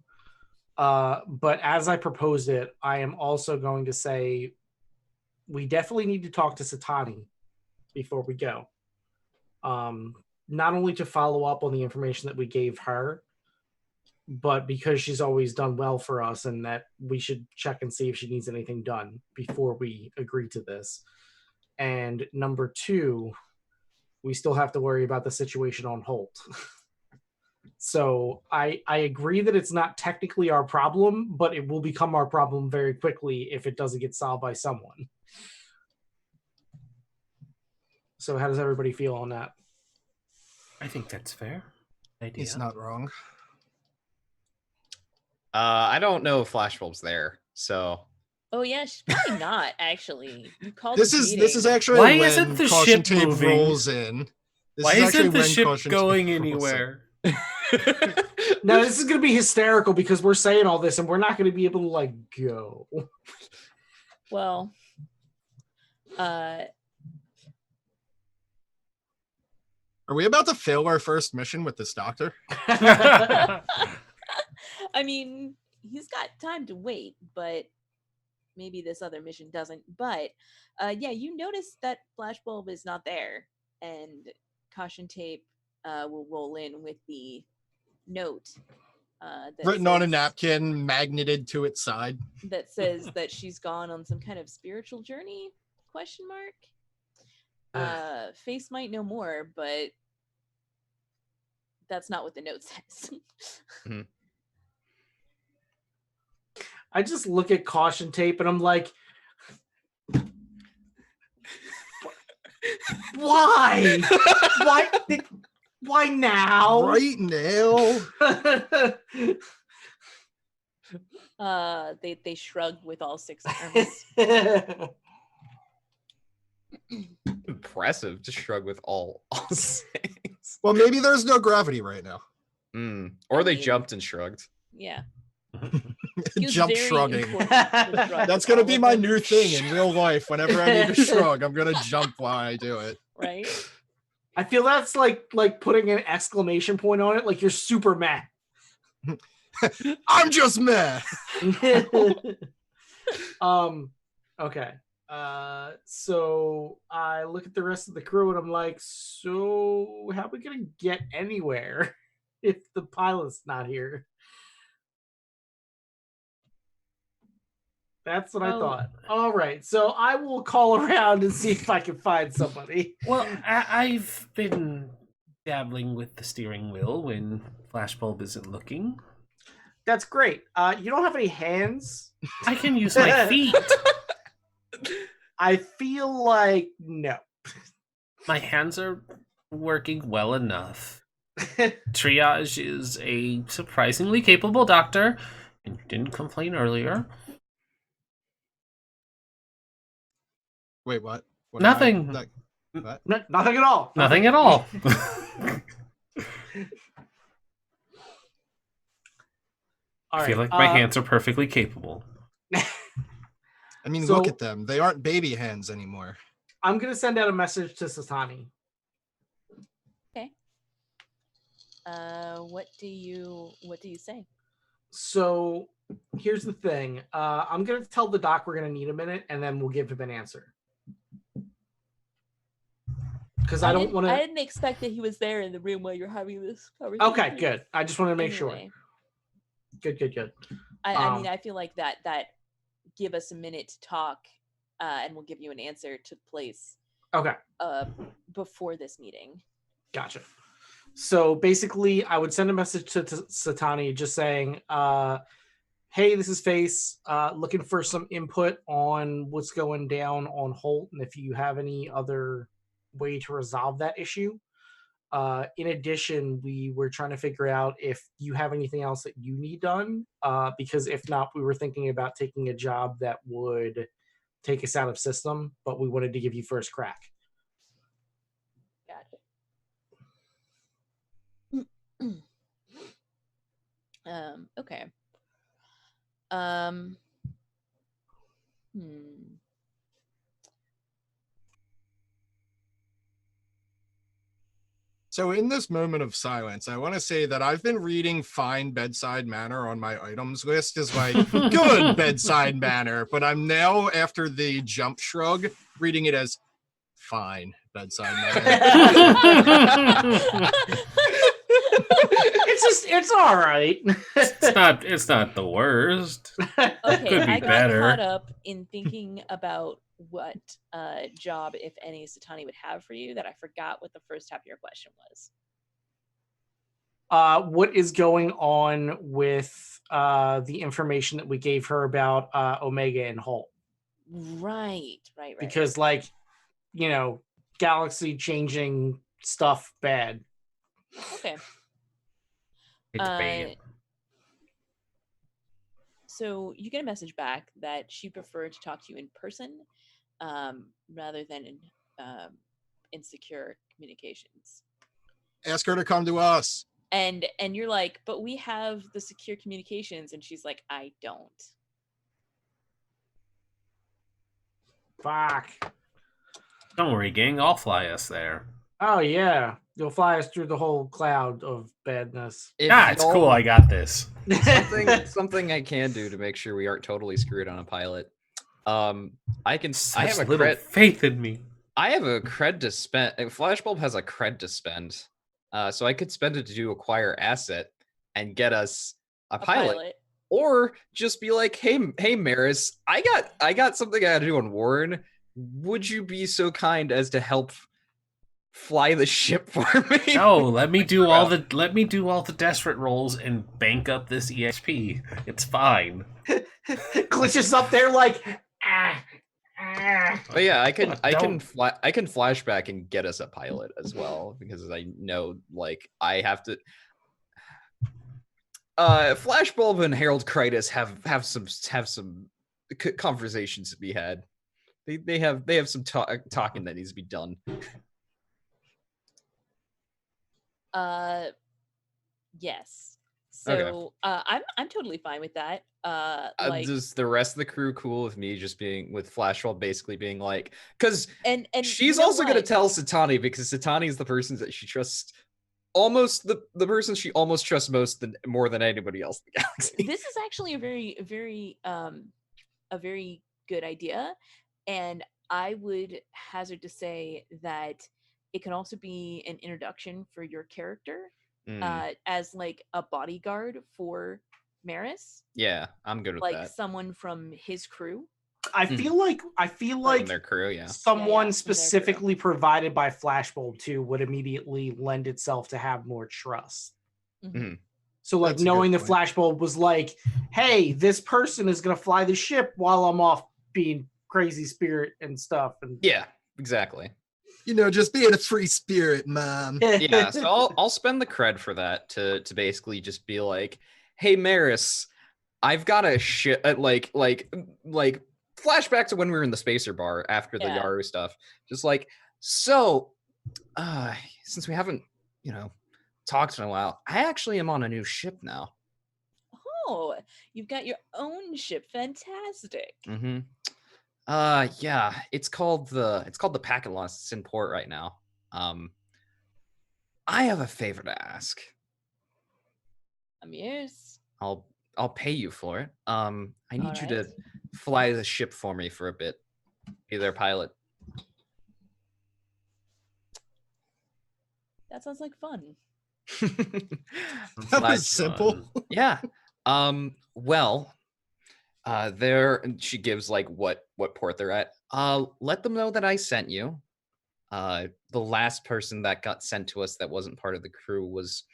But as I proposed it, I am also going to say we definitely need to talk to Satani before we go. Not only to follow up on the information that we gave her, but because she's always done well for us and that we should check and see if she needs anything done before we agree to this. And number 2, we still have to worry about the situation on Holt. So I agree that it's not technically our problem, but it will become our problem very quickly if it doesn't get solved by someone. So how does everybody feel on that? I think that's fair. Idea. He's not wrong. I don't know if Flashbulb's there, so. Oh yeah, she's probably not actually. You called This is actually Why when isn't the caution ship tape moving? rolls in. This Why is actually isn't the when ship caution going tape rolls in. anywhere? Now this is going to be hysterical because we're saying all this and we're not going to be able to like go. Well, Are we about to fail our first mission with this doctor? I mean, he's got time to wait, but maybe this other mission doesn't. But yeah, you notice that Flashbulb is not there, and caution tape will roll in with the note that Written on a says- napkin, magneted to its side. that says that she's gone on some kind of spiritual journey? Question mark. Face might know more, but that's not what the note says. I just look at caution tape and I'm like, why? Why now? Right now. They shrug with all 6 arms. Impressive to shrug with all 6. Well, maybe there's no gravity right now. Or I they mean- jumped and shrugged. Yeah. He was Jump very shrugging. important to the shrug That's of gonna all be of my them, new thing in real life. Whenever I need to shrug, I'm gonna jump while I do it. right? I feel that's like putting an exclamation point on it, like you're super mad. I'm just meh. Okay. So I look at the rest of the crew and I'm like, so how are we gonna get anywhere if the pilot's not here? That's what I Well- thought. All right, so I will call around and see if I can find somebody. Well, I've been dabbling with the steering wheel when Flashbulb isn't looking. That's great. You don't have any hands? I can use my feet. I feel like no. My hands are working well enough. Triage is a surprisingly capable doctor, and you didn't complain earlier. Wait, what? What Nothing. What? Nothing at all. Nothing at all. All I feel right, like my hands are perfectly capable. I mean, So- look at them. They aren't baby hands anymore. I'm gonna send out a message to Satani. What do you say? So here's the thing. I'm gonna tell the doc we're gonna need a minute, and then we'll give him an answer. Because I don't want I to. didn't expect that he was there in the room while you're having this conversation. Okay, good. I just want to make sure. Anyway, Good. I mean, I feel like that give us a minute to talk, and we'll give you an answer took place Okay. Before this meeting. Gotcha. So basically, I would send a message to Satani just saying, hey, this is Face, looking for some input on what's going down on Holt, and if you have any other way to resolve that issue. In addition, we were trying to figure out if you have anything else that you need done, because if not, we were thinking about taking a job that would take us out of system, but we wanted to give you first crack. Gotcha. Okay. So in this moment of silence, I want to say that I've been reading fine bedside manner on my items list as like good bedside manner, but I'm now, after the jump shrug, reading it as fine bedside manner. It's all right. It's not the worst. Okay, Could be I got better. caught up in thinking about what job, if any, Satani would have for you that I forgot what the first half of your question was. What is going on with the information that we gave her about Omega and Holt? Right. Because, like, you know, galaxy changing stuff bad. Okay. It's bad. So you get a message back that she preferred to talk to you in person, rather than in secure communications. Ask her to come to us. And you're like, but we have the secure communications, and she's like, I don't. Fuck. Don't worry, gang. I'll fly us there. Oh yeah, you'll fly us through the whole cloud of badness. It's cool. I got this. something I can do to make sure we aren't totally screwed on a pilot. I have a little faith in me. I have a cred to spend. Flashbulb has a cred to spend, so I could spend it to acquire asset and get us a pilot. Or just be like, hey, Maris, I got something I got to do on Warren. Would you be so kind as to help fly the ship for me? No, let me do all the desperate rolls and bank up this EXP. It's fine. Glitches up there like. But yeah, I can flashback and get us a pilot as well, because I know, like, I have to. Flashbulb and Harold Kreitis have some conversations to be had. They have some talking that needs to be done. Yes. So okay. I'm totally fine with that. Does the rest of the crew cool with me just being with Flashbulb basically being like, because and she's also gonna tell Satani, because Satani is the person that she trusts. Almost the person she almost trusts more than anybody else in the galaxy. This is actually a very good idea, and I would hazard to say that it can also be an introduction for your character as like a bodyguard for Maris. Yeah, I'm good with like that. Like someone from his crew. I feel like their crew, yeah. Someone specifically provided by Flashbulb too would immediately lend itself to have more trust. Mm-hmm. So like knowing the Flashbulb was like, hey, this person is gonna fly the ship while I'm off being crazy spirit and stuff. And yeah, exactly. You know, just being a free spirit, Mom. Yeah, so I'll spend the cred for that to basically just be like, hey, Maris, I've got a shit like flashback to when we were in the Spacer Bar after the Yaru stuff. Just like, so, since we haven't, talked in a while, I actually am on a new ship now. Oh, you've got your own ship. Fantastic. Mm-hmm. Yeah, it's called the Packet Loss. It's in port right now. I have a favor to ask. I'm yours. I'll pay you for it. I need you to fly the ship for me for a bit. Be their pilot. That sounds like fun. That was simple. Yeah. Well, She gives like what port they're at. Let them know that I sent you. The last person that got sent to us that wasn't part of the crew was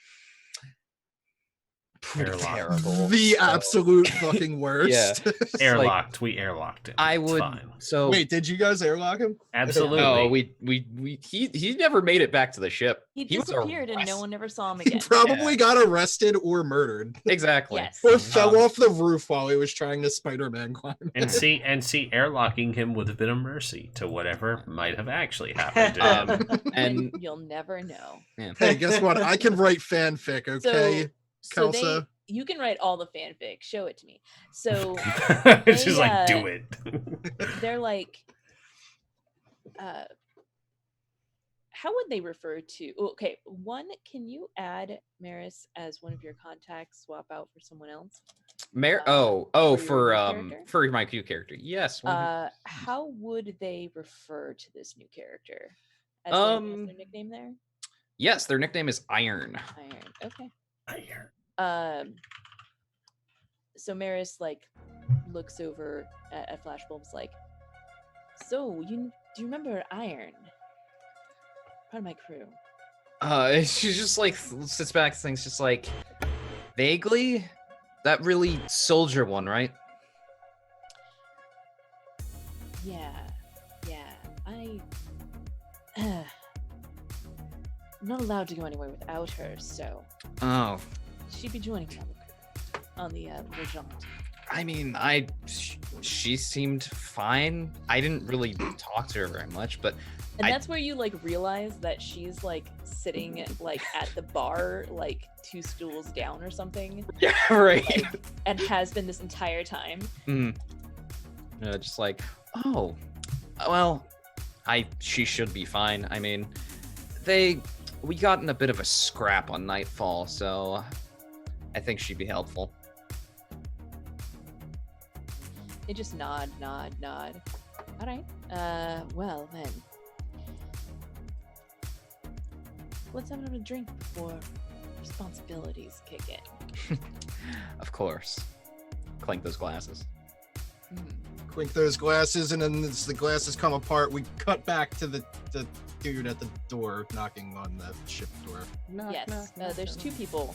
pretty Airlocked. terrible. The so- absolute fucking worst. It's Airlocked. We airlocked him. I It's would. fine. So Wait, did you guys airlock him? Absolutely. no, he never made it back to the ship. He was disappeared and no arrested. one ever saw him He again. probably got arrested or murdered. Exactly. Yes. Or fell Um, off the roof while he was trying to Spider-Man climb. And see, airlocking him would have been a mercy to whatever might have actually happened to him. And You'll never know. Hey, guess what? I can write fanfic, okay? So Kelsa? you can write all the fanfic. Show it to me. So It's just like, They, do it. they're like, how would they refer to? Okay, one, can you add Maris as one of your contacts? Swap out for someone else. for your character? for my Q character. Yes. How would they refer to this new character? As their nickname there? Yes, their nickname is Iron. Iron. Okay. Iron. So Maris like looks over at Flashbulb's like, so do you remember Iron? Part of my crew. She just like sits back and thinks, just like, vaguely, that really soldier one, right? Yeah. I'm not allowed to go anywhere without her, so Oh, she'd be joining me on the Regent. I mean, she seemed fine. I didn't really talk to her very much, but And I- that's where you like realize that she's like sitting like at the bar, like 2 stools down or something, yeah, right. like, and has been this entire time. Just like, oh, well, she should be fine. I mean, we got in a bit of a scrap on Nightfall, so I think she'd be helpful. They just nod. All right. Well then, let's have another drink before responsibilities kick in. Of course. Clink those glasses. Clink those glasses, and then as the glasses come apart, we cut back to the dude at the door knocking on the ship door. Yes. There's 2 people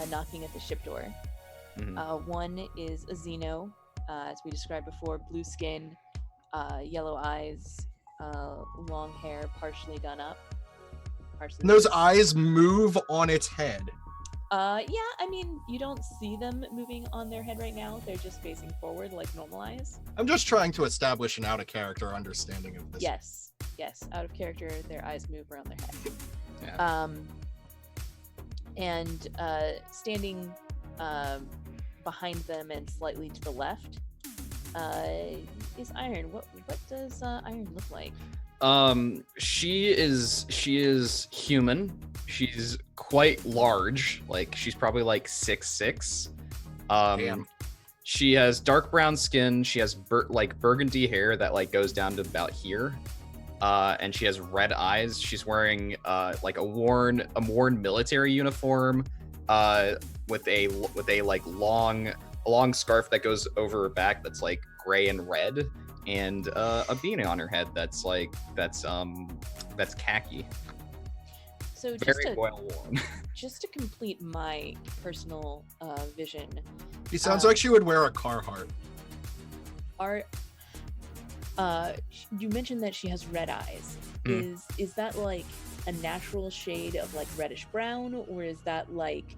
knocking at the ship door. Mhm. One is a Xeno, as we described before, blue skin, yellow eyes, long hair, partially done up. And those eyes move on its head. Yeah, I mean, you don't see them moving on their head right now. They're just facing forward like normal eyes. I'm just trying to establish an out-of-character understanding of this. Yes. Out of character, their eyes move around their head. Yeah. And standing behind them and slightly to the left is Iron. What does Iron look like? She is human. She's quite large. Like, she's probably like 6'6". Damn. She has dark brown skin. She has burgundy hair that like goes down to about here. And she has red eyes. She's wearing like a worn military uniform with a like long scarf that goes over her back that's like gray and red, and a beanie on her head that's khaki. So Very well worn. just to complete my personal vision, He sounds like she would wear a Carhartt. you mentioned that she has red eyes. Is that like a natural shade of like reddish brown, or is that like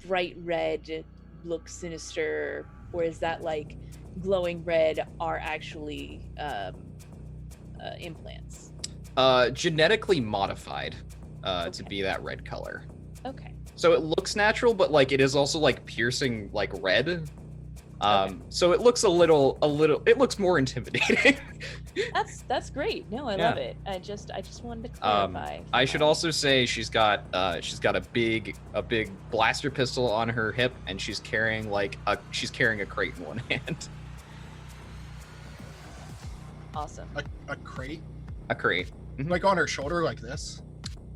bright red, look sinister, or is that like glowing red are actually implants? Genetically modified to be that red color. Okay. So it looks natural, but like it is also like piercing like red. So it looks it looks more intimidating. That's great. No, I love it. I just wanted to clarify. I should also say she's got a big blaster pistol on her hip, and she's carrying a crate in one hand. Awesome. A crate? A crate. Like on her shoulder like this?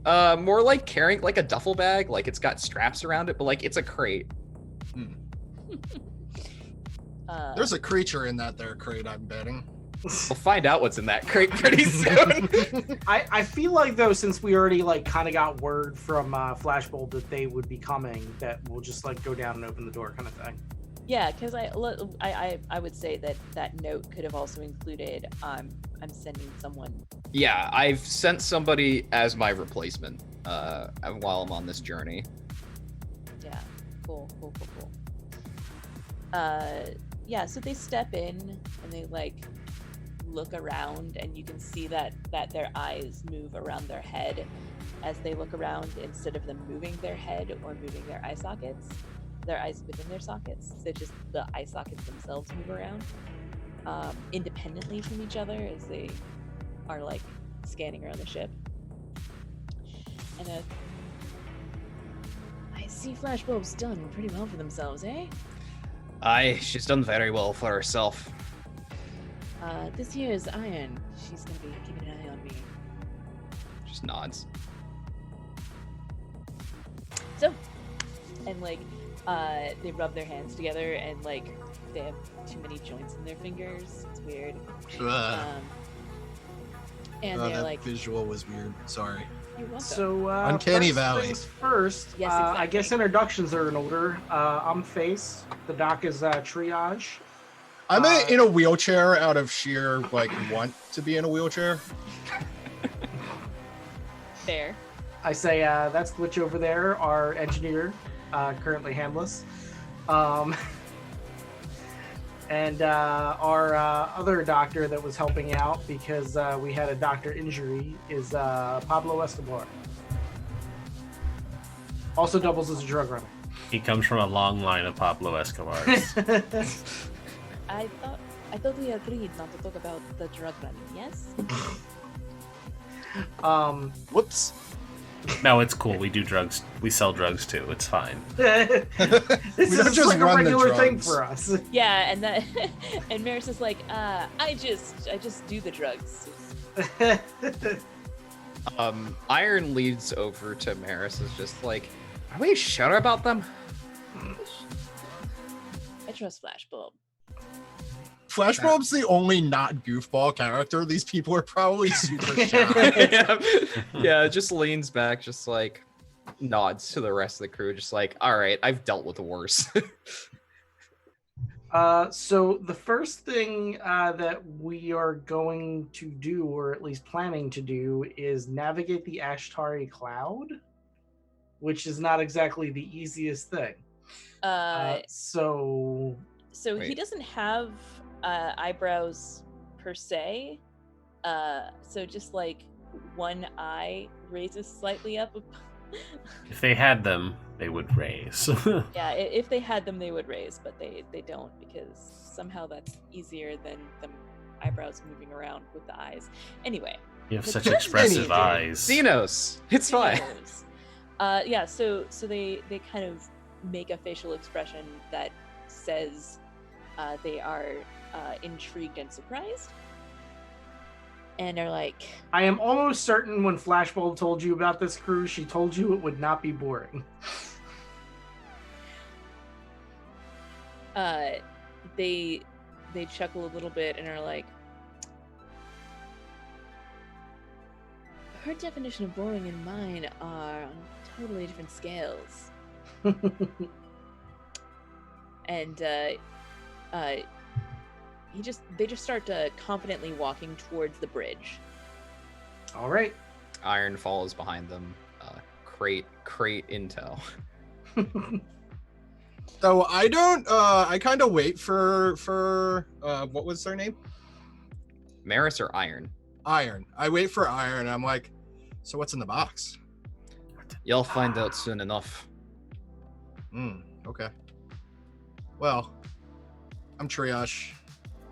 More like carrying like a duffel bag, like it's got straps around it, but like it's a crate. There's a creature in that there crate, I'm betting. We'll find out what's in that crate pretty soon. I feel like though, since we already like kind of got word from Flashbulb that they would be coming, that we'll just like go down and open the door kind of thing. Yeah, because I would say that note could have also included I'm sending someone. Yeah, I've sent somebody as my replacement while I'm on this journey. Yeah, cool. Yeah, so they step in and they like look around, and you can see that their eyes move around their head as they look around, instead of them moving their head or moving their eye sockets. Their eyes within their sockets, so just the eye sockets themselves move around independently from each other as they are like scanning around the ship. And I see Flashbulb's done pretty well for themselves, eh? Aye, she's done very well for herself. This here is Iron. She's gonna be keeping an eye on me. Just nods. So, and like, they rub their hands together, and like they have too many joints in their fingers. It's weird. And they're that like, visual was weird. Sorry. "You're welcome." So Uncanny first Valley. things first, Yes, I exactly. guess introductions are in order. I'm Face. The doc is Triage. I'm in a wheelchair out of sheer like want to be in a wheelchair. Fair. I say that's Glitch over there, our engineer, currently handless. And our other doctor that was helping out because we had a doctor injury is Pablo Escobar. Also doubles as a drug runner. He comes from a long line of Pablo Escobars. I thought we agreed not to talk about the drug running. Yes. Whoops. No, it's cool. We do drugs. We sell drugs too. It's fine. This We is don't just like a run the regular thing drugs. for us. Yeah, and that and Maris is like, I just do the drugs. Iron leads over to Maris, is just like, are we sure about them? I trust Flashbulb. Flashbulb's the only not goofball character. These people are probably super shy. Yeah, just leans back, just like nods to the rest of the crew, just like, all right, I've dealt with the worst. So the first thing that we are going to do, or at least planning to do, is navigate the Ashtari cloud, which is not exactly the easiest thing. So So he Wait. doesn't have eyebrows per se. So just like one eye raises slightly up. If they had them, they would raise. Yeah, if they had them, they would raise, but they don't, because somehow that's easier than the eyebrows moving around with the eyes. Anyway. You have But such that's expressive anything. eyes. Xenos, it's fine. Knows. Yeah, so they kind of make a facial expression that says they are intrigued and surprised, and are like, I am almost certain when Flashbulb told you about this crew, she told you it would not be boring. they chuckle a little bit and are like, her definition of boring and mine are on totally different scales. And they just start confidently walking towards the bridge. All right. Iron follows behind them. Crate intel. So I don't. I kind of wait for what was their name? Maris or Iron? Iron. I wait for Iron. I'm like, so what's in the box? You'll find out soon enough. Okay. Well, I'm Triage.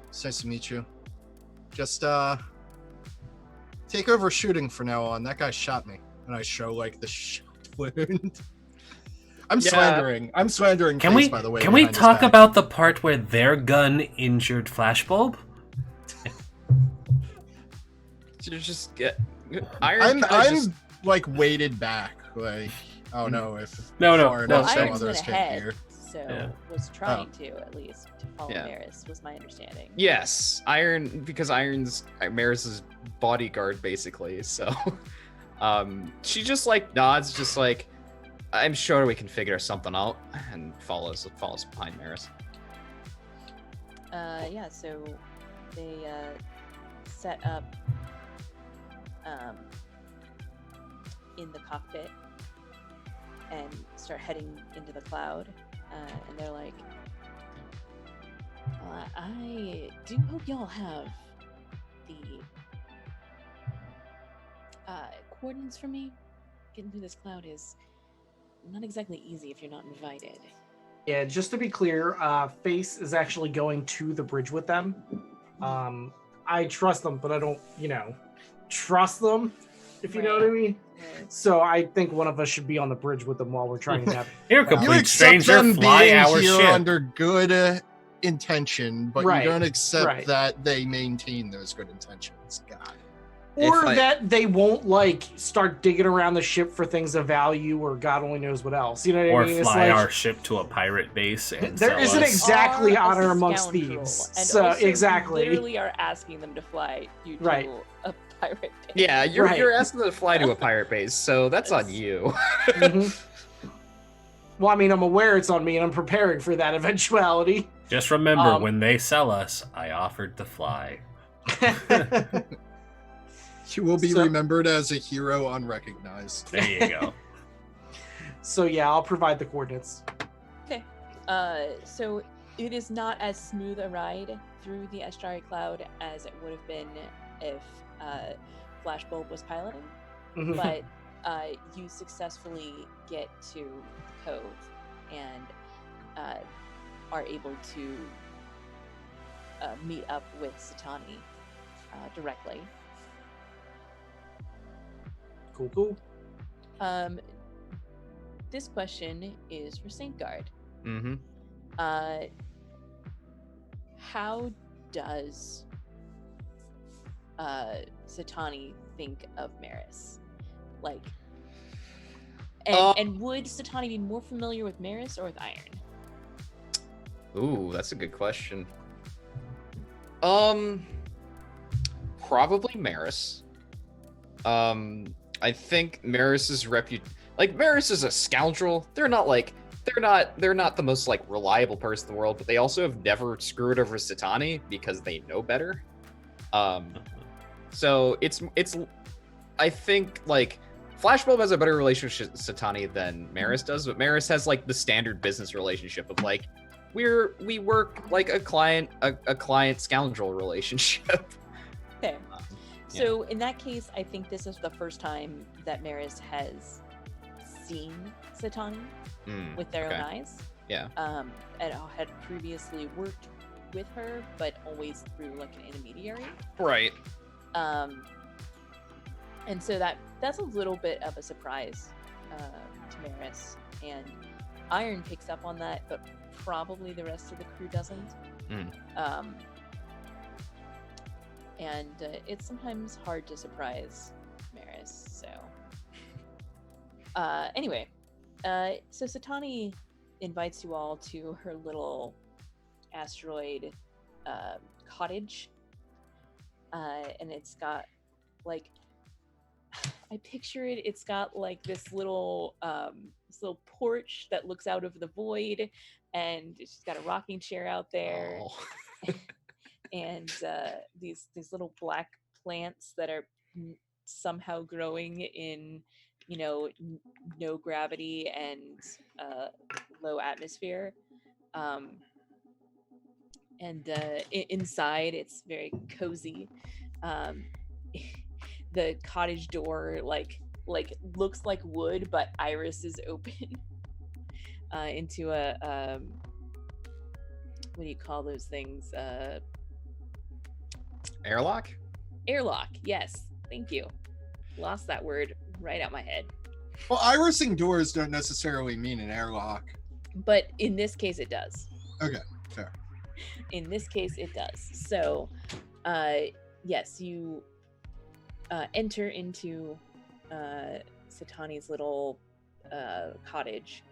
It's nice to meet you. Just take over shooting from now on. That guy shot me, and I show like the shocked wound. I'm slandering. I'm slandering. Can Face, we by the way, can we behind his talk back. about the part where their gun injured Flashbulb? You just get Iron. I'm like weighted back. Like, oh no, if No, far no. enough, so Iron's others went can't ahead, hear. So was trying to at least to follow Maris was my understanding. Yes, because Iron's Maris's bodyguard basically. So, she just like nods, just like, I'm sure we can figure something out, and follows behind Maris. So they set up in the cockpit and start heading into the cloud, and they're like, I do hope y'all have the coordinates for me. Getting through this cloud is not exactly easy if you're not invited. Yeah, just to be clear, Face is actually going to the bridge with them. I trust them, but I don't, trust them, if you know what I mean. Right. So I think one of us should be on the bridge with them while we're trying to have. You're a You complete accept stranger. them Fly being our here ship. under good intention, but Right, you don't accept right. that they maintain those good intentions. God. Or that they won't start digging around the ship for things of value, or God only knows what else. You know what Or I mean? fly our ship to a pirate base and there sell isn't us. exactly Are a honor amongst scoundrel, thieves. and So also exactly. you literally are asking them to fly you to Right. a pirate base. Yeah, you're Right. asking them to fly to a pirate base, so that's on you. Mhm. Well, I mean, I'm aware it's on me, and I'm preparing for that eventuality. Just remember, when they sell us, I offered to fly. You will be So- remembered as a hero unrecognized. There you go. So yeah, I'll provide the coordinates. Okay. So it is not as smooth a ride through the Estuary Cloud as it would have been if Flashbulb was piloting, Mhm. but you successfully get to the cove and are able to meet up with Satani directly. Cool. This question is for Saintguard. Mm-hmm. How does Satani think of Maris? And would Satani be more familiar with Maris or with Iron? Ooh, that's a good question. Probably Maris. I think Maris's Maris is a scoundrel. They're not the most reliable person in the world, but they also have never screwed over Satani because they know better. So it's I think Flashbulb has a better relationship with Satani than Maris does, but Maris has the standard business relationship of we work like a client scoundrel relationship. Okay. So in that case, I think this is the first time that Maris has seen Satani with their own eyes. Yeah. And had previously worked with her, but always through an intermediary. Right. And so that's a little bit of a surprise to Maris, and Iron picks up on that, but probably the rest of the crew doesn't. And it's sometimes hard to surprise Maris. So anyway, so Satani invites you all to her little asteroid cottage, and it's got I picture it. It's got this little porch that looks out over the void, and she's got a rocking chair out there, and these little black plants that are somehow growing in no gravity and low atmosphere. And inside it's very cozy. The cottage door looks like wood, but iris is open into a what do you call those things? Airlock? Airlock. Yes, thank you. Lost that word right out my head. Well, irising doors don't necessarily mean an airlock. But in this case, it does. Okay, fair. In this case, it does. So, yes, you enter into Satani's little cottage,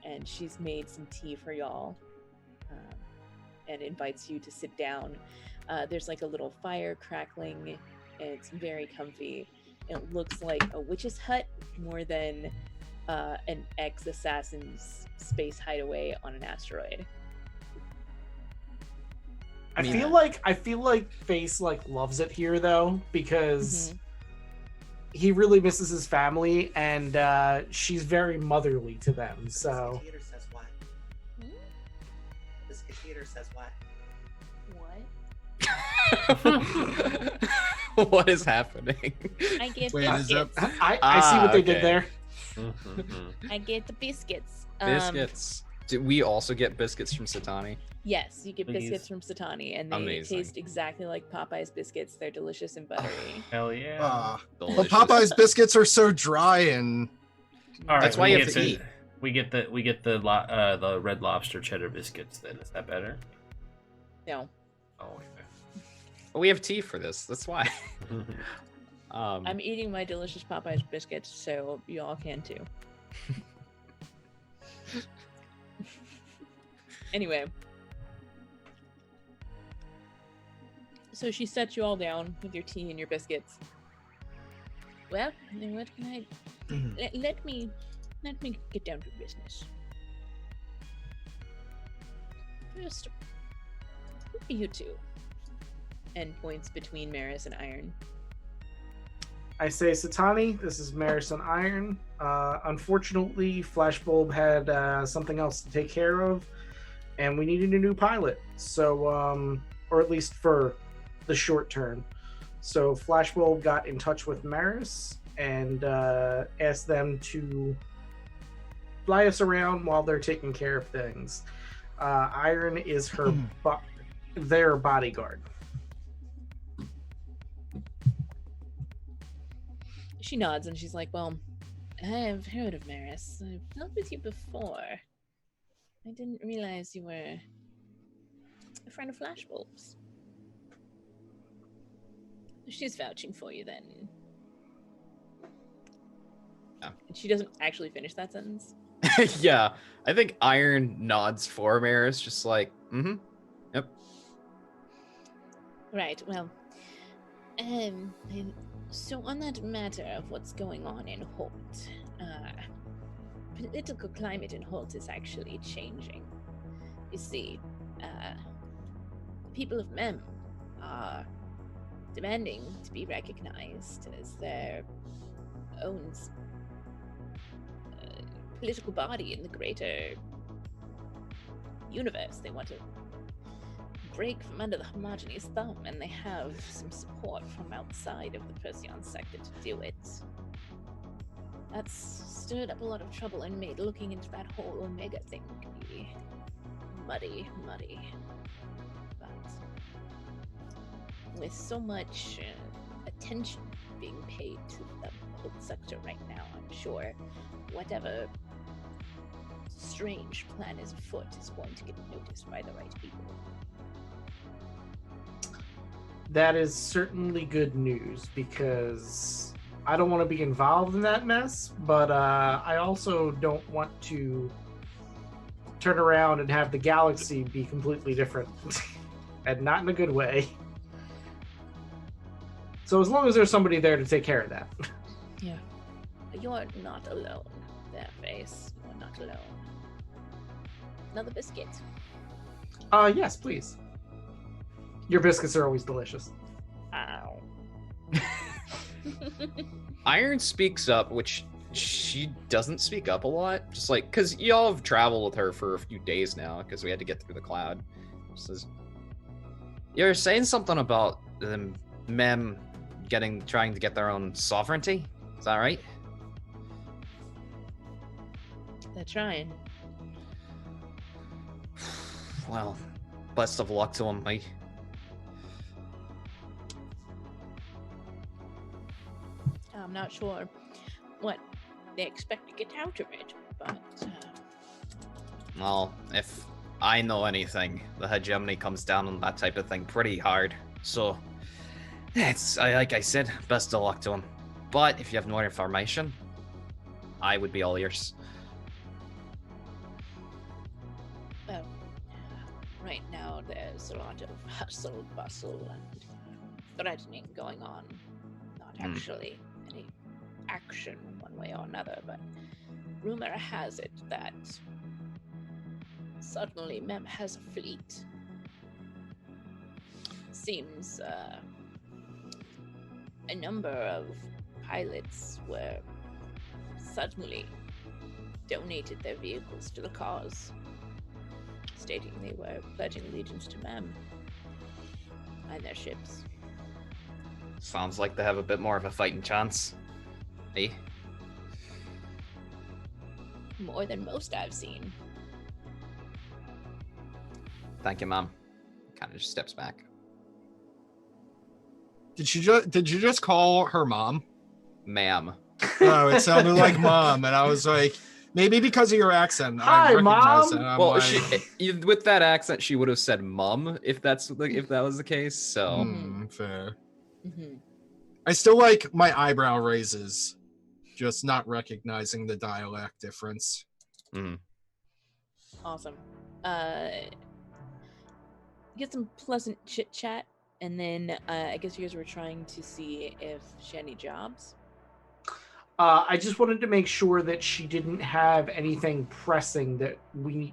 and she's made some tea for y'all, and invites you to sit down. There's like a little fire crackling, and it's very comfy. It looks like a witch's hut more than an ex-assassin's space hideaway on an asteroid. I feel like Face like loves it here though, because he really misses his family, and she's very motherly to them. So Biscuit Eater says what? Biscuit Eater says what? What? What is happening? I get Wait, is that- biscuits. I see what they okay. did there. I get the biscuits. Biscuits. Do we also get biscuits from Satani? Yes, you get Please. biscuits from Satani, and they Amazing. taste exactly like Popeye's biscuits. They're delicious and buttery. Hell yeah. But Delicious. Popeye's biscuits are so dry and All right, That's why we you have get to eat. We get the Red Lobster cheddar biscuits. Then is that better? No, Oh, But we have tea for this. That's why. okay. I'm eating my delicious Popeye's biscuits, so you all can too. Anyway, so she sets you all down with your tea and your biscuits. Well, then what can I? Let me get down to business. First, who are you two? And points between Maris and Iron. I say, Satani, this is Maris and Iron. Unfortunately, Flashbulb had something else to take care of, and we needed a new pilot. So, or at least for the short term. So Flashbulb got in touch with Maris and asked them to fly us around while they're taking care of things. Iron is her their bodyguard. She nods and she's like, well, I've heard of Maris. I've dealt with you before. I didn't realize you were a friend of Flashbulb's. She's vouching for you then. Yeah. And she doesn't actually finish that sentence. Yeah, I think Iron nods for Maris, just like, yep. Right, well, so on that matter of what's going on in Holt, political climate in Holt is actually changing. You see, people of Mem are demanding to be recognized as their own political body in the greater universe. They want to break from under the homogeneous thumb, and they have some support from outside of the Perseon sector to do it. That's stirred up a lot of trouble and made looking into that whole Omega thing be muddy. But with so much attention being paid to the whole sector right now, I'm sure whatever strange plan is afoot is going to get noticed by the right people. That is certainly good news, because I don't want to be involved in that mess, but I also don't want to turn around and have the galaxy be completely different, and not in a good way. So as long as there's somebody there to take care of that. Yeah. You're not alone there, Face. You're not alone. Another biscuit. Yes, please. Your biscuits are always delicious. Ow. Iron speaks up, which she doesn't speak up a lot. Just like, because y'all have traveled with her for a few days now, because we had to get through the cloud. She says, you're saying something about the Mem trying to get their own sovereignty? Is that right? They're trying. Well, best of luck to them, mate. I'm not sure what they expect to get out of it, but Well, if I know anything, the hegemony comes down on that type of thing pretty hard. So, like I said, best of luck to him. But if you have more information, I would be all ears. Right now, there's a lot of hustle, bustle, and threatening going on. Not actually any action one way or another, but rumor has it that suddenly Mem has a fleet. Seems a number of pilots were suddenly donated their vehicles to the cause, stating they were pledging allegiance to Mem and their ships. Sounds like they have a bit more of a fighting chance. Eh? More than most I've seen. Thank you, Mom. Kind of just steps back. Did you just call her mom? Ma'am. No, it sounded like mom, and I was like, maybe because of your accent. Hi, I recognize Mom. it. I'm Well, like, with that accent, she would have said "mum" if that was the case. So fair. Mm-hmm. I still like my eyebrow raises, just not recognizing the dialect difference. Awesome. Get some pleasant chit chat, and then I guess you guys were trying to see if she had any jobs. I just wanted to make sure that she didn't have anything pressing that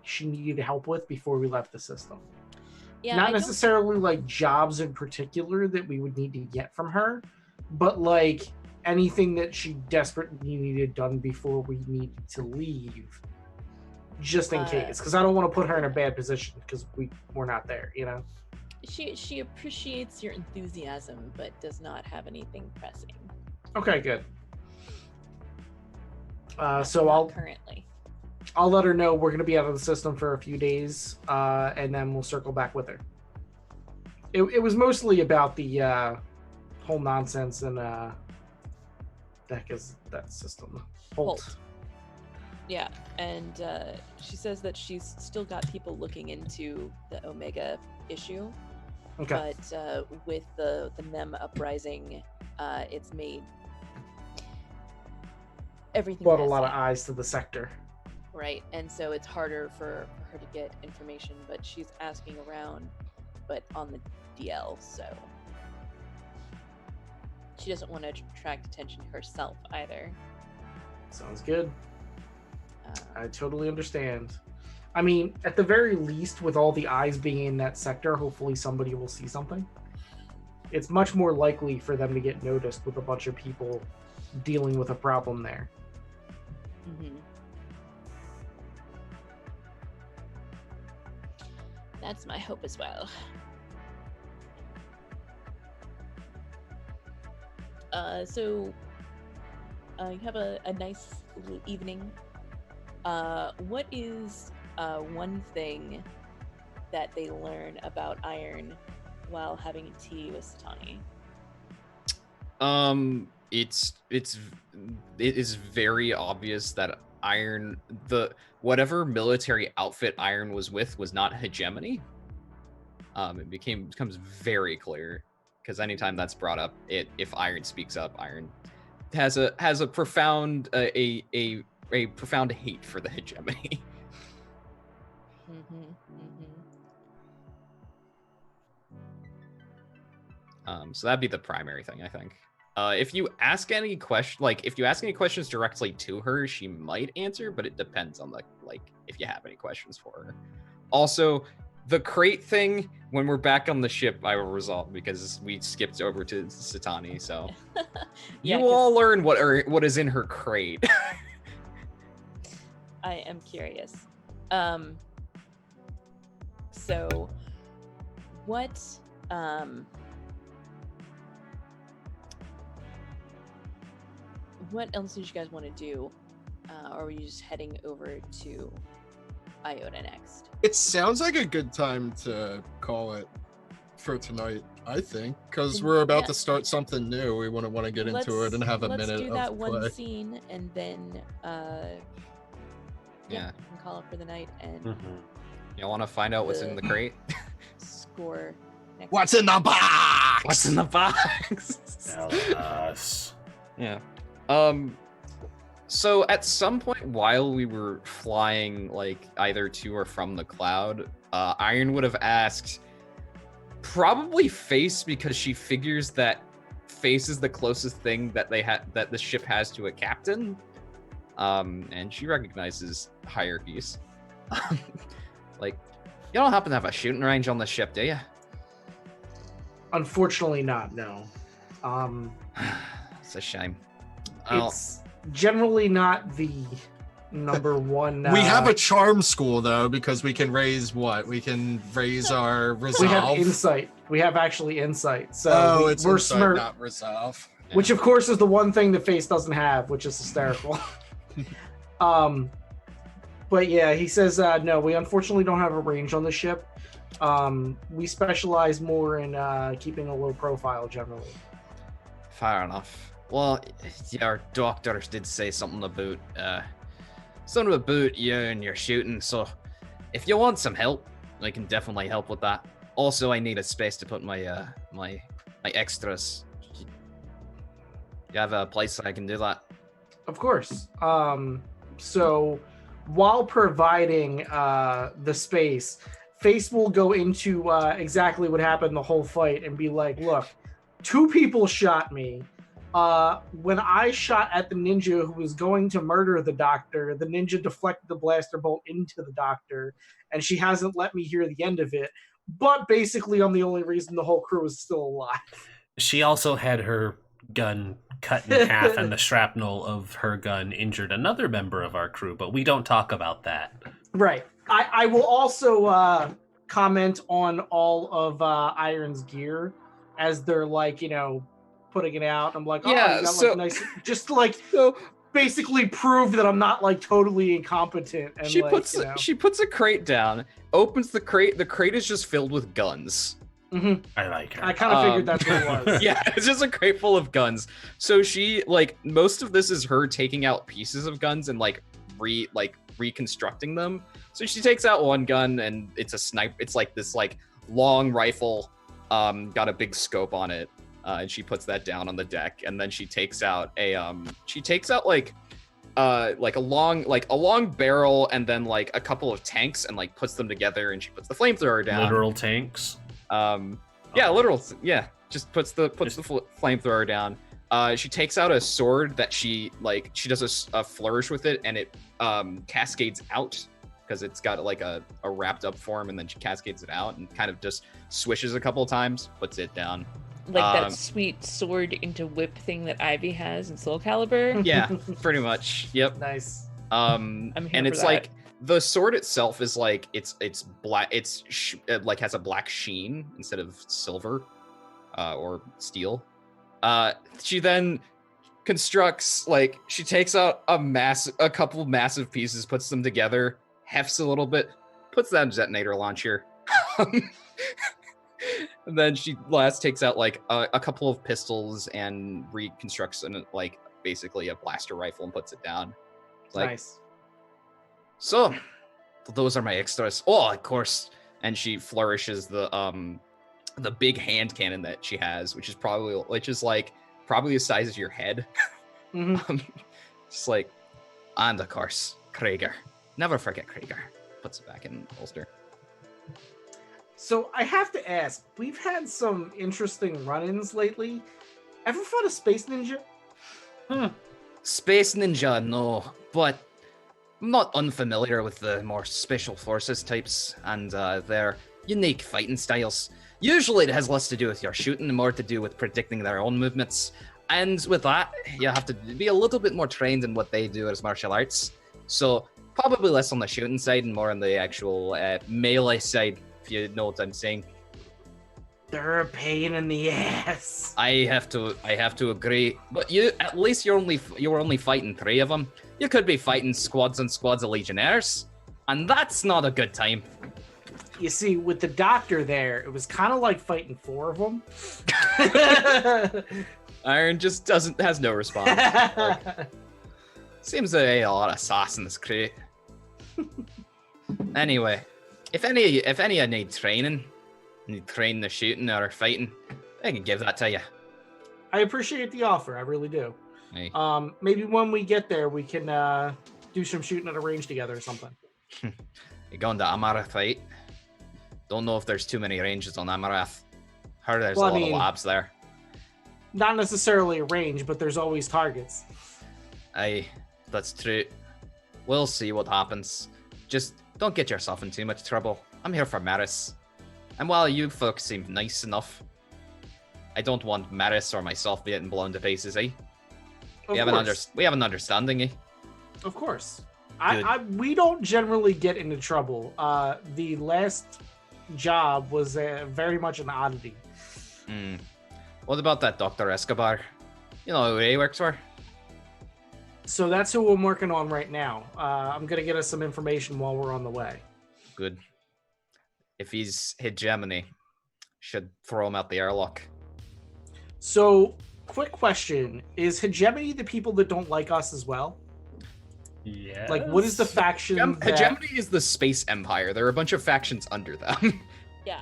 she needed help with before we left the system. Yeah, not necessarily like jobs in particular that we would need to get from her, but like anything that she desperately needed done before we needed to leave, just in case. Because I don't want to put her in a bad position because we're not there, you know. She appreciates your enthusiasm, but does not have anything pressing. Okay, good. So Not currently. I'll let her know we're going to be out of the system for a few days, and then we'll circle back with her. It was mostly about the whole nonsense and the heck is that system? Holt. Yeah, and she says that she's still got people looking into the Omega issue. Okay. But with the Mem uprising, it's made everything Brought a lot of messy. eyes to the sector. Right, and so it's harder for her to get information, but she's asking around, but on the DL, so she doesn't want to attract attention herself either. Sounds good. I totally understand. I mean, at the very least, with all the eyes being in that sector, hopefully somebody will see something. It's much more likely for them to get noticed with a bunch of people dealing with a problem there. Mm-hmm. That's my hope as well. So you have a nice little evening. What is one thing that they learn about iron while having tea with Satani? It is very obvious that iron, whatever military outfit iron was with, was not hegemony. It becomes very clear because anytime that's brought up, if iron speaks up, iron has a profound a profound hate for the hegemony. So that'd be the primary thing, I think. If you ask any questions directly to her, she might answer, but it depends on if you have any questions for her. Also, the crate thing, when we're back on the ship, I will resolve because we skipped over to Satani. So Yeah, you will all learn what is in her crate. I am curious. So what else did you guys want to do? Or were you just heading over to Iota next? It sounds like a good time to call it for tonight, I think, because we're about to start something new. We wouldn't want to get into it and have a minute of play. Let's do that one scene, and then we Yeah. can call it for the night and You want to find out what's in the crate? score next. What's in the box? What's in the box? Tell us. Yeah. So at some point while we were flying, like either to or from the cloud, Iron would have asked, probably Face, because she figures that Face is the closest thing that that the ship has to a captain, and she recognizes hierarchies. Like, you don't happen to have a shooting range on the ship, do you? Unfortunately, not. No. It's a shame. It's generally not the number one. We have a charm school though, because we can raise what? We can raise our resolve. We have insight. We have actually insight. So it's we're insight, smart. not resolve. Which of course is the one thing the Face doesn't have, which is hysterical. But yeah, he says, no, we unfortunately don't have a range on the ship. We specialize more in keeping a low profile generally. Fair enough. Well, your doctors did say something about you and your shooting, so if you want some help, I can definitely help with that. Also, I need a space to put my my extras. You have a place I can do that? Of course. So while providing the space, Face will go into exactly what happened the whole fight and be like, look, 2 people shot me. When I shot at the ninja who was going to murder the doctor, the ninja deflected the blaster bolt into the doctor, and she hasn't let me hear the end of it. But basically, I'm the only reason the whole crew is still alive. She also had her gun cut in half, and the shrapnel of her gun injured another member of our crew, but we don't talk about that. Right. I will also comment on all of Iron's gear as they're like, putting it out. I'm like, oh, Yeah, you got so- like nice, just to like So basically prove that I'm not like totally incompetent. And she like, puts a crate down, opens the crate. The crate is just filled with guns. Mhm. I like her. I kind of figured that's what it was. Yeah, it's just a crate full of guns. So she most of this is her taking out pieces of guns and reconstructing them. So she takes out one gun and it's a sniper. It's like this long rifle, got a big scope on it. And she puts that down on the deck, and then she takes out a a long barrel, and then a couple of tanks, and puts them together, and she puts the flamethrower down. Literal tanks. Literal. Yeah, just puts the flamethrower down. She takes out a sword that she does a flourish with it, and it cascades out because it's got a wrapped up form, and then she cascades it out and kind of just swishes a couple of times, puts it down. Like that sweet sword into whip thing that Ivy has in Soul Calibur. Yeah, pretty much. Yep. Nice. I'm here And for it's that. the sword itself is it's black. It's has a black sheen instead of silver, or steel. She then constructs she takes out a couple massive pieces, puts them together, hefts a little bit, puts that in a detonator launcher. And then she takes out a couple of pistols and reconstructs basically a blaster rifle and puts it down. Nice. So those are my extras. Oh, of course. And she flourishes the big hand cannon that she has, which is probably the size of your head. Mhm. Just and of course, Krieger. Never forget Krieger. Puts it back in the holster. So I have to ask, we've had some interesting run-ins lately. Ever fought a space ninja? Space ninja, no, but I'm not unfamiliar with the more special forces types and their unique fighting styles. Usually it has less to do with your shooting and more to do with predicting their own movements. And with that, you have to be a little bit more trained in what they do as martial arts. So probably less on the shooting side and more on the actual melee side, if you know what I'm saying. They're a pain in the ass. I have to agree. But at least you were only fighting 3 of them. You could be fighting squads and squads of legionnaires, and that's not a good time. You see, with the doctor there, it was kind of like fighting 4 of them. Iron just has no response. Seems there ain't a lot of sauce in this crate. Anyway, if any need training the shooting or fighting, I can give that to you. I appreciate the offer, I really do. Hey. Maybe when we get there, we can do some shooting at a range together or something. You going to Amarath, right? Don't know if there's too many ranges on Amarath. Heard there's a lot of labs there. Not necessarily a range, but there's always targets. Aye, that's true. We'll see what happens. Just don't get yourself in too much trouble. I'm here for Maris. And while you folks seem nice enough, I don't want Maris or myself getting blown to pieces, eh? We have an understanding, eh? Of course. Good. We don't generally get into trouble. The last job was very much an oddity. What about that Dr. Escobar? You know who he works for? So that's who I'm working on right now. I'm going to get us some information while we're on the way. Good. If he's hegemony, should throw him out the airlock. So, quick question. Is hegemony the people that don't like us as well? Yeah. Like, what is the faction Hegemony is the space empire. There are a bunch of factions under them. Yeah.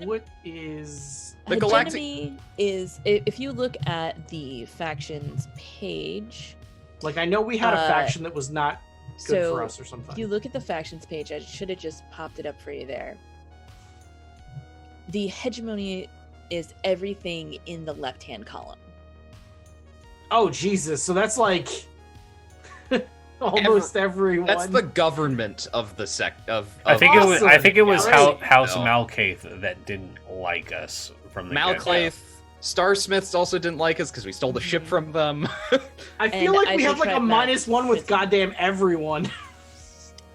What is... The galactic... Hegemony is, if you look at the factions page... Like, I know we had a faction that was not good so for us or something. if you look at the factions page, I should have just popped it up for you there. The hegemony is everything in the left-hand column. Oh, Jesus. So that's like... almost everyone. That's the government of the sect of I think it was Great. House No. Malkaith that didn't like us from the get-go. Malclaith. Starsmiths also didn't like us because we stole the ship from them. I feel And like we have like a -1 with goddamn everyone.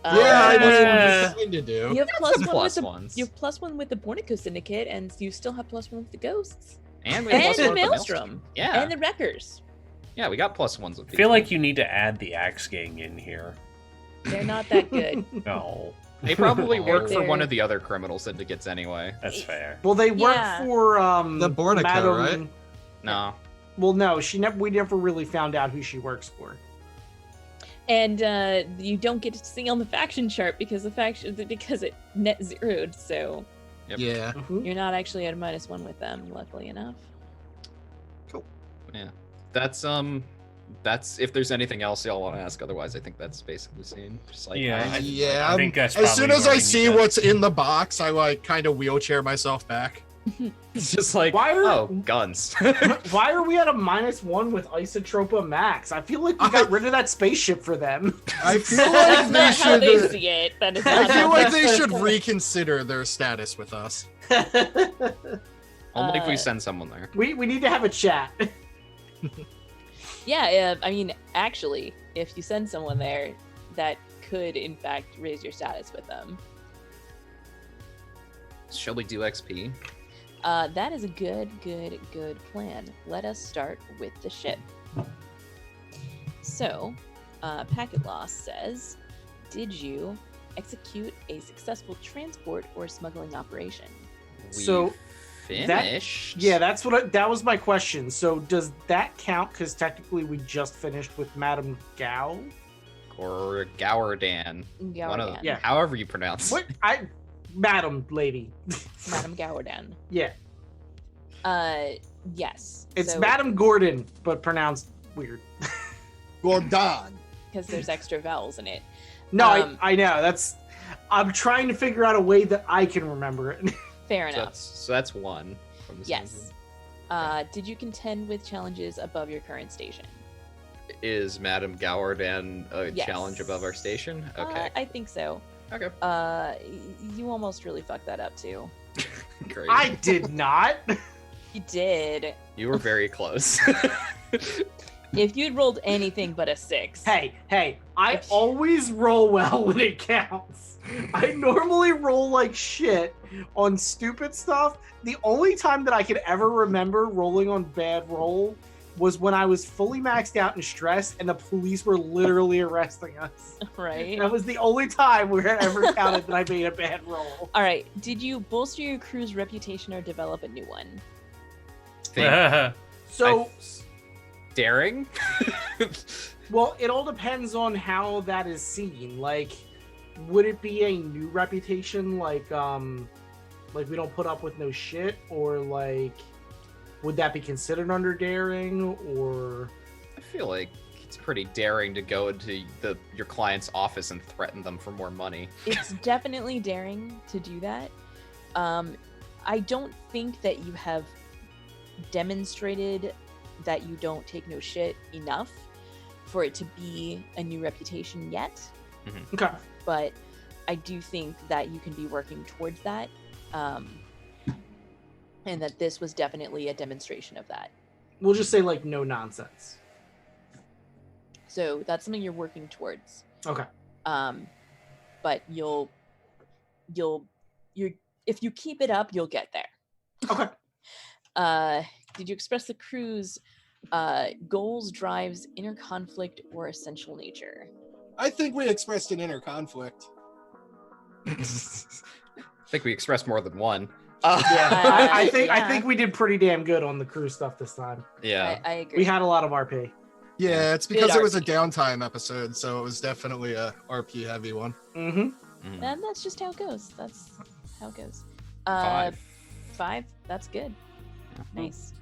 I Uh, mean, to do. you have some +1 plus with the ones. you have +1 with the Bornico Syndicate, and you still have +1 with the Ghosts And we have and plus one the with Maelstrom Yeah. and the Wreckers. Yeah, we got +1s with I people. feel like you need to add the Axe Gang in here. They're not that good. No, They probably work for They're- one of the other criminal syndicates anyway. that's fair. Well, they work Yeah. for The Bornico, Madam... right? No. Well, no, we never really found out who she works for. And you don't get to see on the faction chart because it net zeroed, so Yep. Yeah. Mhm. you're not actually at a -1 with them, luckily enough. Yeah. That's if there's anything else y'all want to ask. Otherwise, I think that's basically seen. Just like Yeah. Yeah. I think that's as soon probably as where I we see need to- what's in the box, I like kind of wheelchair myself back. it's just like Why are- oh guns. Why are we at a -1 with Isotropa Max? I feel like we got rid of that spaceship for them. I feel That's like not how they should. see it. That is I not feel how like they they see should it. reconsider their status with us. Only if we Uh, send someone there. we need to have a chat. Yeah, I mean, actually, if you send someone there, that could, in fact, raise your status with them. Shall we do XP? That is a good plan. Let us start with the ship. So, Packet Loss says, did you execute a successful transport or smuggling operation? So, finished. that was my question. So does that count? Because technically we just finished with Madame Gao. Or Gowardan. One of them. Gowardan. Yeah. However you pronounce it. What? Madam lady. Madame Gowardan. Yeah. Yes. It's Madam Gordon, but pronounced weird. Gordon. Because there's extra vowels in it. No, Um, I know. I'm trying to figure out a way that I can remember it. Fair So enough. that's one from the Yes. Did you contend with challenges above your current station? Is Madame Gowardan a Yes. challenge above our station? Okay. I think so. Okay. You almost really fucked that up too. Great. I did not. You did. You were very close. If you'd rolled anything but a 6. Hey, I always roll well when it counts. I normally roll like shit on stupid stuff. The only time that I could ever remember rolling on bad roll was when I was fully maxed out and stressed and the police were literally arresting us. Right? That was the only time where it ever counted that I made a bad roll. All right. Did you bolster your crew's reputation or develop a new one? So, Daring? well, it all depends on how that is seen. Like, would it be a new reputation, like we don't put up with no shit, or like, would that be considered under daring, or I feel like it's pretty daring to go into your client's office and threaten them for more money. It's definitely daring to do that. I don't think that you have demonstrated that you don't take no shit enough for it to be a new reputation yet. Mm-hmm. Okay. But I do think that you can be working towards that. And that this was definitely a demonstration of that. We'll just say like no nonsense. So that's something you're working towards. Okay. But you're if you keep it up, you'll get there. Okay. Did you express the crew's goals, drives, inner conflict, or essential nature? I think we expressed an inner conflict. I think we expressed more than one. Yeah, I yeah. think we did pretty damn good on the crew stuff this time. Yeah. I agree. We had a lot of RP. Yeah, it's Good because it was a RP. downtime episode, so it was definitely a RP heavy one. Mm-hmm. And that's just how it goes. That's how it goes. 5. 5. That's good. Nice.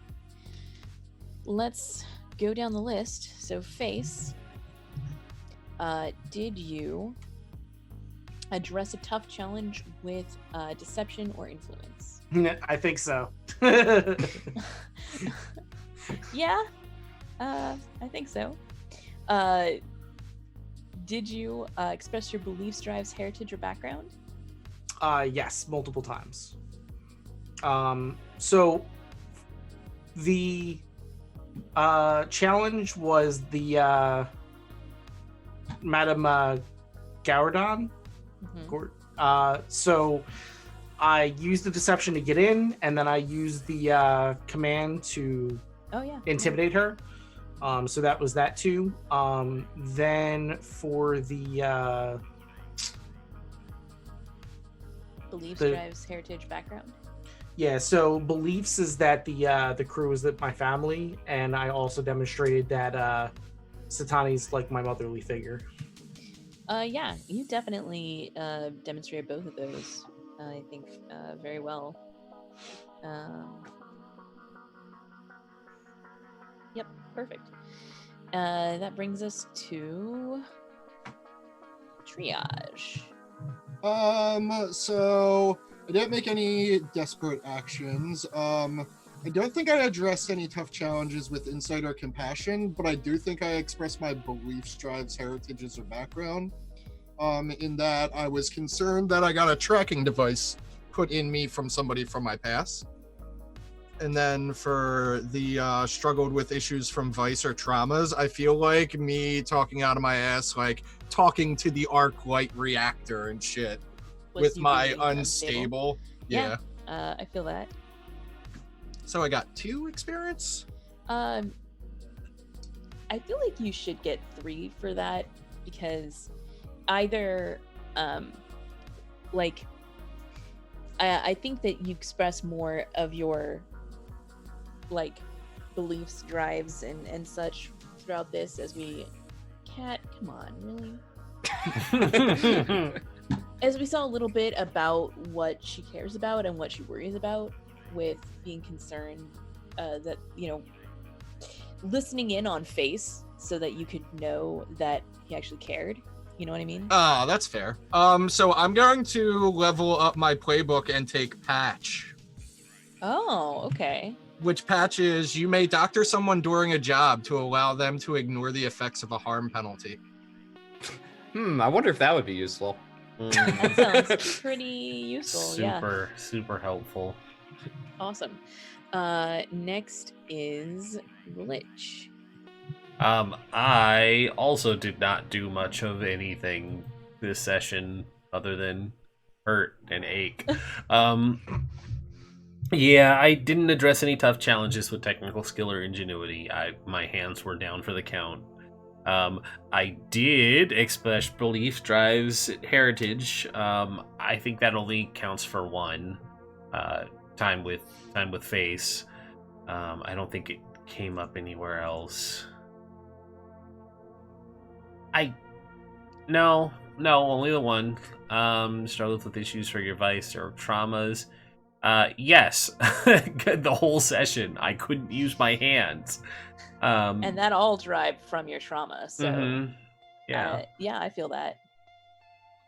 Let's go down the list. So, Face, did you address a tough challenge with deception or influence? I think so. Yeah, I think so. Did you express your beliefs, drives, heritage, or background? Yes, multiple times. So the challenge was the Madame Gowardon. Mhm. So I used the deception to get in, and then I used the command to Oh yeah. intimidate her. So that was that too. Then for the Beliefs, the- drives, heritage, background. yeah, so beliefs is that the crew is that my family, and I also demonstrated that Satani's like my motherly figure. Yeah, you definitely demonstrated both of those. I think very well. Yep, perfect. That brings us to triage. So I didn't make any desperate actions. I don't think I addressed any tough challenges with insight or compassion, but I do think I expressed my beliefs, drives, heritages, or background. In that I was concerned that I got a tracking device put in me from somebody from my past. And then for the struggled with issues from vice or traumas, I feel like me talking out of my ass, like talking to the arc light reactor and shit Was with you my being unstable. Yeah. Yeah. I feel that. So I got 2 experience. I feel like you should get 3 for that because either I think that you express more of your like beliefs, drives, and such throughout this as we come on, really? As we saw a little bit about what she cares about and what she worries about with being concerned that, listening in on Face so that you could know that he actually cared. You know what I mean? Ah, that's fair. So I'm going to level up my playbook and take patch. Oh, okay. Which patch is you may doctor someone during a job to allow them to ignore the effects of a harm penalty. I wonder if that would be useful. That sounds pretty useful. Yeah. Super helpful. Awesome. Next is Lich. I also did not do much of anything this session other than hurt and ache. Yeah, I didn't address any tough challenges with technical skill or ingenuity. My hands were down for the count. I did express belief, drives, heritage. I think that only counts for 1. Time with Face. I don't think it came up anywhere else. No, only the 1. Struggled with issues for your vice or traumas. Yes. The whole session, I couldn't use my hands. And that all derived from your trauma. So, mhm. Yeah. yeah, I feel that.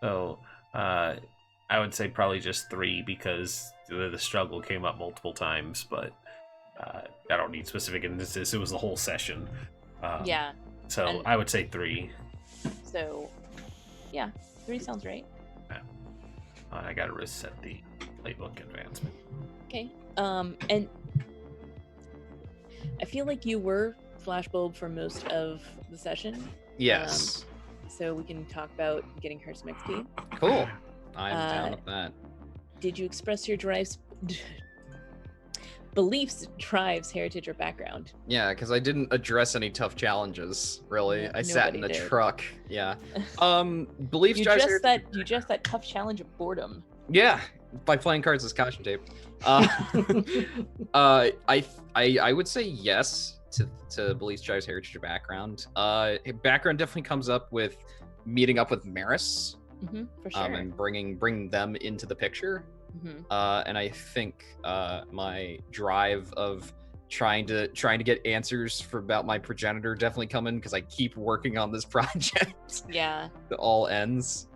So, I would say probably just 3 because the struggle came up multiple times, but I don't need specific instances. It was the whole session. Yeah. So and- I would say 3. So, yeah, 3 sounds right. I gotta reset the playbook advancement. Okay. And I feel like you were flashbulb for most of the session. Yes. So we can talk about getting her some XP. Cool. I'm down with that. Did you express your beliefs, drives, heritage, or background? Yeah, because I didn't address any tough challenges, really. Yeah, I sat in a nobody did. truck. Yeah. Beliefs, You drives, just that tough challenge of boredom. Yeah, by playing cards as caution tape. I would say yes to beliefs, drives, heritage, or background. Background definitely comes up with meeting up with Maris, For sure. and bringing them into the picture. And I think my drive of trying to get answers about my progenitor definitely come in because I keep working on this project. Yeah. That all ends.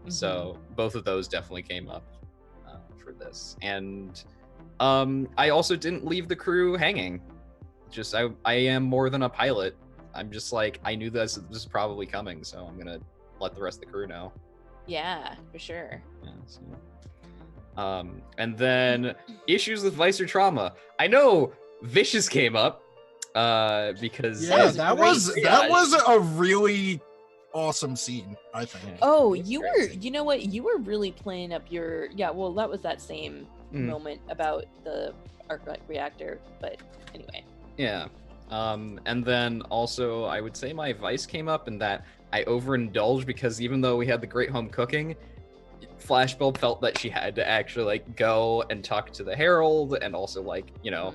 So both of those definitely came up for this. And I also didn't leave the crew hanging. Just I am more than a pilot. I'm just like, I knew this was probably coming, so I'm gonna let the rest of the crew know. Yeah, for sure. Yeah, so. And then issues with vice or trauma. I know Vicious came up because That was a really awesome scene, I think. Oh, you know what? You were really playing up your, well, that was that same moment about the arc reactor, but anyway. Yeah. And then also I would say my vice came up in that I overindulged because even though we had the great home cooking, Flashbulb felt that she had to actually like go and talk to the Herald and also like, commune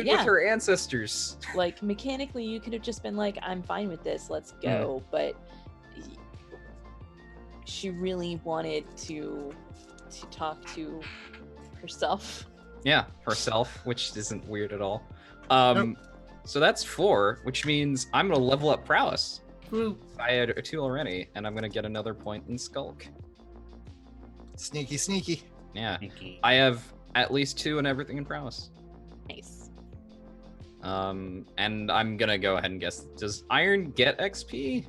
with her ancestors. Like mechanically you could have just been like, I'm fine with this, let's go. But she really wanted to talk to herself. Yeah, herself, which isn't weird at all. So that's 4, which means I'm gonna level up prowess. I had 2 already, and I'm gonna get another point in Skulk. Sneaky. Yeah, I have at least 2 in everything in prowess. Nice. And I'm gonna go ahead and guess. Does Iron get XP?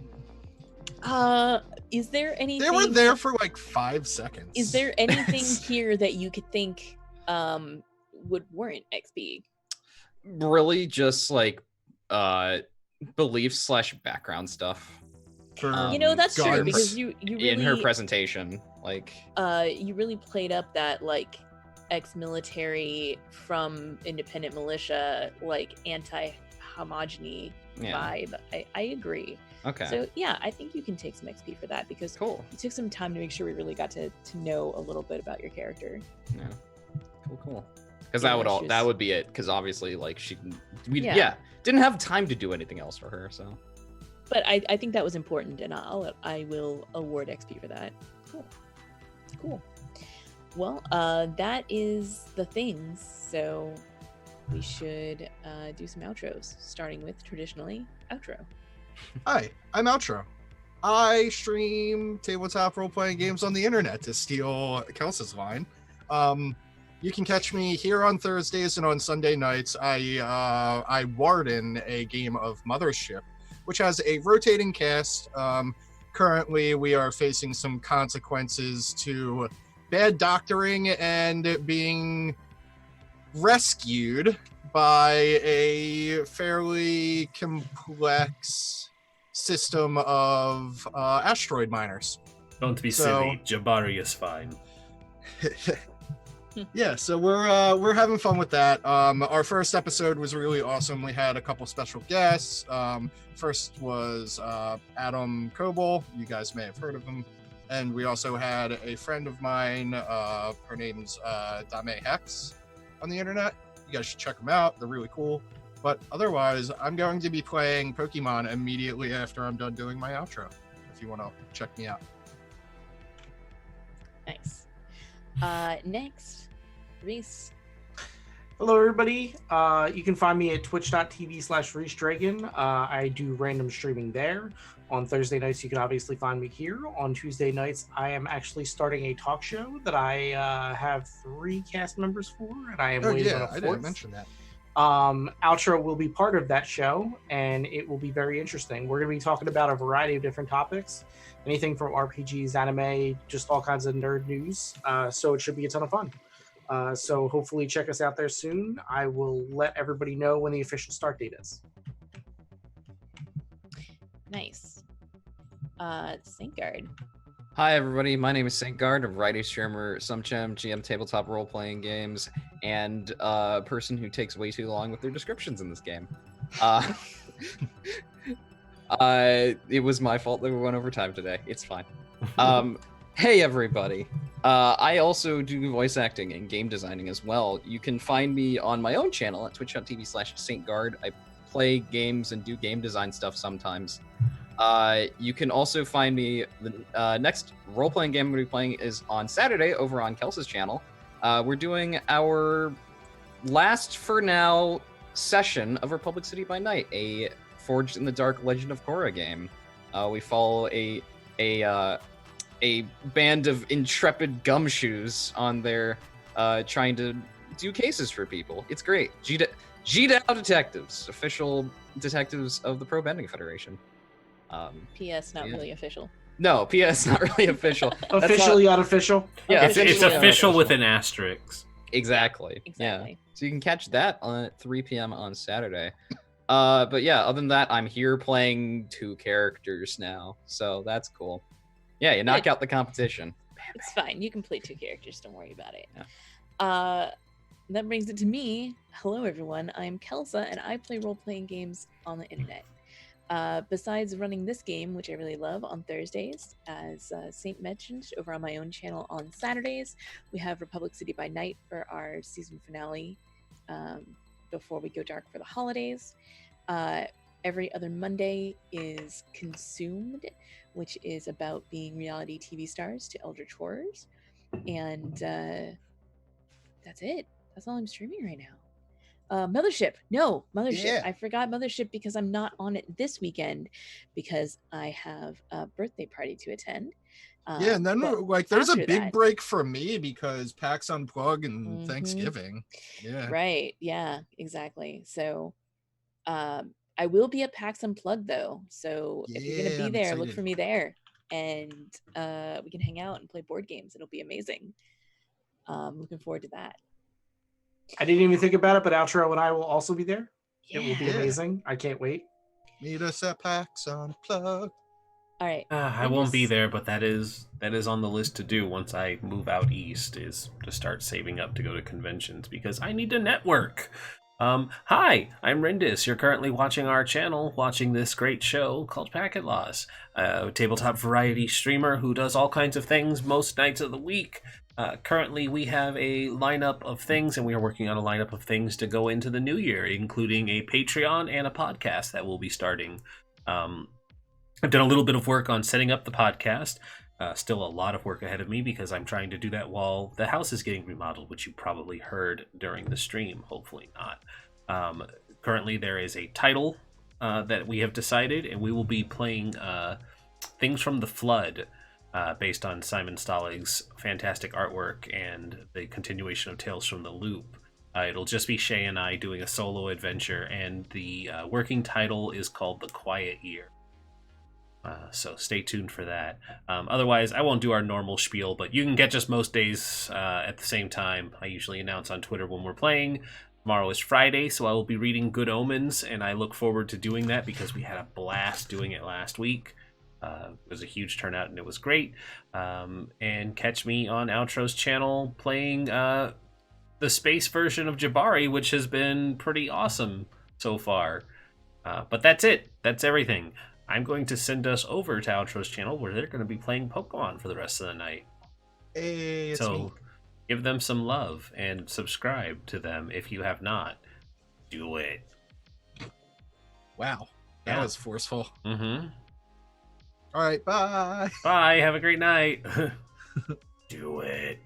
Is there anything? They were there for like 5 seconds. Is there anything here that you could think would warrant XP? Really, just like belief / background stuff. That's true because you really, in her presentation, like you really played up that like ex-military from independent militia, like anti-homogeny vibe. I agree. Okay. So yeah, I think you can take some XP for that because cool. You took some time to make sure we really got to know a little bit about your character. Yeah. Cool. Because that would be it. Because obviously, like we didn't have time to do anything else for her. So. But I think that was important, and I will award XP for that. Cool. Well, that is the things. So we should do some outros, starting with traditionally outro. Hi, I'm Outro. I stream tabletop role-playing games on the internet, to steal Kelsa's line. You can catch me here on Thursdays and on Sunday nights. I warden a game of Mothership, which has a rotating cast. Currently, we are facing some consequences to bad doctoring and being rescued by a fairly complex system of asteroid miners. Don't be silly. Jabari is fine. Yeah, so we're having fun with that. Our first episode was really awesome. We had a couple special guests. First was Adam Coble. You guys may have heard of him. And we also had a friend of mine. Her name's Dame Hex on the internet. You guys should check them out. They're really cool. But otherwise, I'm going to be playing Pokemon immediately after I'm done doing my outro, if you want to check me out. Nice. Next, Rhys. Hello, everybody. You can find me at twitch.tv/RhysDragon. I do random streaming there. On Thursday nights, you can obviously find me here. On Tuesday nights, I am actually starting a talk show that I have 3 cast members for, and I am waiting on a 4th. I didn't mention that. Outro will be part of that show, and it will be very interesting. We're going to be talking about a variety of different topics, anything from RPGs, anime, just all kinds of nerd news. So it should be a ton of fun. So hopefully check us out there soon. I will let everybody know when the official start date is. Nice. Saintguard. Hi everybody, my name is Saintguard, a writer, streamer, SumChem, GM tabletop role-playing games, and a person who takes way too long with their descriptions in this game. It was my fault that we went over time today. It's fine. Hey everybody. I also do voice acting and game designing as well. You can find me on my own channel at twitch.tv/Saintguard. I play games and do game design stuff sometimes. You can also find me, the next role-playing game I'm going to be playing is on Saturday over on Kelsa's channel. We're doing our last, for now, session of Republic City by Night, a Forged in the Dark Legend of Korra game. We follow a band of intrepid gumshoes on their trying to do cases for people. It's great. G-Dow Detectives, official detectives of the Pro Bending Federation. P.S. Not really official. No, P.S. Not really official. Officially unofficial? Yeah, It's official with an asterisk. Exactly. Exactly. Yeah. So you can catch that on at 3 p.m. on Saturday. But yeah, other than that, I'm here playing 2 characters now, so that's cool. Yeah, you knock out the competition. It's fine. You can play 2 characters. Don't worry about it. Yeah. That brings it to me. Hello, everyone. I'm Kelsa, and I play role-playing games on the internet. Besides running this game, which I really love, on Thursdays, as Saint mentioned, over on my own channel on Saturdays, we have Republic City by Night for our season finale before we go dark for the holidays. Every other Monday is Consumed, which is about being reality TV stars to eldritch horrors. And that's it. That's all I'm streaming right now. Mothership. Yeah. I forgot Mothership because I'm not on it this weekend because I have a birthday party to attend. Yeah, and then but there's a after big that- break for me because PAX Unplug and Mhm. Thanksgiving. Yeah. Right. Yeah, exactly. So I will be at PAX Unplugged though. So if you're gonna be I'm there, look excited. for me there. And we can hang out and play board games. It'll be amazing. Looking forward to that. I didn't even think about it, but Outro and I will also be there. It will be Yeah. amazing. I can't wait. Meet us at PAX Unplugged. All right. I won't be there, but that is on the list to do once I move out east, is to start saving up to go to conventions because I need to network. Hi, I'm Rhys. You're currently watching our channel, watching this great show called Packet Loss, a tabletop variety streamer who does all kinds of things most nights of the week. Currently, we have a lineup of things, and we are working on a lineup of things to go into the new year, including a Patreon and a podcast that will be starting. I've done a little bit of work on setting up the podcast. Still a lot of work ahead of me because I'm trying to do that while the house is getting remodeled, which you probably heard during the stream. Hopefully not. Currently, there is a title that we have decided, and we will be playing Things from the Flood, based on Simon Stallig's fantastic artwork and the continuation of Tales from the Loop. It'll just be Shay and I doing a solo adventure, and the working title is called The Quiet Year. So stay tuned for that. Otherwise, I won't do our normal spiel, but you can catch us most days at the same time. I usually announce on Twitter when we're playing. Tomorrow is Friday, so I will be reading Good Omens, and I look forward to doing that because we had a blast doing it last week. It was a huge turnout, and it was great. And catch me on Outro's channel playing the space version of Jabari, which has been pretty awesome so far. But that's it. That's everything. I'm going to send us over to Outro's channel where they're going to be playing Pokemon for the rest of the night. Hey, it's So me. give them some love and subscribe to them if you have not. Do it. Wow, that Yeah. was forceful. Mm-hmm. All right, bye. Bye. Have a great night. Do it.